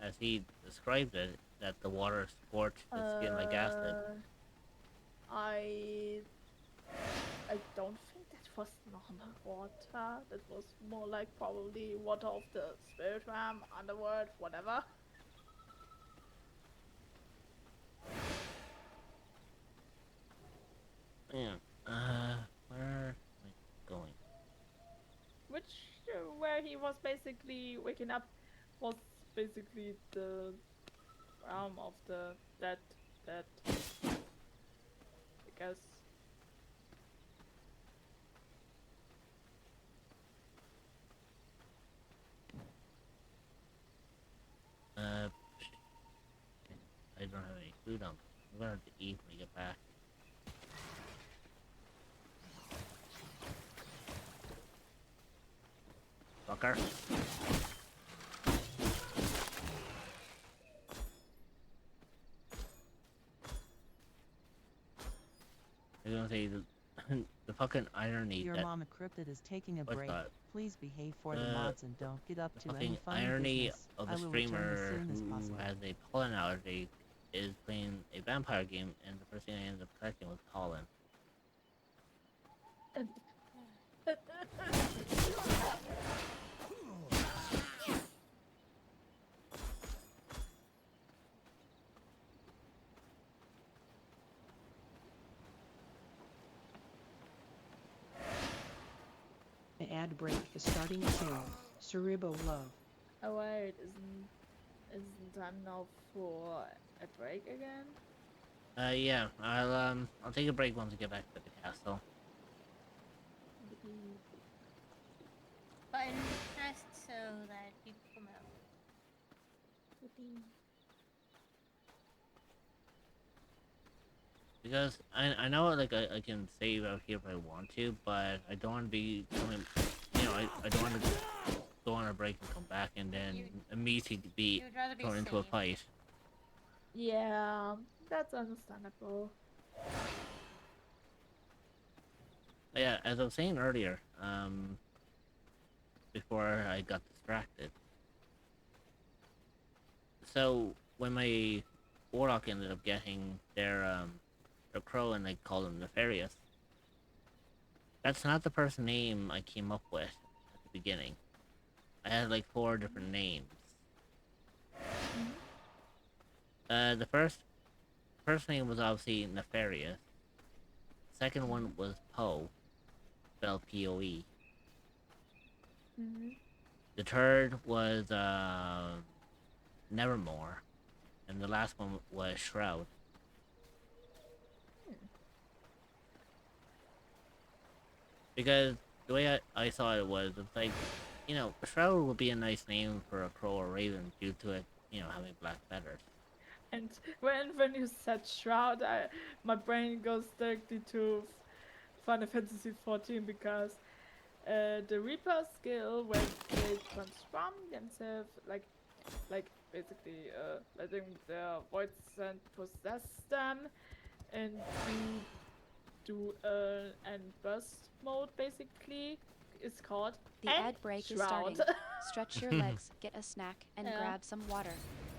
as he described it, that the water scorched his skin like acid. I don't think that was normal water. That was more like probably water of the spirit realm, underworld, whatever. Yeah. Where am I going? Where he was basically waking up was basically the realm of the dead. I guess. I don't have any food on me. I'm gonna have to eat when we get back. Fucker. I'm gonna say the fucking irony Your that mama cryptid is taking a what's break. that? Please behave for the mods and don't get up to any fucking funny irony business. of I the will return as streamer soon as who possible. has a pollen allergy is playing a vampire game, and the first thing I ended up collecting was pollen. An ad break is starting soon. Cerebro Love. Oh wait, isn't time now for a break again? Yeah, I'll take a break once we get back to the castle. Button pressed so that people come out. Because I know like I can save out here if I want to, but I don't want to be going, I don't want to go on a break and come back and then immediately be thrown into a fight. Yeah, that's understandable. But yeah, as I was saying earlier, before I got distracted. So when my warlock ended up getting their crow and they called him Nefarious, that's not the first name I came up with at the beginning. I had like 4 different names. The first name was obviously Nefarious. Second one was Poe, spelled P-O-E. The third was Nevermore, and the last one was Shroud. Because the way I saw it was, it's like, you know, Shroud would be a nice name for a crow or raven due to it, you know, having black feathers. And when you said Shroud, my brain goes directly to Final Fantasy XIV because the Reaper skill when they transform themselves, like basically letting their voids and possess them and do an burst mode basically, it's called The and ad break is Shroud. starting. Stretch your legs, get a snack, and Yeah. grab some water.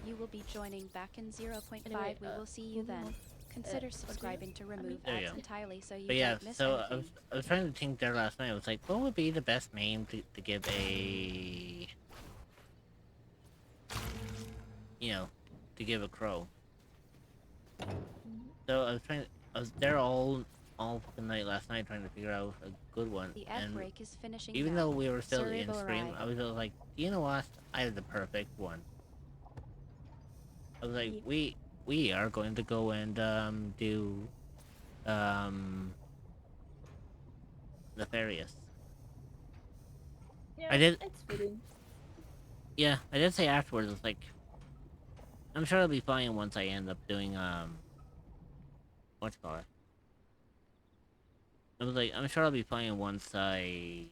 You will be joining back in 0.5. Anyway, We will see you then. Consider subscribing to remove There you ads go. entirely so you But yeah, don't miss so anything. I was trying to think there last night. I was like, what would be the best name to give a, you know, to give a crow? So I was there all the night last night trying to figure out a good one. The ad And break is finishing even now. though we were still Surrey in will stream, arrive. I was like, you know what? I have the perfect one. I was like, we are going to go and do Nefarious. Yeah, I did. it's fitting. Yeah, I did say afterwards. It's like, I'm sure it'll be fine once I end up doing what's it called? I was like, I'm sure I'll be fine once I,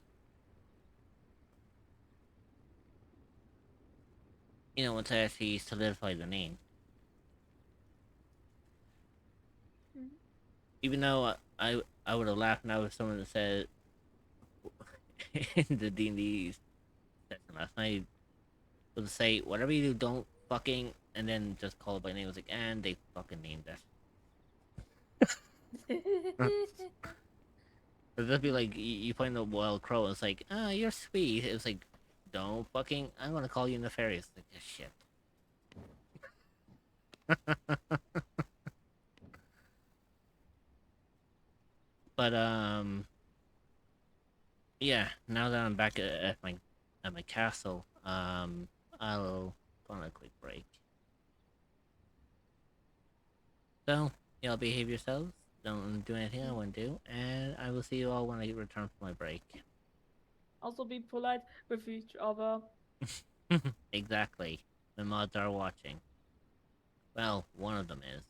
you know, once I actually solidify the name. Even though I would have laughed now if someone said in the D&D session last night would say, whatever you do, don't fucking, and then just call it by name. It was like, and they fucking named it. It'd just be like, you find the wild crow, and it's like, ah, you're sweet. It was like, don't fucking, I'm gonna call you Nefarious. Like, shit. But, yeah, now that I'm back at my castle, I'll go on a quick break. So, y'all behave yourselves, don't do anything I want to do, and I will see you all when I return from my break. Also be polite with each other. Exactly. The mods are watching. Well, one of them is.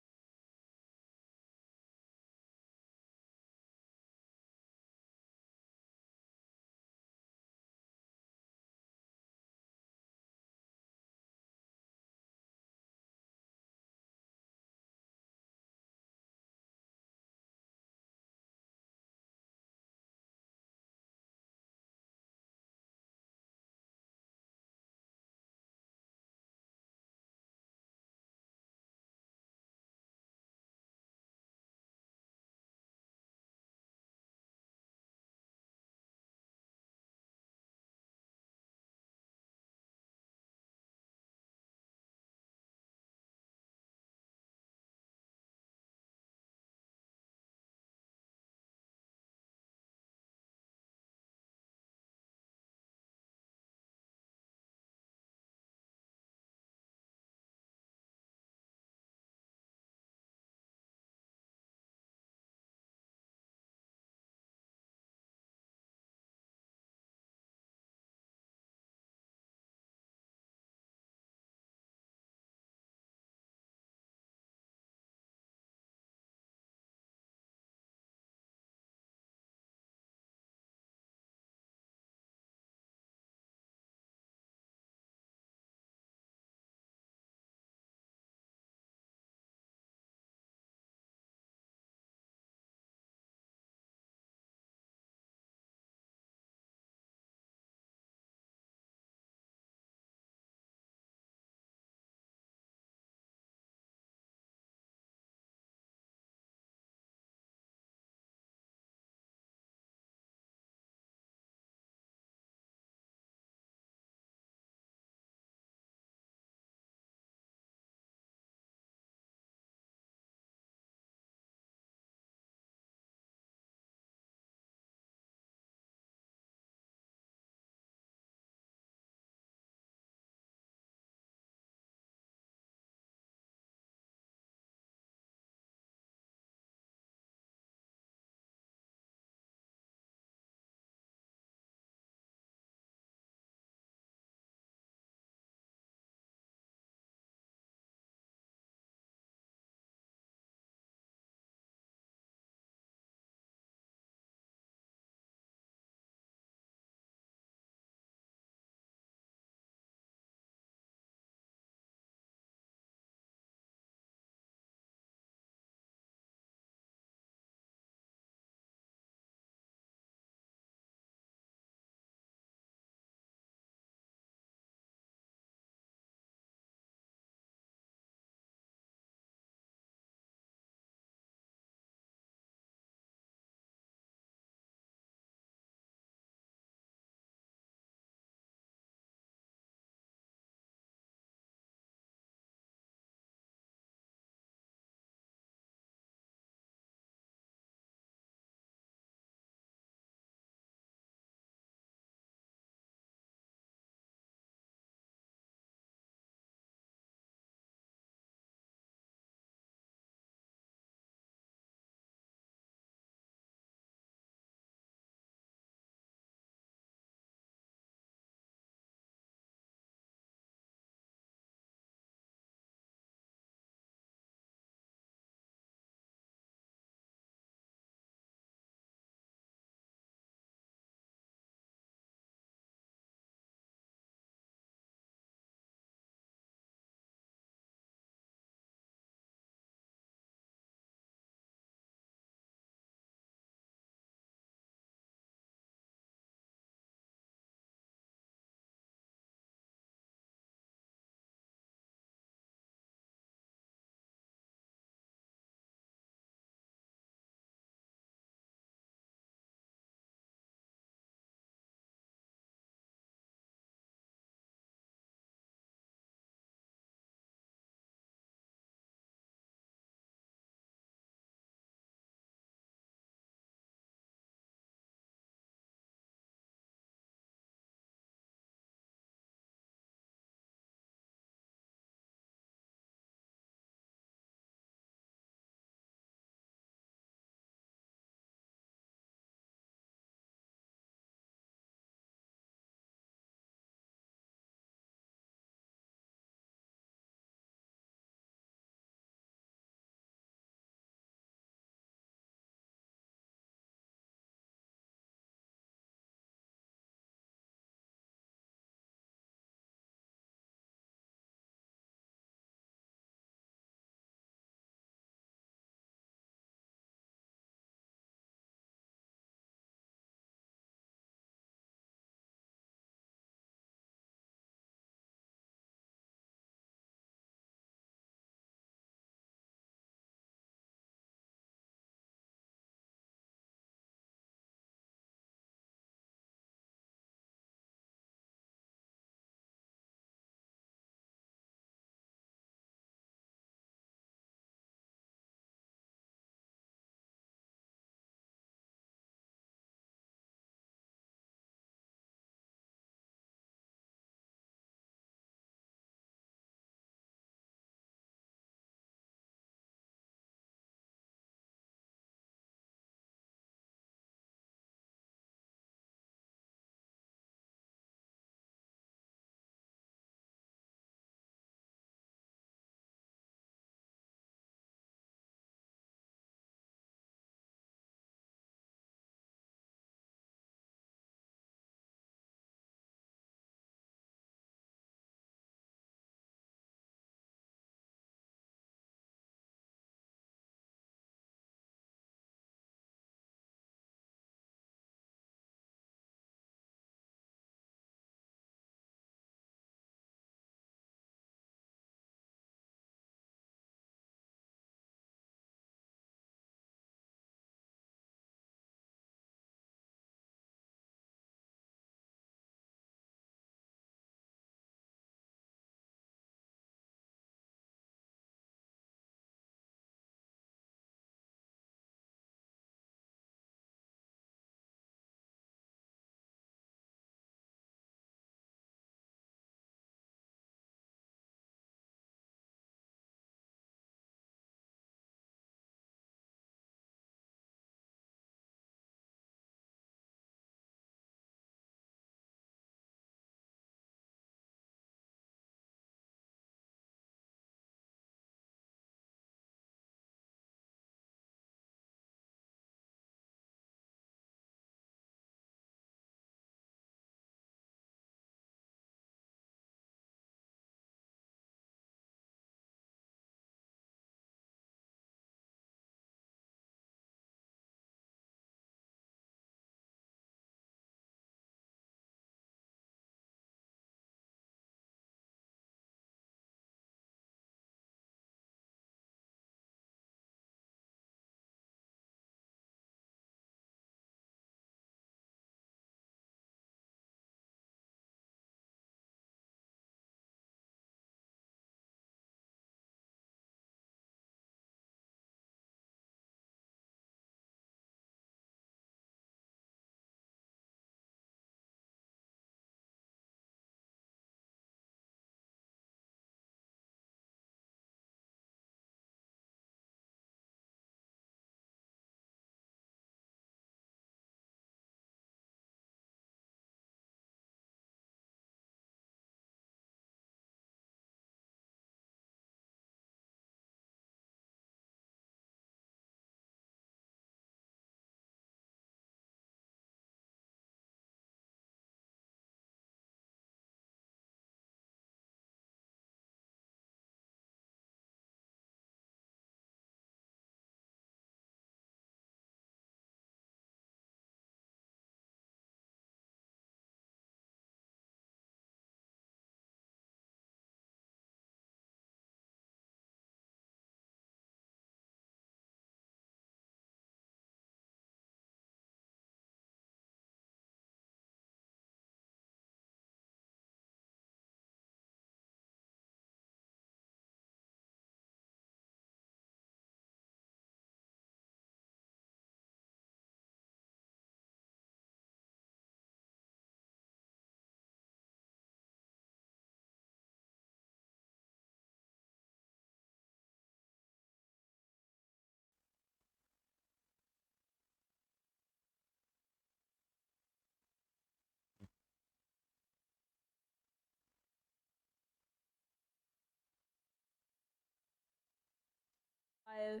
While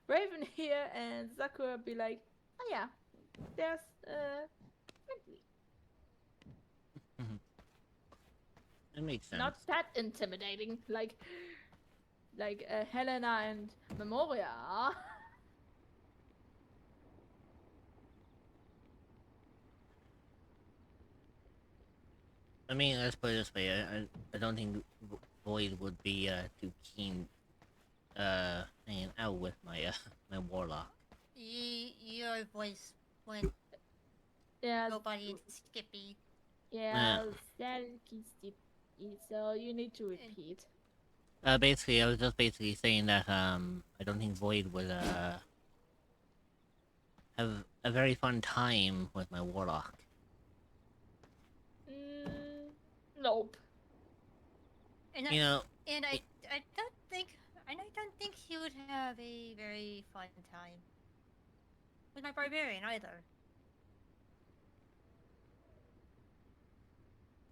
Raven here and Sakura be like, oh yeah, there's friendly. That makes sense. Not that intimidating, like Helena and Memoria. I mean, let's put it this way. I don't think Void would be too keen hanging out with my my warlock. Your voice went Yeah. nobody into Skippy. Yeah, Sadky Stippy, so you need to repeat. Basically, I was just basically saying that I don't think Void would have a very fun time with my warlock. Nope. And You know, I don't think he would have a very fun time with my barbarian either.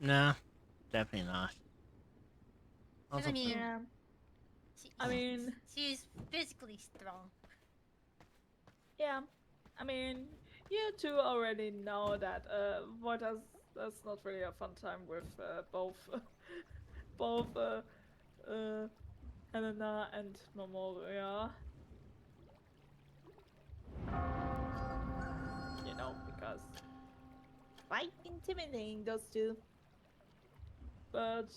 nah, definitely not. Also, I mean, Yeah. I mean, she's physically strong. yeah. I mean, you two already know that Void that's not really a fun time with both Helena and Memoria. You know, because quite intimidating, those two. But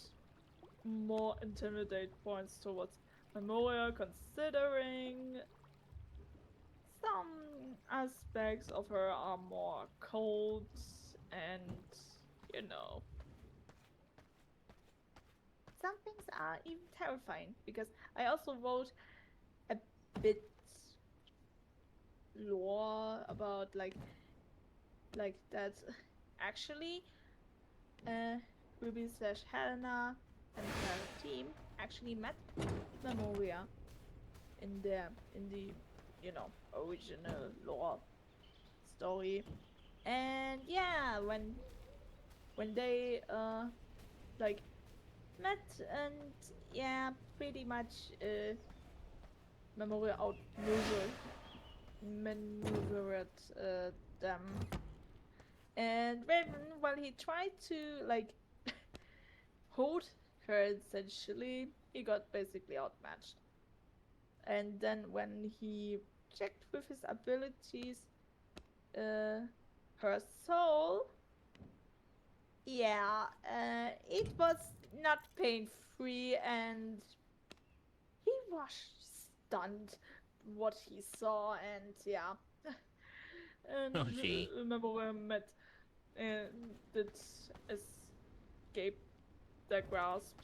more intimidate points towards Memoria, considering some aspects of her are more cold and, you know, some things are even terrifying, because I also wrote a bit lore about like that actually Ruby / Helena and her team actually met Memoria in the you know, original lore story. And yeah, when they like met, and yeah, pretty much Memoria maneuvered them. And Raven, while he tried to like hold her essentially, he got basically outmatched. And then when he checked with his abilities, her soul, yeah, it was not pain-free, and he was stunned what he saw, and yeah. And Oh, gee. remember when we met did escape their grasp,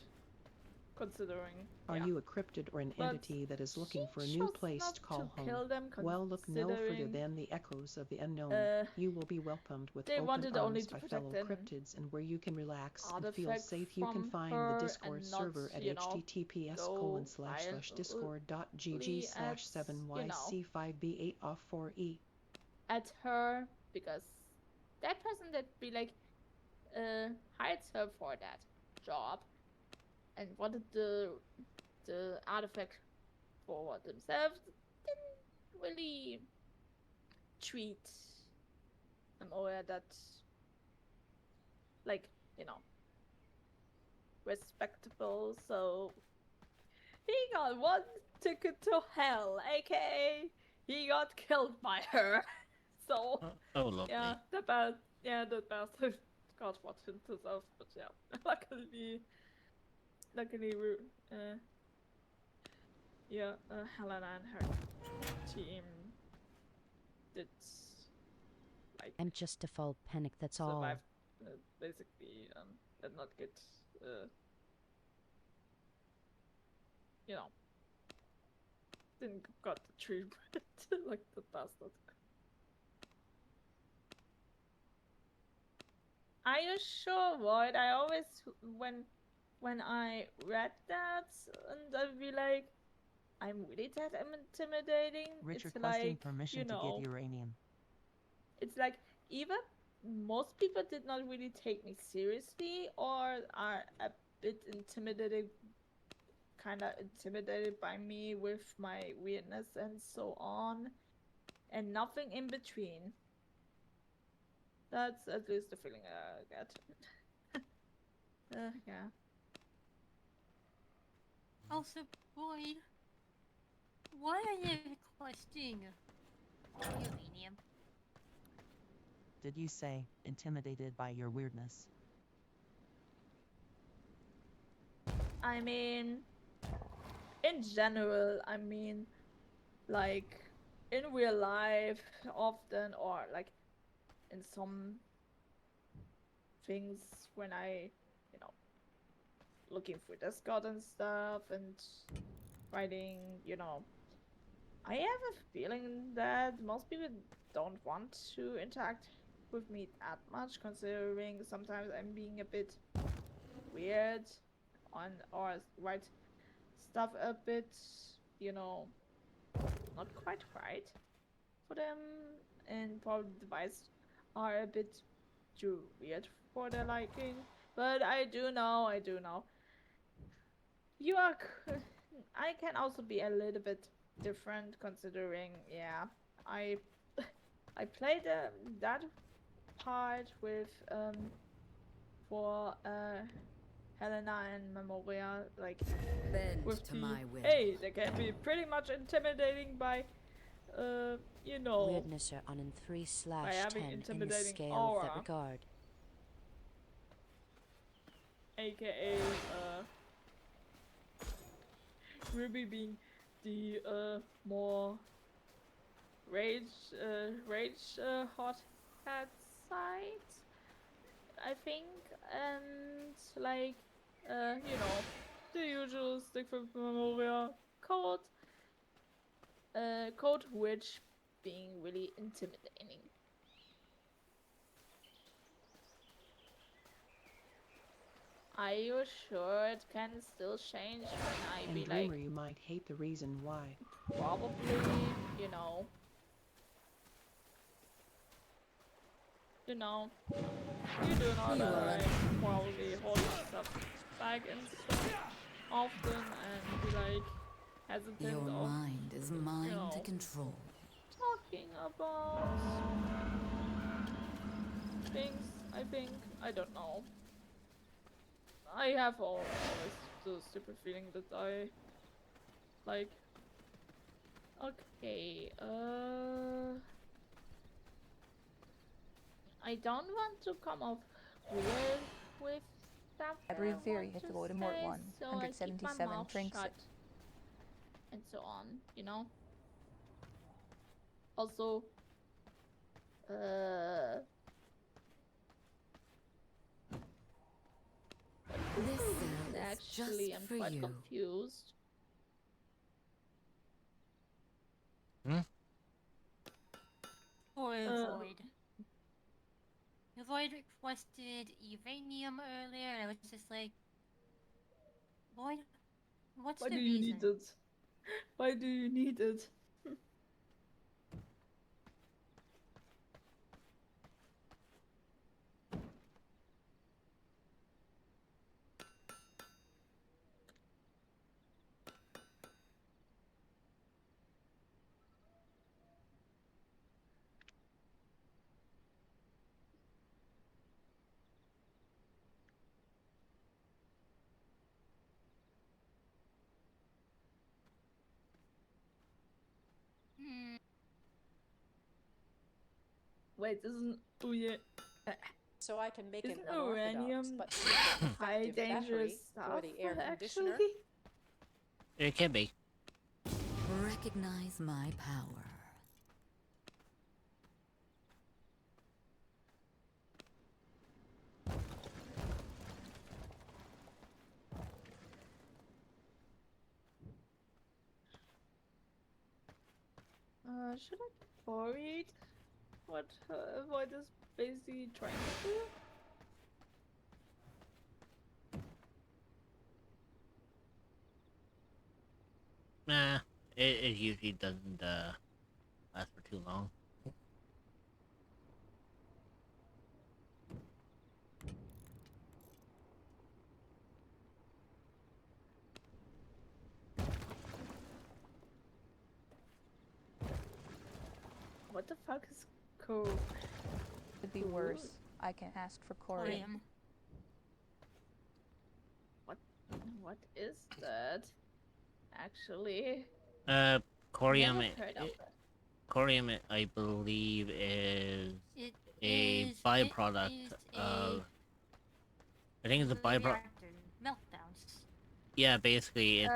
considering. Are Yeah. you a cryptid or an But entity that is looking for a she new chose place not to call to home? kill them, Well, look no further considering, than the echoes of the unknown. You will be welcomed with they open wanted only arms to by protect fellow an cryptids, and where you can relax and feel artifact safe. You can from find the her Discord and not, server at you know, go https://discord.gg/7yc5b8off4e. at her, because that person that be like hired her for that job and wanted the artifact for themselves, didn't really treat Memoria that, like, you know, respectable. So he got one ticket to hell, aka he got killed by her. So oh, lovely. yeah, the bastard got what he deserved, but yeah, luckily, yeah, Helena and her team did like I'm just a fall panic, that's all. survive, basically, did not get you know, didn't got the treatment like the bastard. Are you sure, Void? I always, when I read that, and I'd be like, I'm really that intimidating. Rich It's requesting like, permission you know, to get uranium. it's like either most people did not really take me seriously, or are a bit intimidated kind of intimidated by me with my weirdness and so on, and nothing in between. That's at least the feeling I get. Yeah. Also, Boyd, why are you requesting uranium? Did you say intimidated by your weirdness? I mean, in general, I mean, like, in real life, often, or like, in some things when I, you know, looking for Discord and stuff and writing, you know, I have a feeling that most people don't want to interact with me that much, considering sometimes I'm being a bit weird on or write stuff a bit, you know, not quite right for them, and probably the vibes are a bit too weird for their liking. But I do know. You are. I can also be a little bit different, considering, yeah, I I played that part with for Helena and Memoria, like Bend with to the my will. hey, they can be pretty much intimidating by you know, Weirdness are on in by having 3/10 in the intimidating scale of aura, that regard. aka Ruby being the more rage hot head side, I think, and like you know, the usual stick for Memoria code code witch being really intimidating. Are you sure it can still change when I And be dreamer, like, you might hate the reason why. probably, you know, you do know You that are I probably hold stuff back and stuff often and be like hesitant Your of, mind is mine to control. talking about things. I think, I don't know. I have always the stupid feeling that I like. Okay, I don't want to come off weird with stuff that I Library Very want hit to the Voldemort say, 1, so I keep my 177 mouth drinks shut it. and so on, you know? Also, This cell is actually, I'm just for quite you. confused. Or Void. Void requested uranium earlier, and I was just like, Void, what's Why the do reason? you need it? Why do you need it? Wait, isn't So I can make an isn't unorthodox uranium but super high effective dangerous battery stuff for the air conditioner? actually? It can be. Recognize my power. Should I be worried? What Void is basically trying to do? Nah, it usually doesn't last for too long. the fuck is cool? Could be worse. I can ask for Corium. What is that? Actually, Corium. never heard of it. Corium, I believe, is a byproduct of. I think it's a byproduct. Meltdowns. Yeah, basically,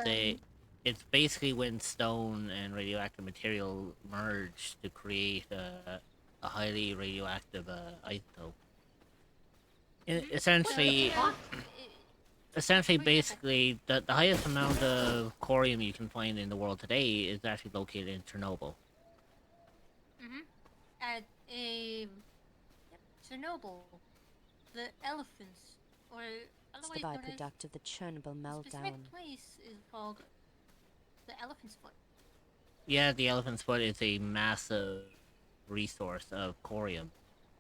it's basically when stone and radioactive material merge to create a highly radioactive isotope. Essentially, basically, the highest amount of corium you can find in the world today is actually located in Chernobyl. At Chernobyl, the elephants, or It's the byproduct of the Chernobyl the meltdown. specific place is called the Elephant's Foot. Yeah, the elephant's foot is a massive resource of corium.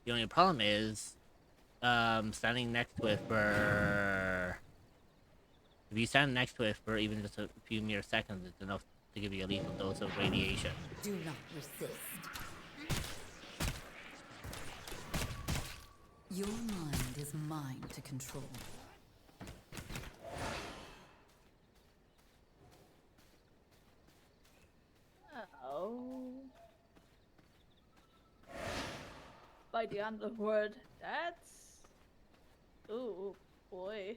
The only problem is, standing next to it for... If you stand next to it for even just a few mere seconds, it's enough to give you a lethal dose of radiation. Do not resist. Your mind is mine to control. Oh. By the underworld, that's... Oh, boy.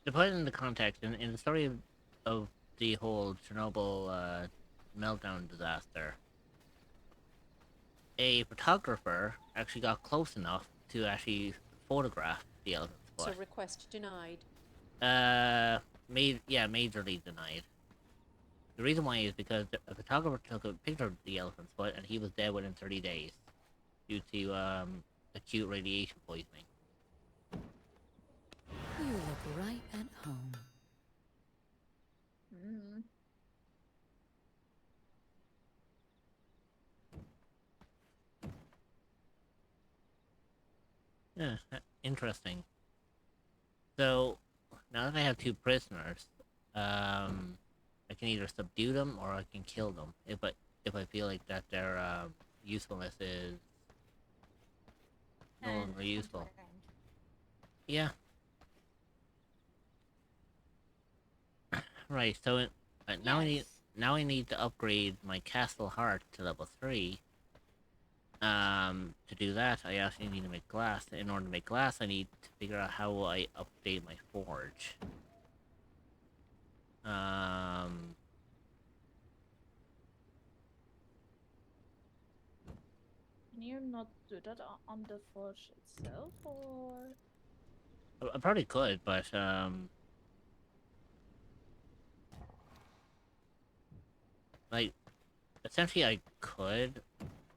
To put it into context, in the story of the whole Chernobyl meltdown disaster, a photographer actually got close enough to actually photograph the elephant's So foot. request denied. Majorly denied. The reason why is because a photographer took a picture of the elephant's foot and he was dead within 30 days due to acute radiation poisoning. You look right at home. Yeah, interesting. So, now that I have two prisoners, I can either subdue them or I can kill them if I feel like that their usefulness is no longer useful. Yeah. Right. So now I need to upgrade my castle heart to level 3. To do that, I actually need to make glass. In order to make glass, I need to figure out how I update my forge. Can you not do that on the forge itself, or...? I probably could, but like, essentially I could.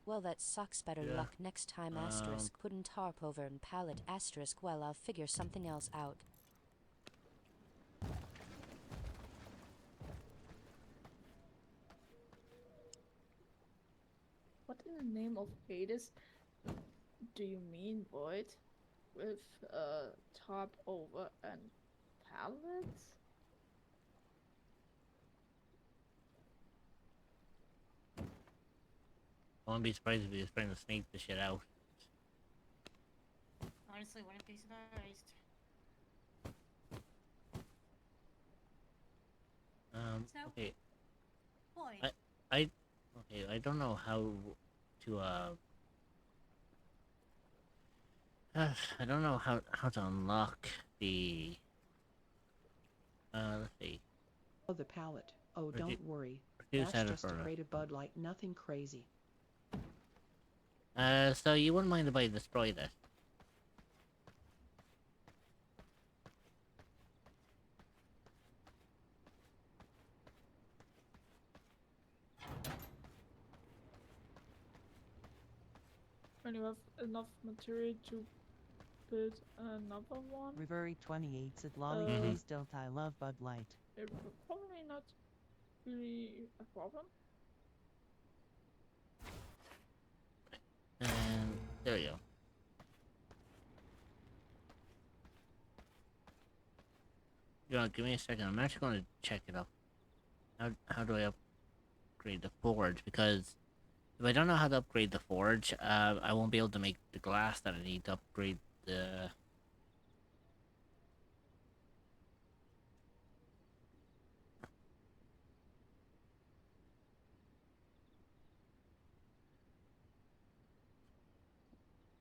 Well, that sucks. Better Yeah. luck next time, asterisk. Putting tarp over and pallet, asterisk. Well, I'll figure something else out. What in the name of Hades do you mean, Void? With top over and pallets? I wouldn't be surprised if he was trying to sneak the shit out. Honestly, wouldn't be surprised. So, Okay. boy. Okay, I don't know how to, I don't know how to unlock the, let's see. Oh, the pallet. Oh, Redu- don't worry. reduce That's just a Edinburgh. crate of Bud Light, nothing crazy. So you wouldn't mind if I destroy this? When you have enough material to build another one, Reverie 28 said Lolly, Mhm. please don't. I love Bud Light. it would probably not really a problem. And there you go. You know, give me a second. I'm actually going to check it out. How do I upgrade the forge, because if I don't know how to upgrade the forge, I won't be able to make the glass that I need to upgrade the...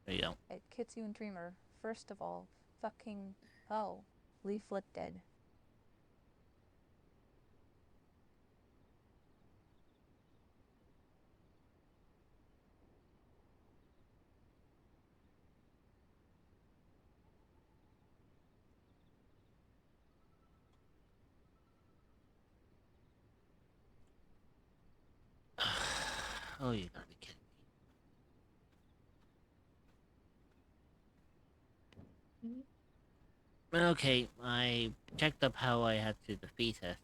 There you go. It Kitsu and Dreamer. First of all, fucking... Oh, Leaflet dead. Oh, you gotta be kidding me. Okay, I checked up how I had to defeat it.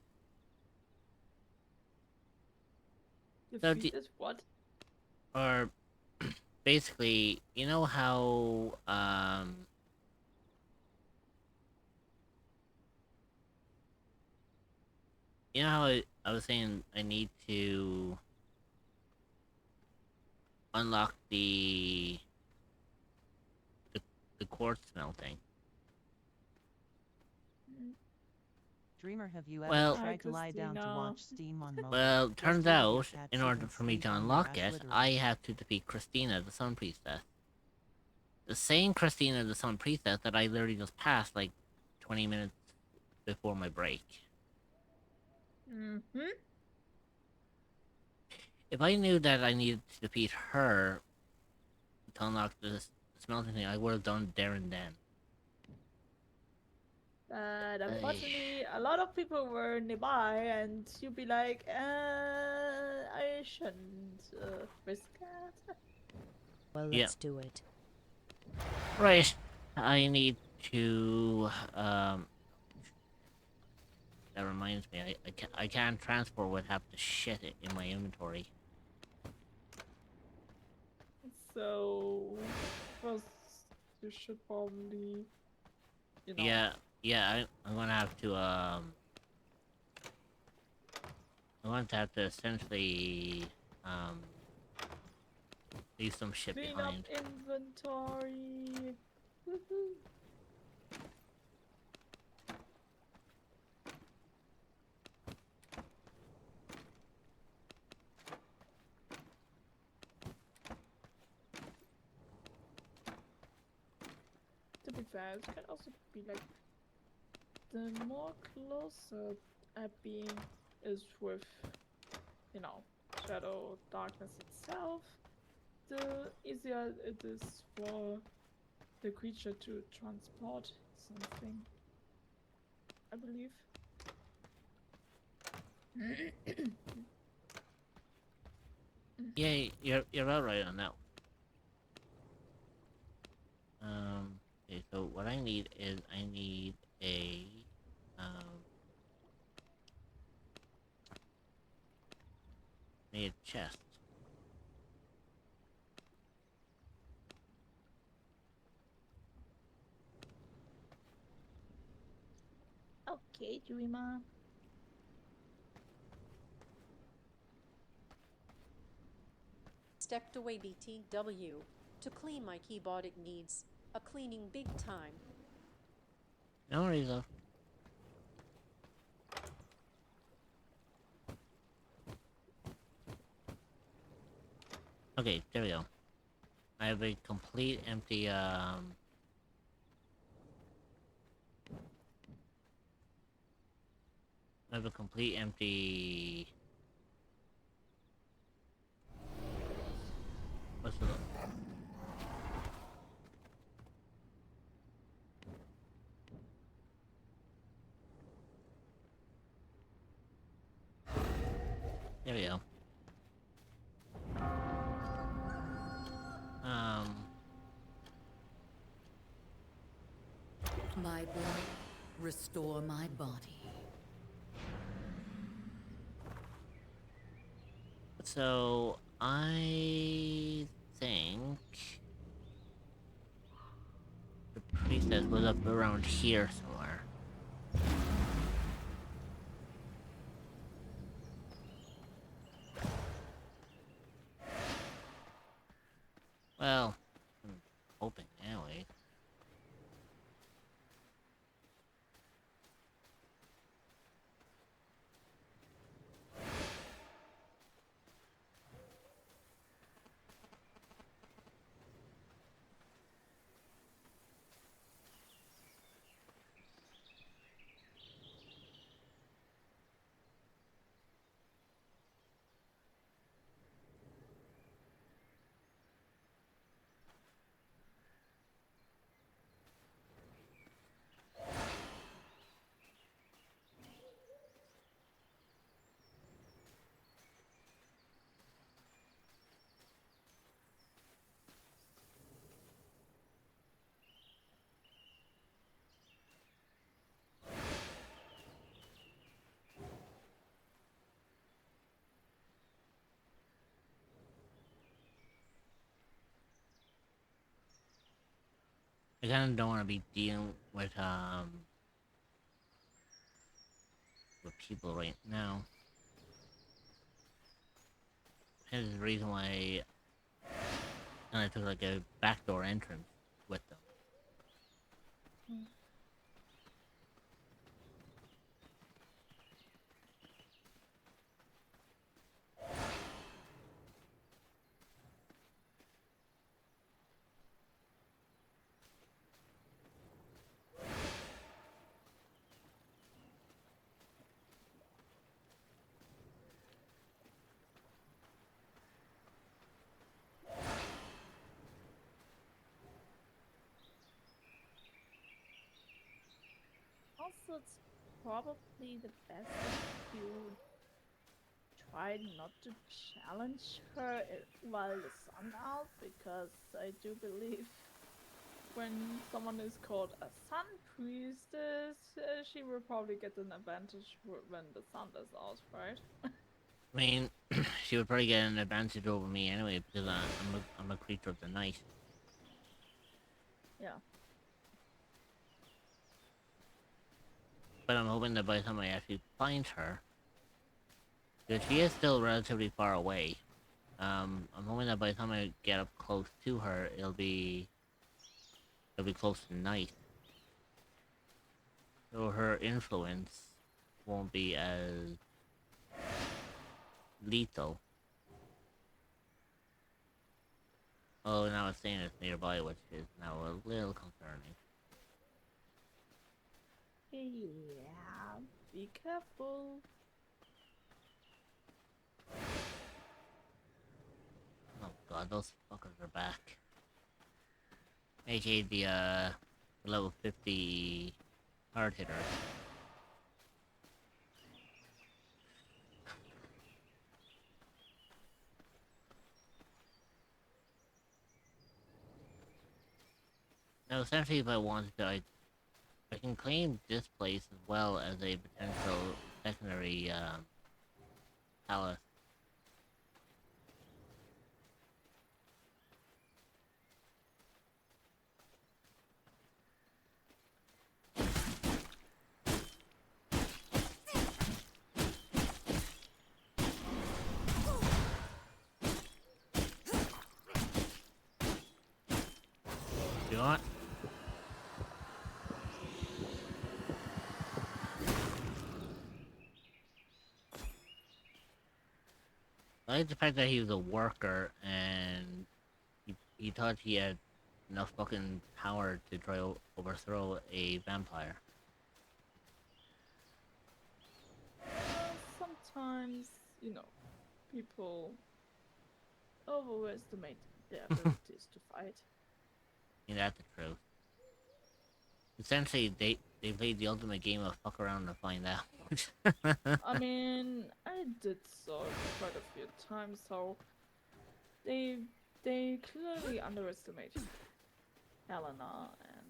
Defeat it? What? Or basically, you know how you know how I was saying I need to unlock the quartz smelting. Dreamer, have you Well- ever tried to lie down to watch steam on Mocha? Well, Just turns like out, that in she order can for me sleep to on your unlock ass it, literally. I have to defeat Christina, the Sun Priestess. The same Christina, the Sun Priestess, that I literally just passed like 20 minutes before my break. Mm-hmm. If I knew that I needed to defeat her to unlock the smelting thing, I would have done it there and then. But unfortunately, a lot of people were nearby, and you'd be like, I shouldn't risk that. Well, Yeah. let's do it. Right. I need to, that reminds me, I can't transport with half the shit in my inventory. So, first, you should probably, you know. Yeah, I'm gonna have to, I'm going to have to essentially, leave some shit Clean behind. up inventory. Woohoo. To be fair, it can also be like the more closer a being is with, you know, shadow darkness itself, the easier it is for the creature to transport something, I believe. Yeah, you're all right on that. Okay, so what I need is I need a chest. Okay, Dreamer. Stepped away BTW. To clean my keyboard it needs a cleaning big time. No worries though. Okay, there we go. I have a complete empty I have a complete empty... What's the... There we go. My blood, restore my body. So, I think the priestess was up around here somewhere. Well, I'm hoping anyway. I kind of don't want to be dealing with people right now. Hence the reason why I kind of took like a backdoor entrance with them. Also, it's probably the best if you try not to challenge her while the sun's out, because I do believe when someone is called a sun priestess, she will probably get an advantage when the sun is out, right? I mean, she would probably get an advantage over me anyway because I'm a creature of the night. Yeah. But I'm hoping that by the time I actually find her, because she is still relatively far away, I'm hoping that by the time I get up close to her, it'll be close to night. So her influence won't be as lethal. Oh, now it's saying it's nearby, which is now a little concerning. Yeah, be careful. Oh god, those fuckers are back. AKA the level 50 hard hitter. Now, essentially, if I wanted to, I can claim this place as well as a potential secondary palace. You know what? I like the fact that he was a worker and he thought he had enough fucking power to try to overthrow a vampire. Sometimes, you know, people overestimate their abilities to fight. Yeah, that's the truth. Essentially, they played the ultimate game of fuck around and find out. I mean, I did so quite a few times, so they clearly underestimated Helena, and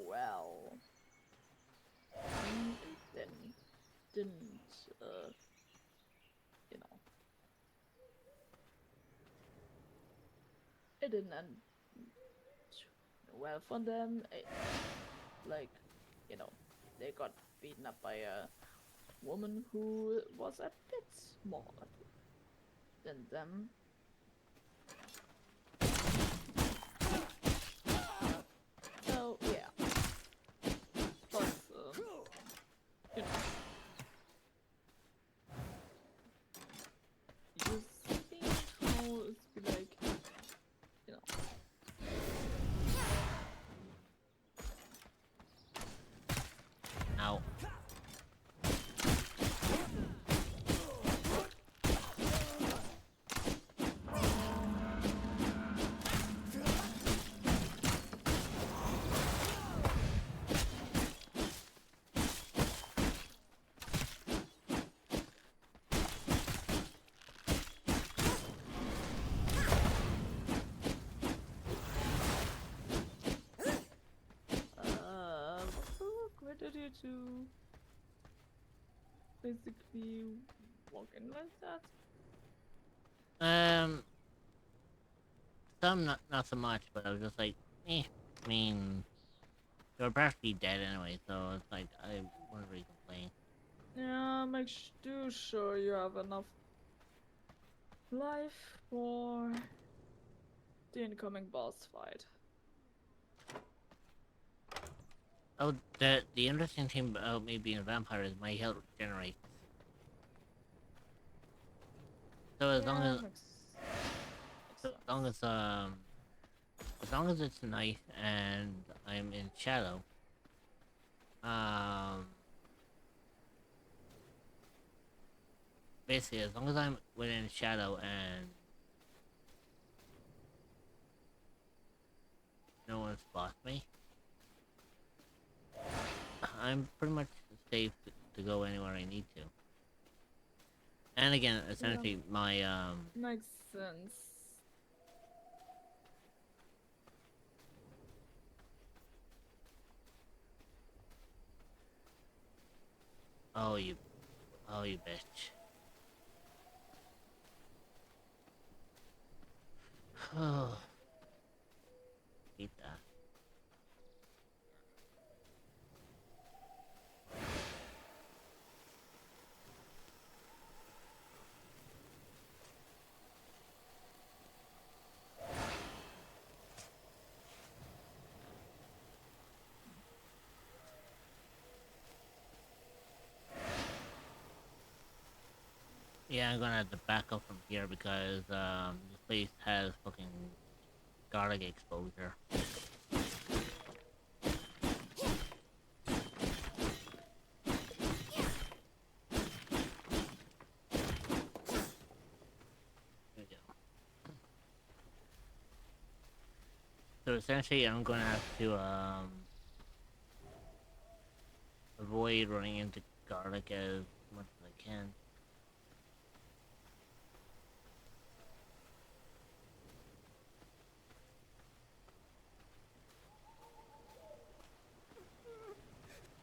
well, it didn't you know, it didn't end well for them. Like, you know, they got beaten up by a woman who was a bit smaller than them. So yeah. But you know, you think how it's be like, you know. Ow. Where did you two basically walk in like that? Some not so much, but I was just like, eh. I mean, they were practically dead anyway, so it's like I wouldn't really complain. Yeah, do sure you have enough life for the incoming boss fight. Oh, the interesting thing about me being a vampire is my health regenerates. So as long as it's night and I'm in shadow, basically as long as I'm within shadow and no one spots me, I'm pretty much safe to go anywhere I need to. And again, essentially my Makes sense. oh you bitch. Oh, hate that. Yeah, I'm gonna have to back up from here because this place has fucking garlic exposure. There we go. So essentially, I'm gonna have to avoid running into garlic as much as I can.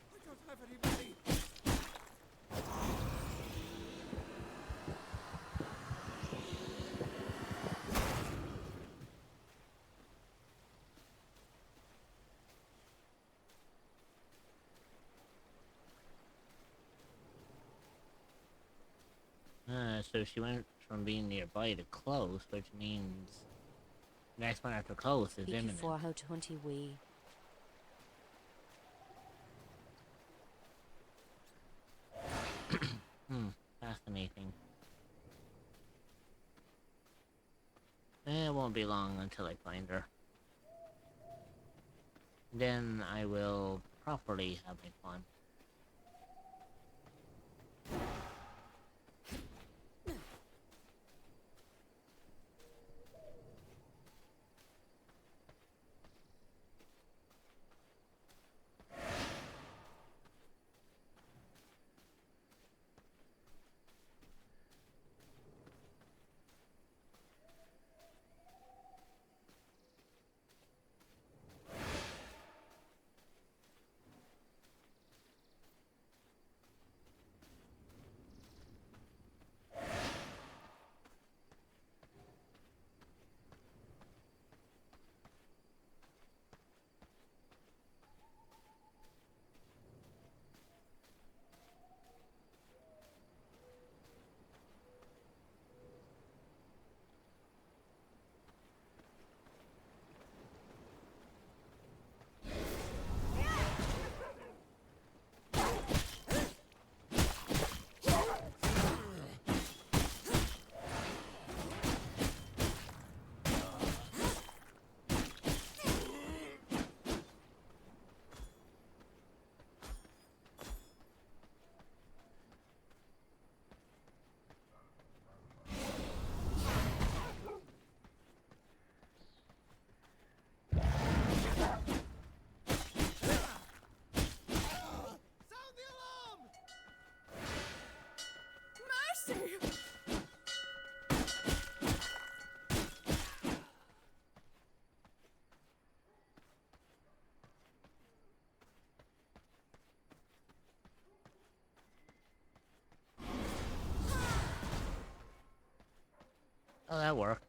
I don't have any money. So she went from being nearby to close, which means next one after close is imminent. For how 20 we. Fascinating. It won't be long until I find her. Then I will properly have my fun. Oh, that worked.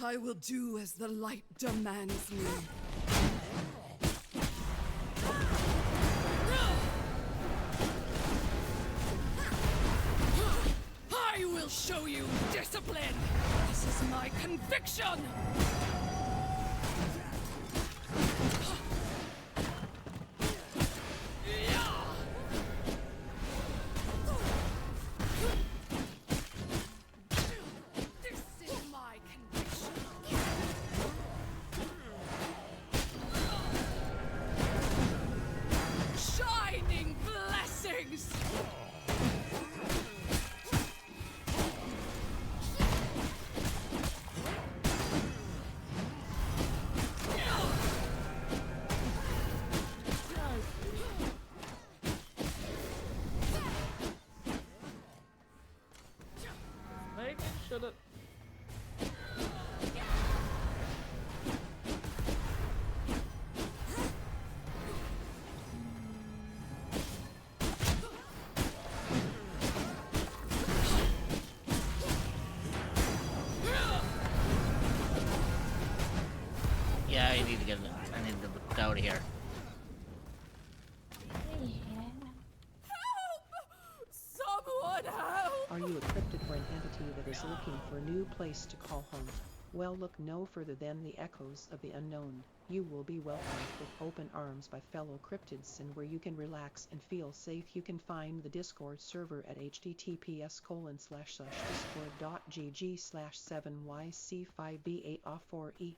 I will do as the light demands me. I will show you discipline. This is my conviction. Shut up. Yeah, I need to get out of here. Someone help! Are you a cryptid or an entity that is looking for a new place to call home? Well, look no further than the echoes of the unknown. You will be welcomed with open arms by fellow cryptids, and where you can relax and feel safe. You can find the Discord server at https://discord.gg/7yc5b8off4e.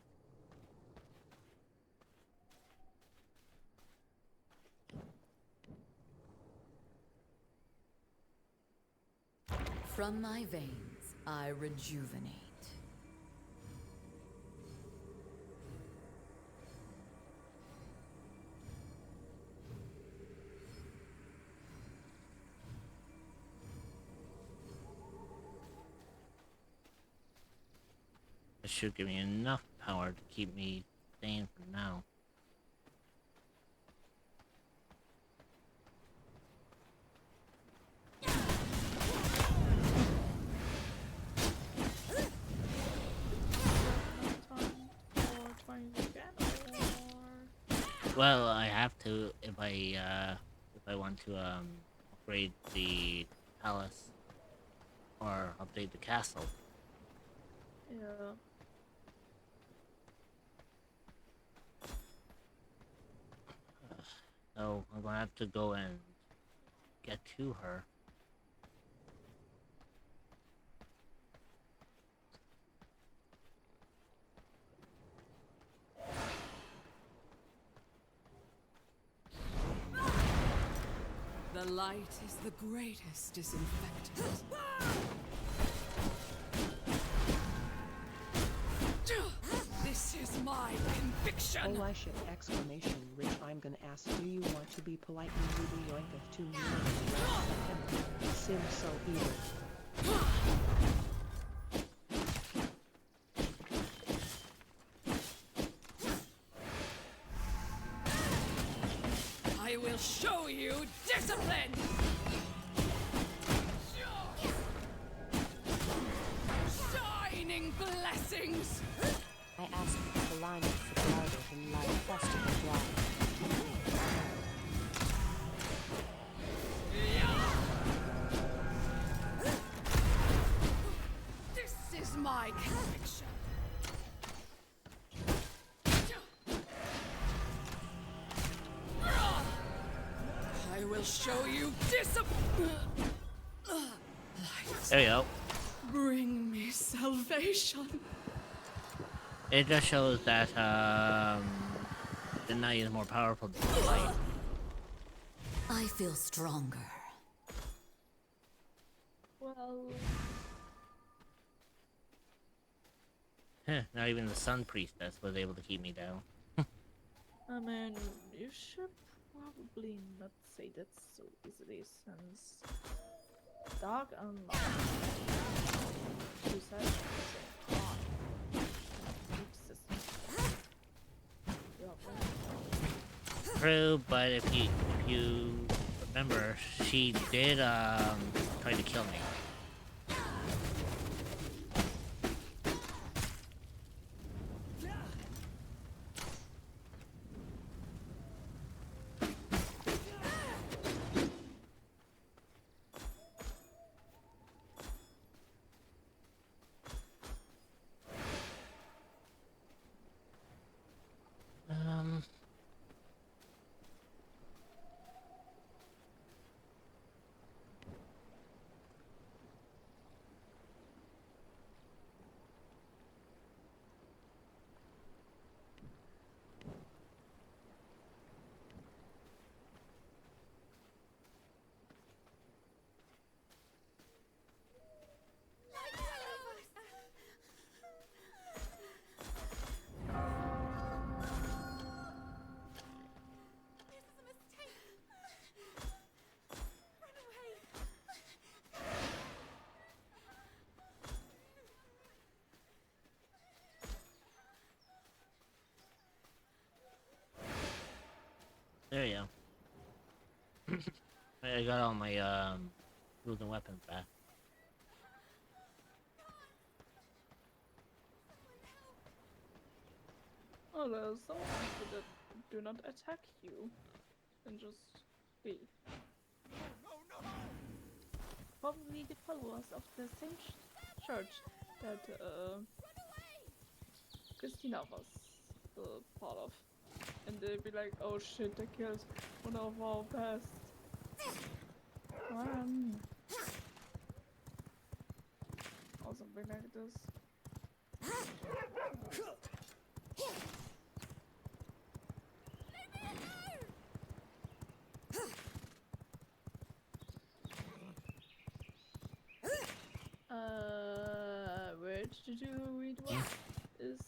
From my veins, I rejuvenate. It should give me enough power to keep me sane for now. Well, I have to if I want to upgrade the palace or update the castle. Yeah. So I'm gonna have to go and get to her. The light is the greatest disinfectant. This is my conviction! Holy shit! Exclamation, Rich. I'm gonna ask, do you want to be polite and rudely yoinketh to me? Sim so evil. I will show you discipline! Shining blessings! I ask that the line is louder than light festival drive. This is my conviction. I will show you discipline. There you go. Bring me salvation. It just shows that the night is more powerful than the light. I feel stronger. Well, Not even the Sun Priestess was able to keep me down. I mean, you should probably not say that so easily since Dark and Light two sides of the same coin. Each system. Yeah, True, but if you remember, she did try to kill me. There you go. I got all my tools and weapons back. Oh, there's some people that do not attack you and just leave. Probably the followers of the same church that Christina was part of. And they'd be like, oh shit, they killed one of our best. Or something like this. Where did you read what is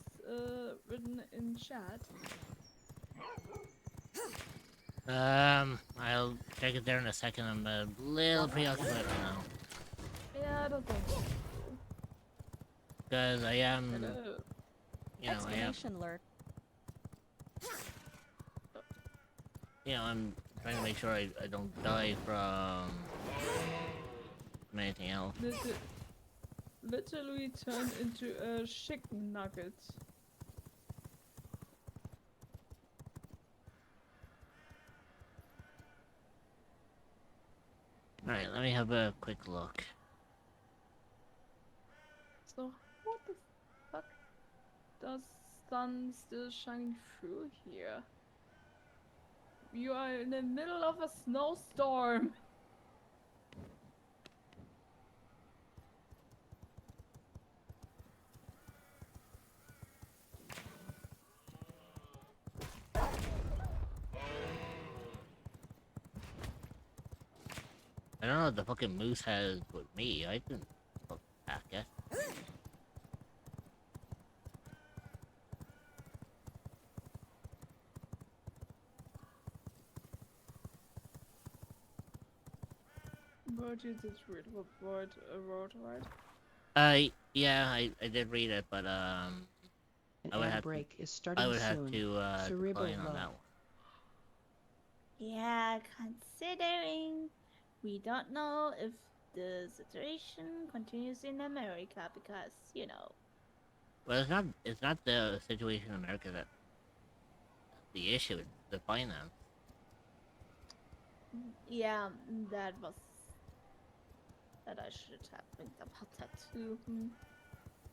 written in chat? I'll check it there in a second. I'm a little preoccupied right now. Yeah, I don't think so. Because I am, you know, Explanation alert. You know, I'm trying to make sure I don't die from anything else. Literally turned into a chicken nugget. Alright, let me have a quick look. So, what the fuck does sun still shine through here? You are in the middle of a snowstorm! I don't know what the fucking moose has with me. I didn't fucking attack it. But you did read what Boyd wrote, right? Yeah, I did read it, but An I would ad have break is starting I would soon. have to Cerebral decline on low. that one. Yeah, considering we don't know if the situation continues in America because, you know. Well, it's not the situation in America that's the issue, it's the finance. Yeah, that I should have think about that too.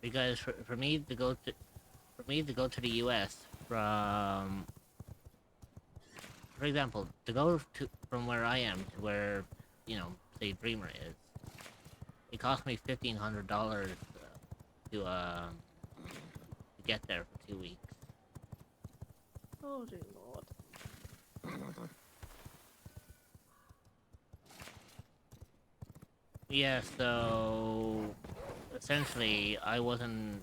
Because for me to go to the US from, for example, to go to from where I am to where, you know, say Dreamer is, it cost me $1,500 to get there for 2 weeks. Oh dear lord. Yeah, so essentially, I wasn't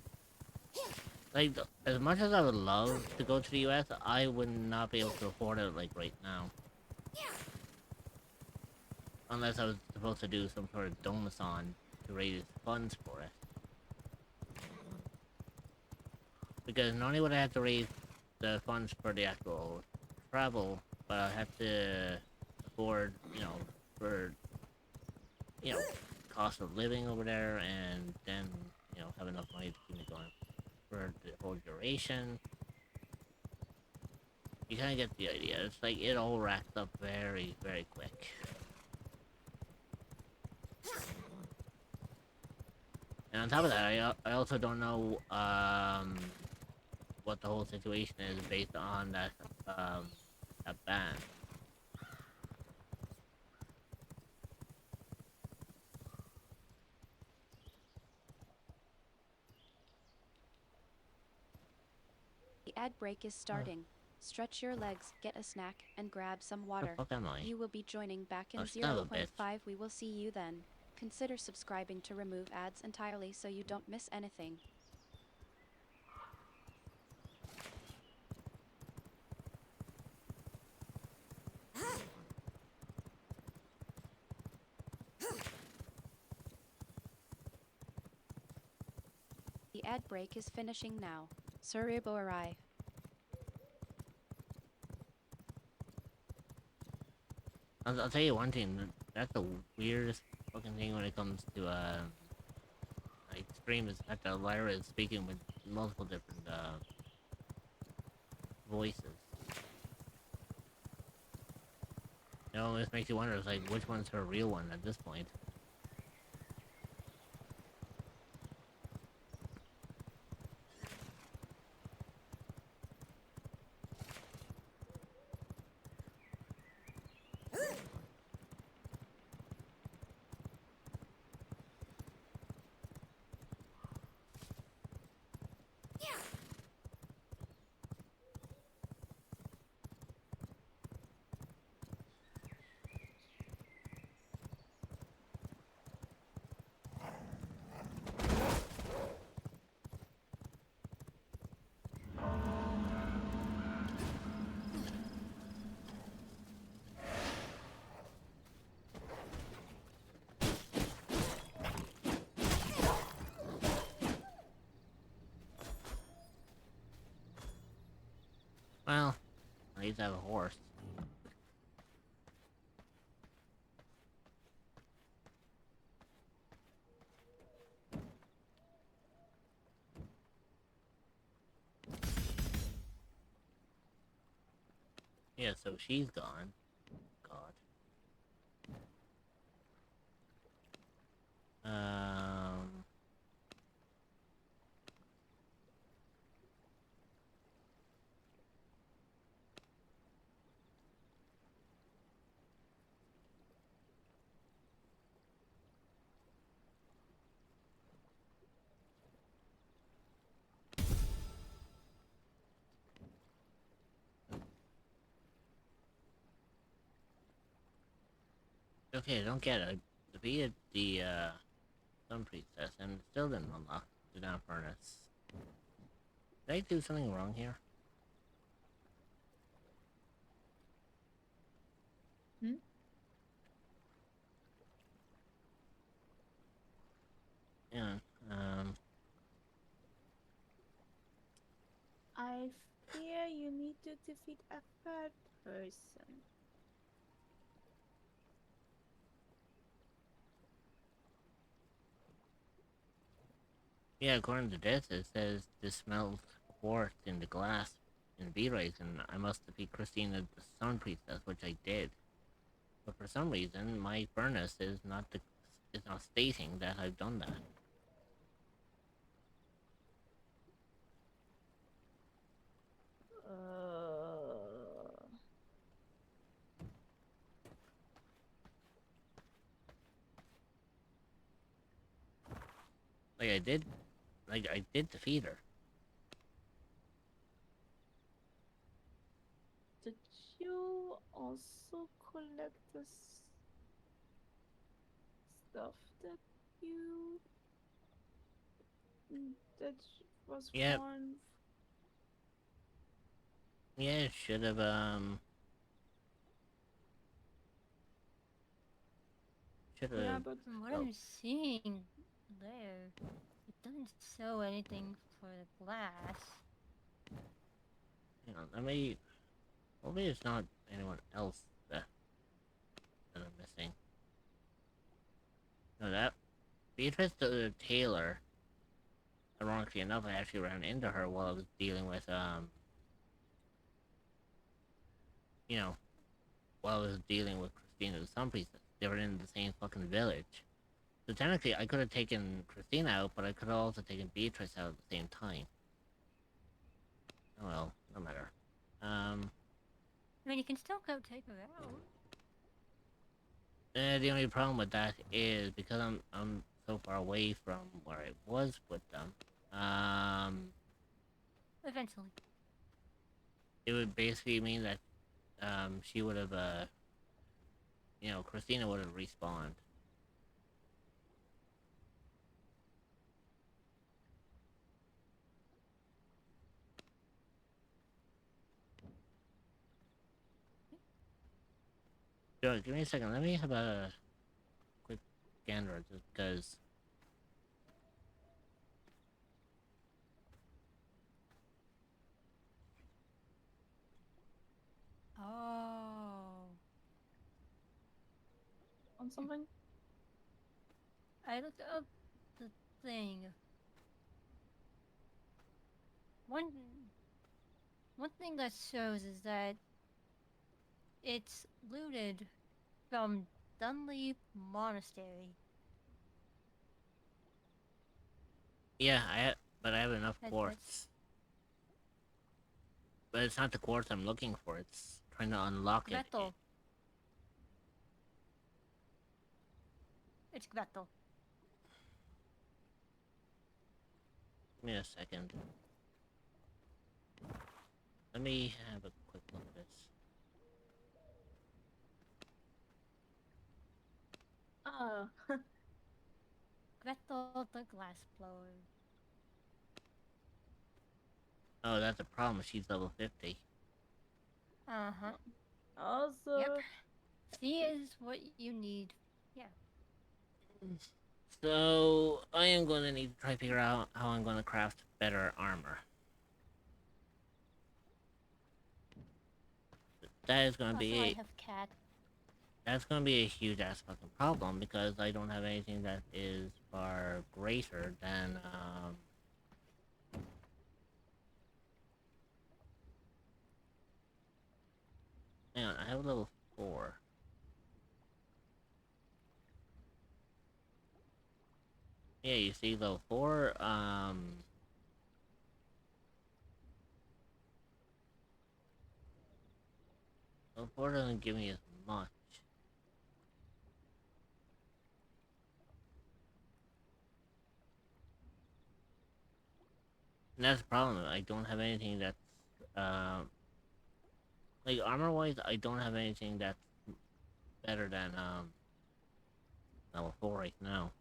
like as much as I would love to go to the US, I would not be able to afford it like right now, unless I was supposed to do some sort of domathon to raise funds for it. Because not only would I have to raise the funds for the actual travel, but I have to afford, for cost of living over there, and then have enough money to keep me going for the whole duration. You kind of get the idea. It's like it all racks up very, very quick. And on top of that, I also don't know what the whole situation is based on that ban. The ad break is starting. Stretch your legs, get a snack, and grab some water. The fuck am I? You will be joining back in son of a 0.5. We will see you then. Consider subscribing to remove ads entirely so you don't miss anything. The ad break is finishing now. Suriborai. I'll tell you one thing. That's the weirdest fucking thing when it comes to like stream, is that Lyra is speaking with multiple different voices. It almost makes you wonder, it's like, which one's her real one at this point. Well, I need to have a horse. Yeah, so she's gone. God. Okay, I don't get it. To be the Sun Priestess and still didn't unlock the down furnace. Did I do something wrong here? Yeah, I fear you need to defeat a third person. yeah, according to this, it says this smells quartz in the glass in V-Rays, and I must defeat Christina the Sun Priestess, which I did. But for some reason, my furnace is not stating that I've done that. Like I did defeat her. you also collect the stuff that you that was Yep. found? Yeah, it should have, should have... Yeah, but From what I'm seeing there, it doesn't show anything for the glass. Hang on, let me... Hopefully it's not anyone else that I'm missing. No, that... Beatrice the Taylor, ironically enough, I actually ran into her while I was dealing with, you know, while I was dealing with Christina the Sun Priestess. They were in the same fucking village. So technically, I could have taken Christina out, but I could have also taken Beatrice out at the same time. Oh well, no matter. I mean, you can still go take her out. The only problem with that is because I'm so far away from where I was with them. Eventually. It would basically mean that she would have you know, Christina would have respawned. Yo, give me a second. Let me have a quick gander just because. Oh. On something? I looked up the thing. One thing that shows is that it's looted from Dunleap Monastery. Yeah, but I have enough quartz. But it's not the quartz I'm looking for. It's trying to unlock it. Gretel. It's Gretel. Give me a second. Let me have a quick look at this. Gretel the glass blower. Oh, that's a problem. She's level 50. Uh-huh. Also... Yep. C is what you need. Yeah. So, I am going to need to try to figure out how I'm going to craft better armor. That is going to be I have cat. That's going to be a huge ass fucking problem because I don't have anything that is far greater than, hang on, I have level 4. Yeah, you see, level 4, level 4 doesn't give me as much. And that's the problem, I don't have anything that's, like, armor-wise, I don't have anything that's better than, level 4 right now.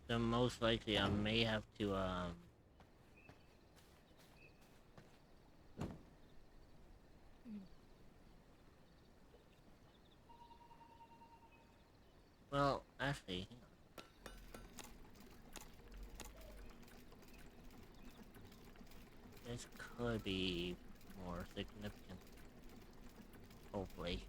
So most likely I may have to, well, actually, hang on. This could be more significant. Hopefully.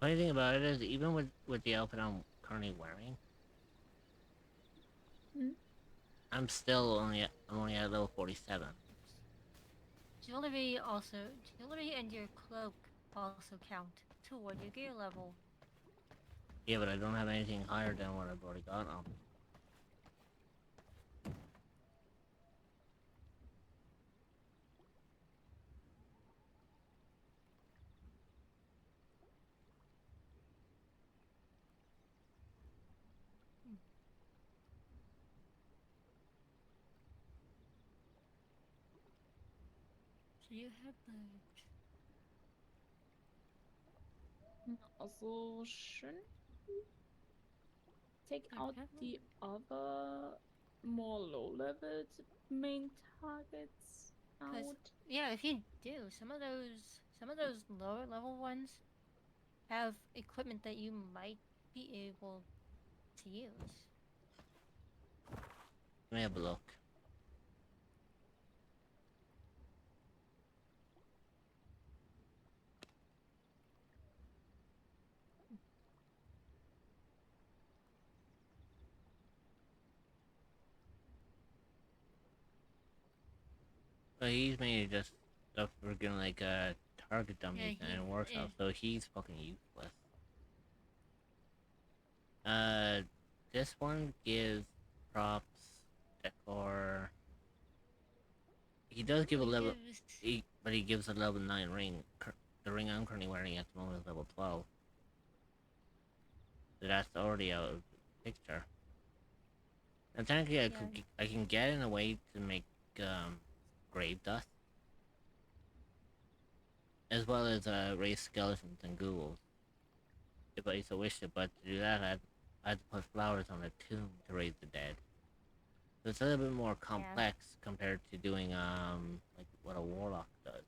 Funny thing about it is, even with the outfit I'm currently wearing, I'm still only at level 47. Jewelry and your cloak also count toward your gear level. Yeah, but I don't have anything higher than what I've already got on. So you have the... Also, shouldn't we take out the other more low-leveled main targets out? Yeah, if you do, some of those lower level ones have equipment that you might be able to use. Let me have a look. So he's mainly just stuff for getting like target dummies and workshop, so he's fucking useless. This one gives props, decor. He does give a level, but he gives a level 9 ring. The ring I'm currently wearing at the moment is level 12. So that's already out of the picture. And technically, I can get in a way to make grave dust, as well as raise skeletons and ghouls, if I so wish to. But to do that, I had to put flowers on a tomb to raise the dead. So it's a little bit more complex compared to doing like what a warlock does.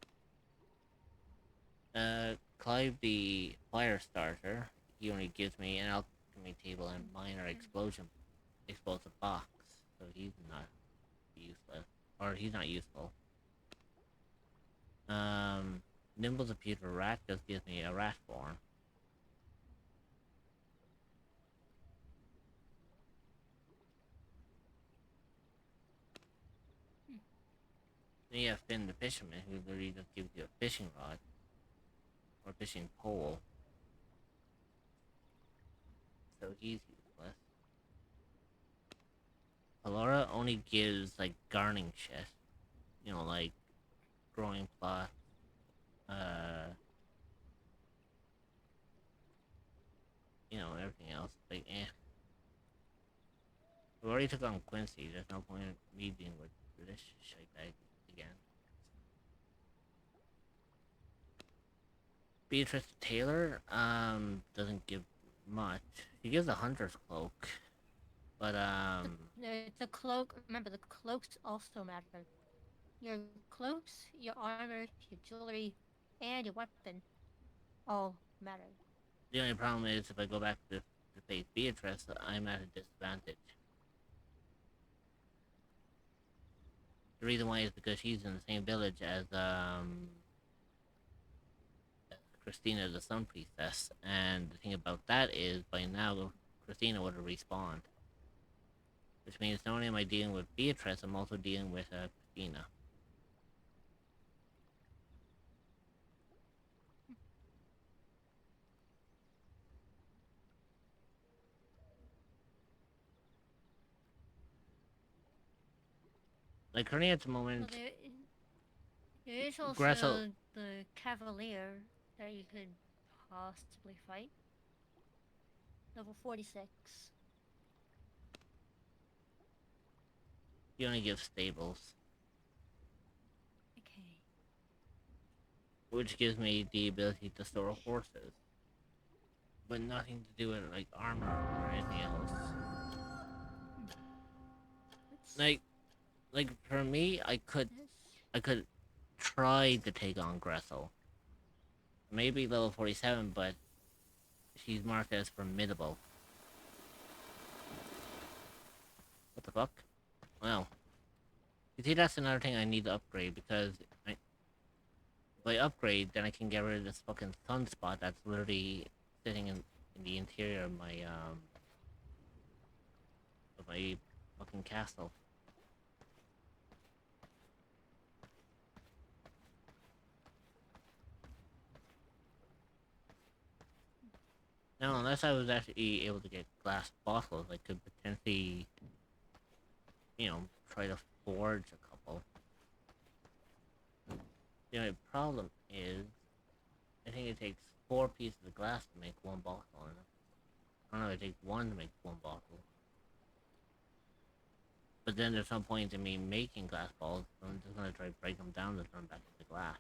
Clive the fire starter, he only gives me an alchemy table and minor explosive box, so he's not useless, or he's not useful. Nimble's a pewter rat just gives me a rat form. Then you have Finn the fisherman, who literally just gives you a fishing rod or fishing pole, so he's useless. Alora only gives like gardening shit, you know, like growing plots, you know, everything else. Like, we already took on Quincy. There's no point in me being with this shite bag again. Beatrice Taylor doesn't give much. He gives a hunter's cloak, but the cloak. Remember, the cloaks also matter. Your cloaks, your armor, your jewelry, and your weapon all matter. The only problem is if I go back to face Beatrice, I'm at a disadvantage. The reason why is because she's in the same village as Christina the Sun Priestess, and the thing about that is by now Christina would have respawned. Which means not only am I dealing with Beatrice, I'm also dealing with Christina. Like currently at the moment, well, there is also Gressel, the Cavalier that you could possibly fight. Level 46. he only gives stables. Okay. Which gives me the ability to store horses. But nothing to do with like armor or anything else. Like for me, I could try to take on Gressel. Maybe level 47, but she's marked as formidable. What the fuck? Well, you see, that's another thing I need to upgrade, because if I upgrade, then I can get rid of this fucking sunspot that's literally sitting in the interior of my fucking castle. Now, unless I was actually able to get glass bottles, I could potentially, try to forge a couple. The only problem is, I think it takes 4 pieces of glass to make 1 bottle. And I don't know, it takes 1 to make 1 bottle. But then there's no point in me making glass balls, so I'm just gonna try to break them down and turn them back into glass.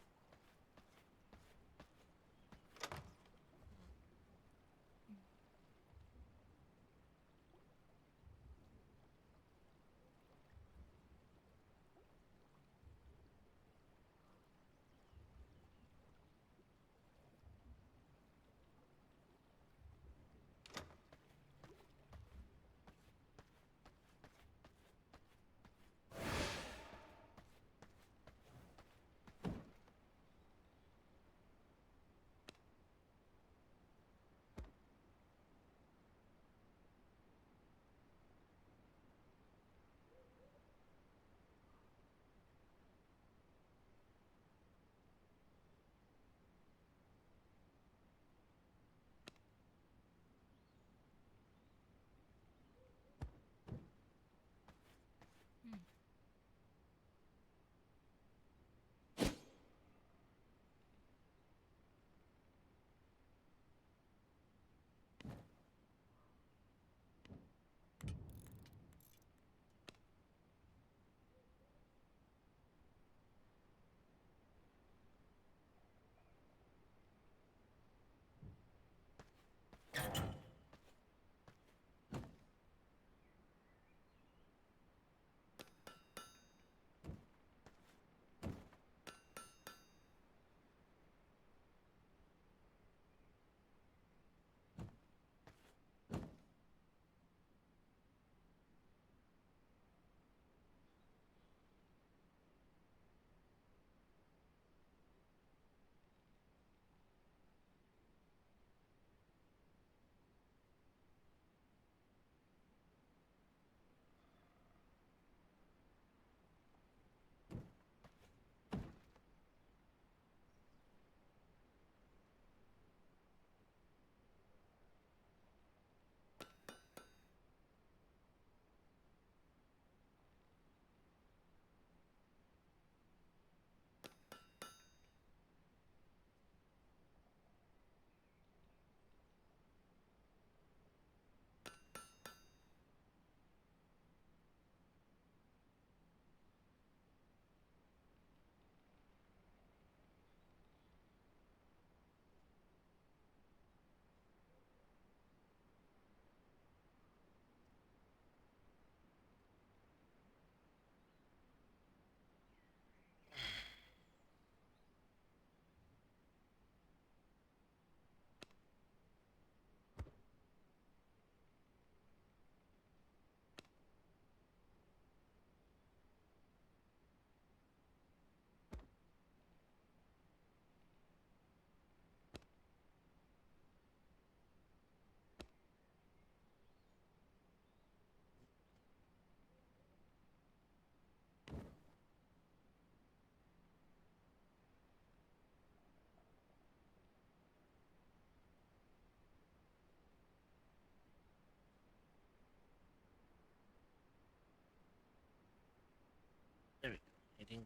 There we go. I think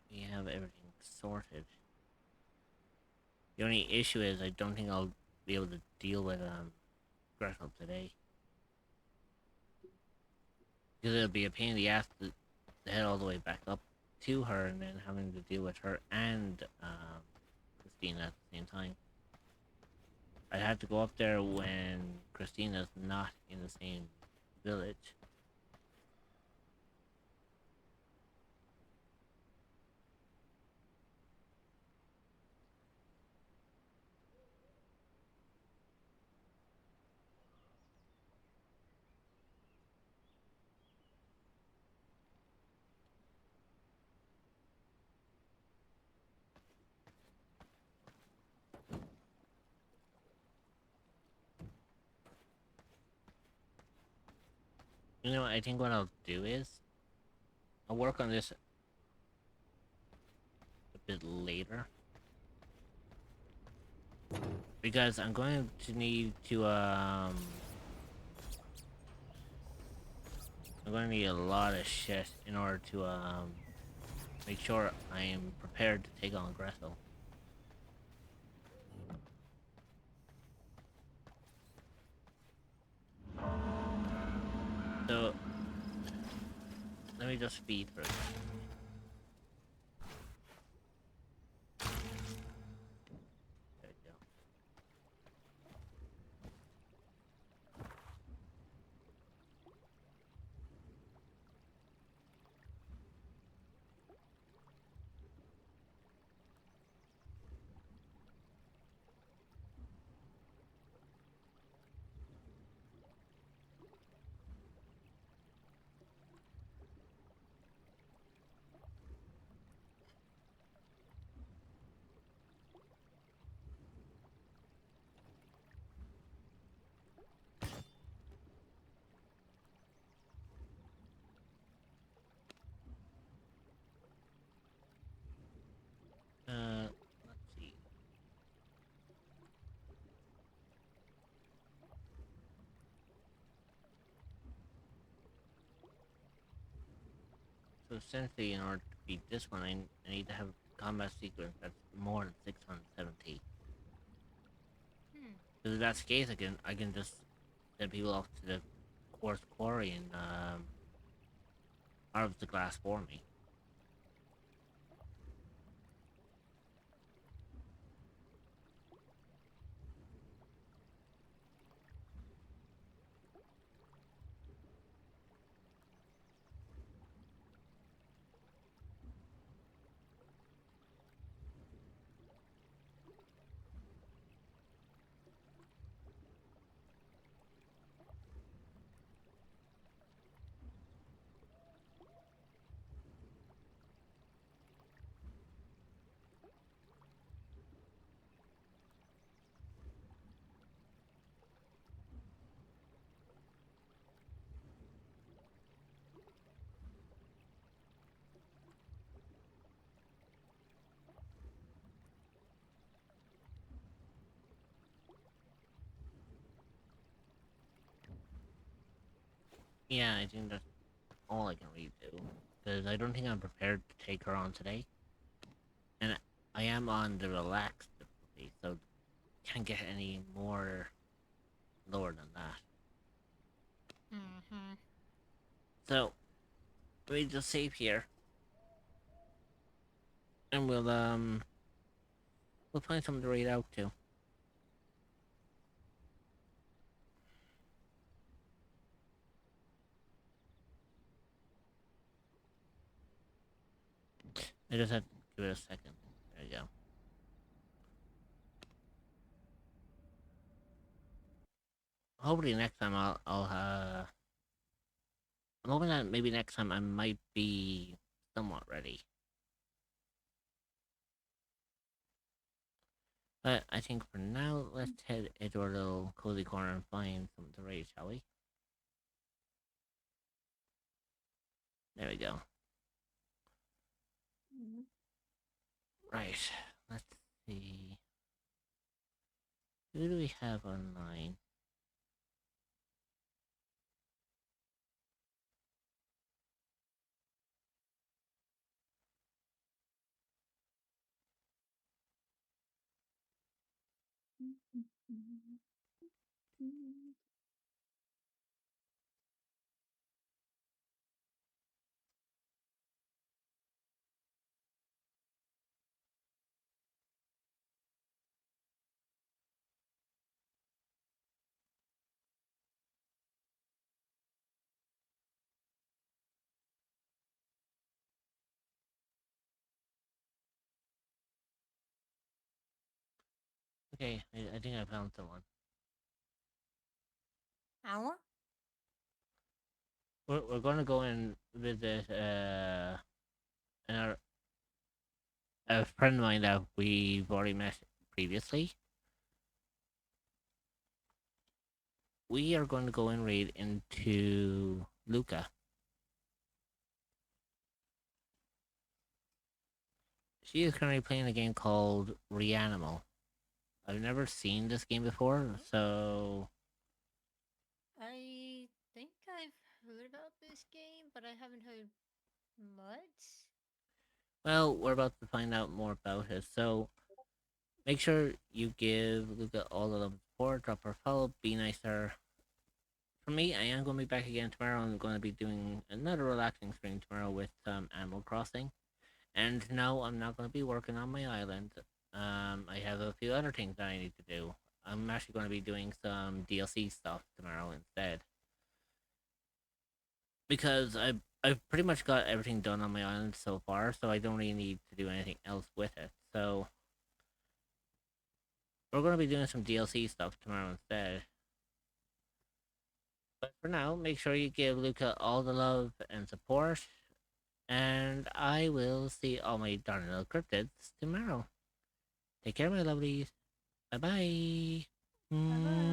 we have everything sorted. The only issue is I don't think I'll be able to deal with Gretel today. Because it'll be a pain in the ass to head all the way back up to her and then having to deal with her and Christina at the same time. I'd have to go up there when Christina's not in the same village. You know, I think what I'll do is I'll work on this a bit later. Because I'm going to need to, I'm going to need a lot of shit in order to, make sure I'm prepared to take on Grethel. So, let me just feed for a second. There we go. Let's see. So essentially, in order to beat this one, I need to have a combat sequence that's more than 670. Because if that's the case, I can just send people off to the quartz quarry and carve the glass for me. Yeah, I think that's all I can really do. Because I don't think I'm prepared to take her on today. And I am on the relaxed difficulty, so can't get any more lower than that. So, let me just save here. And we'll find something to read out to. I just have to give it a second. There you go. Hopefully next time I'm hoping that maybe next time I might be somewhat ready. But I think for now, let's head into our little cozy corner and find something to read, shall we? There we go. Right, let's see. Who do we have online? Okay, I think I found someone. Our? We're gonna go and visit a friend of mine that we've already met previously. We are going to go and raid into Luca. She is currently playing a game called Reanimal. I've never seen this game before, so... I think I've heard about this game, but I haven't heard much. Well, we're about to find out more about it, so... Make sure you give Luca all the love and support, drop her a follow, be nice to her. For me, I am going to be back again tomorrow. I'm going to be doing another relaxing stream tomorrow with Animal Crossing. And no, I'm not going to be working on my island. I have a few other things that I need to do. I'm actually going to be doing some DLC stuff tomorrow instead. Because I've pretty much got everything done on my island so far, so I don't really need to do anything else with it. So we're going to be doing some DLC stuff tomorrow instead. But for now, make sure you give Luca all the love and support. And I will see all my darn little cryptids tomorrow. Take care, my lovelies. Bye-bye. Bye-bye.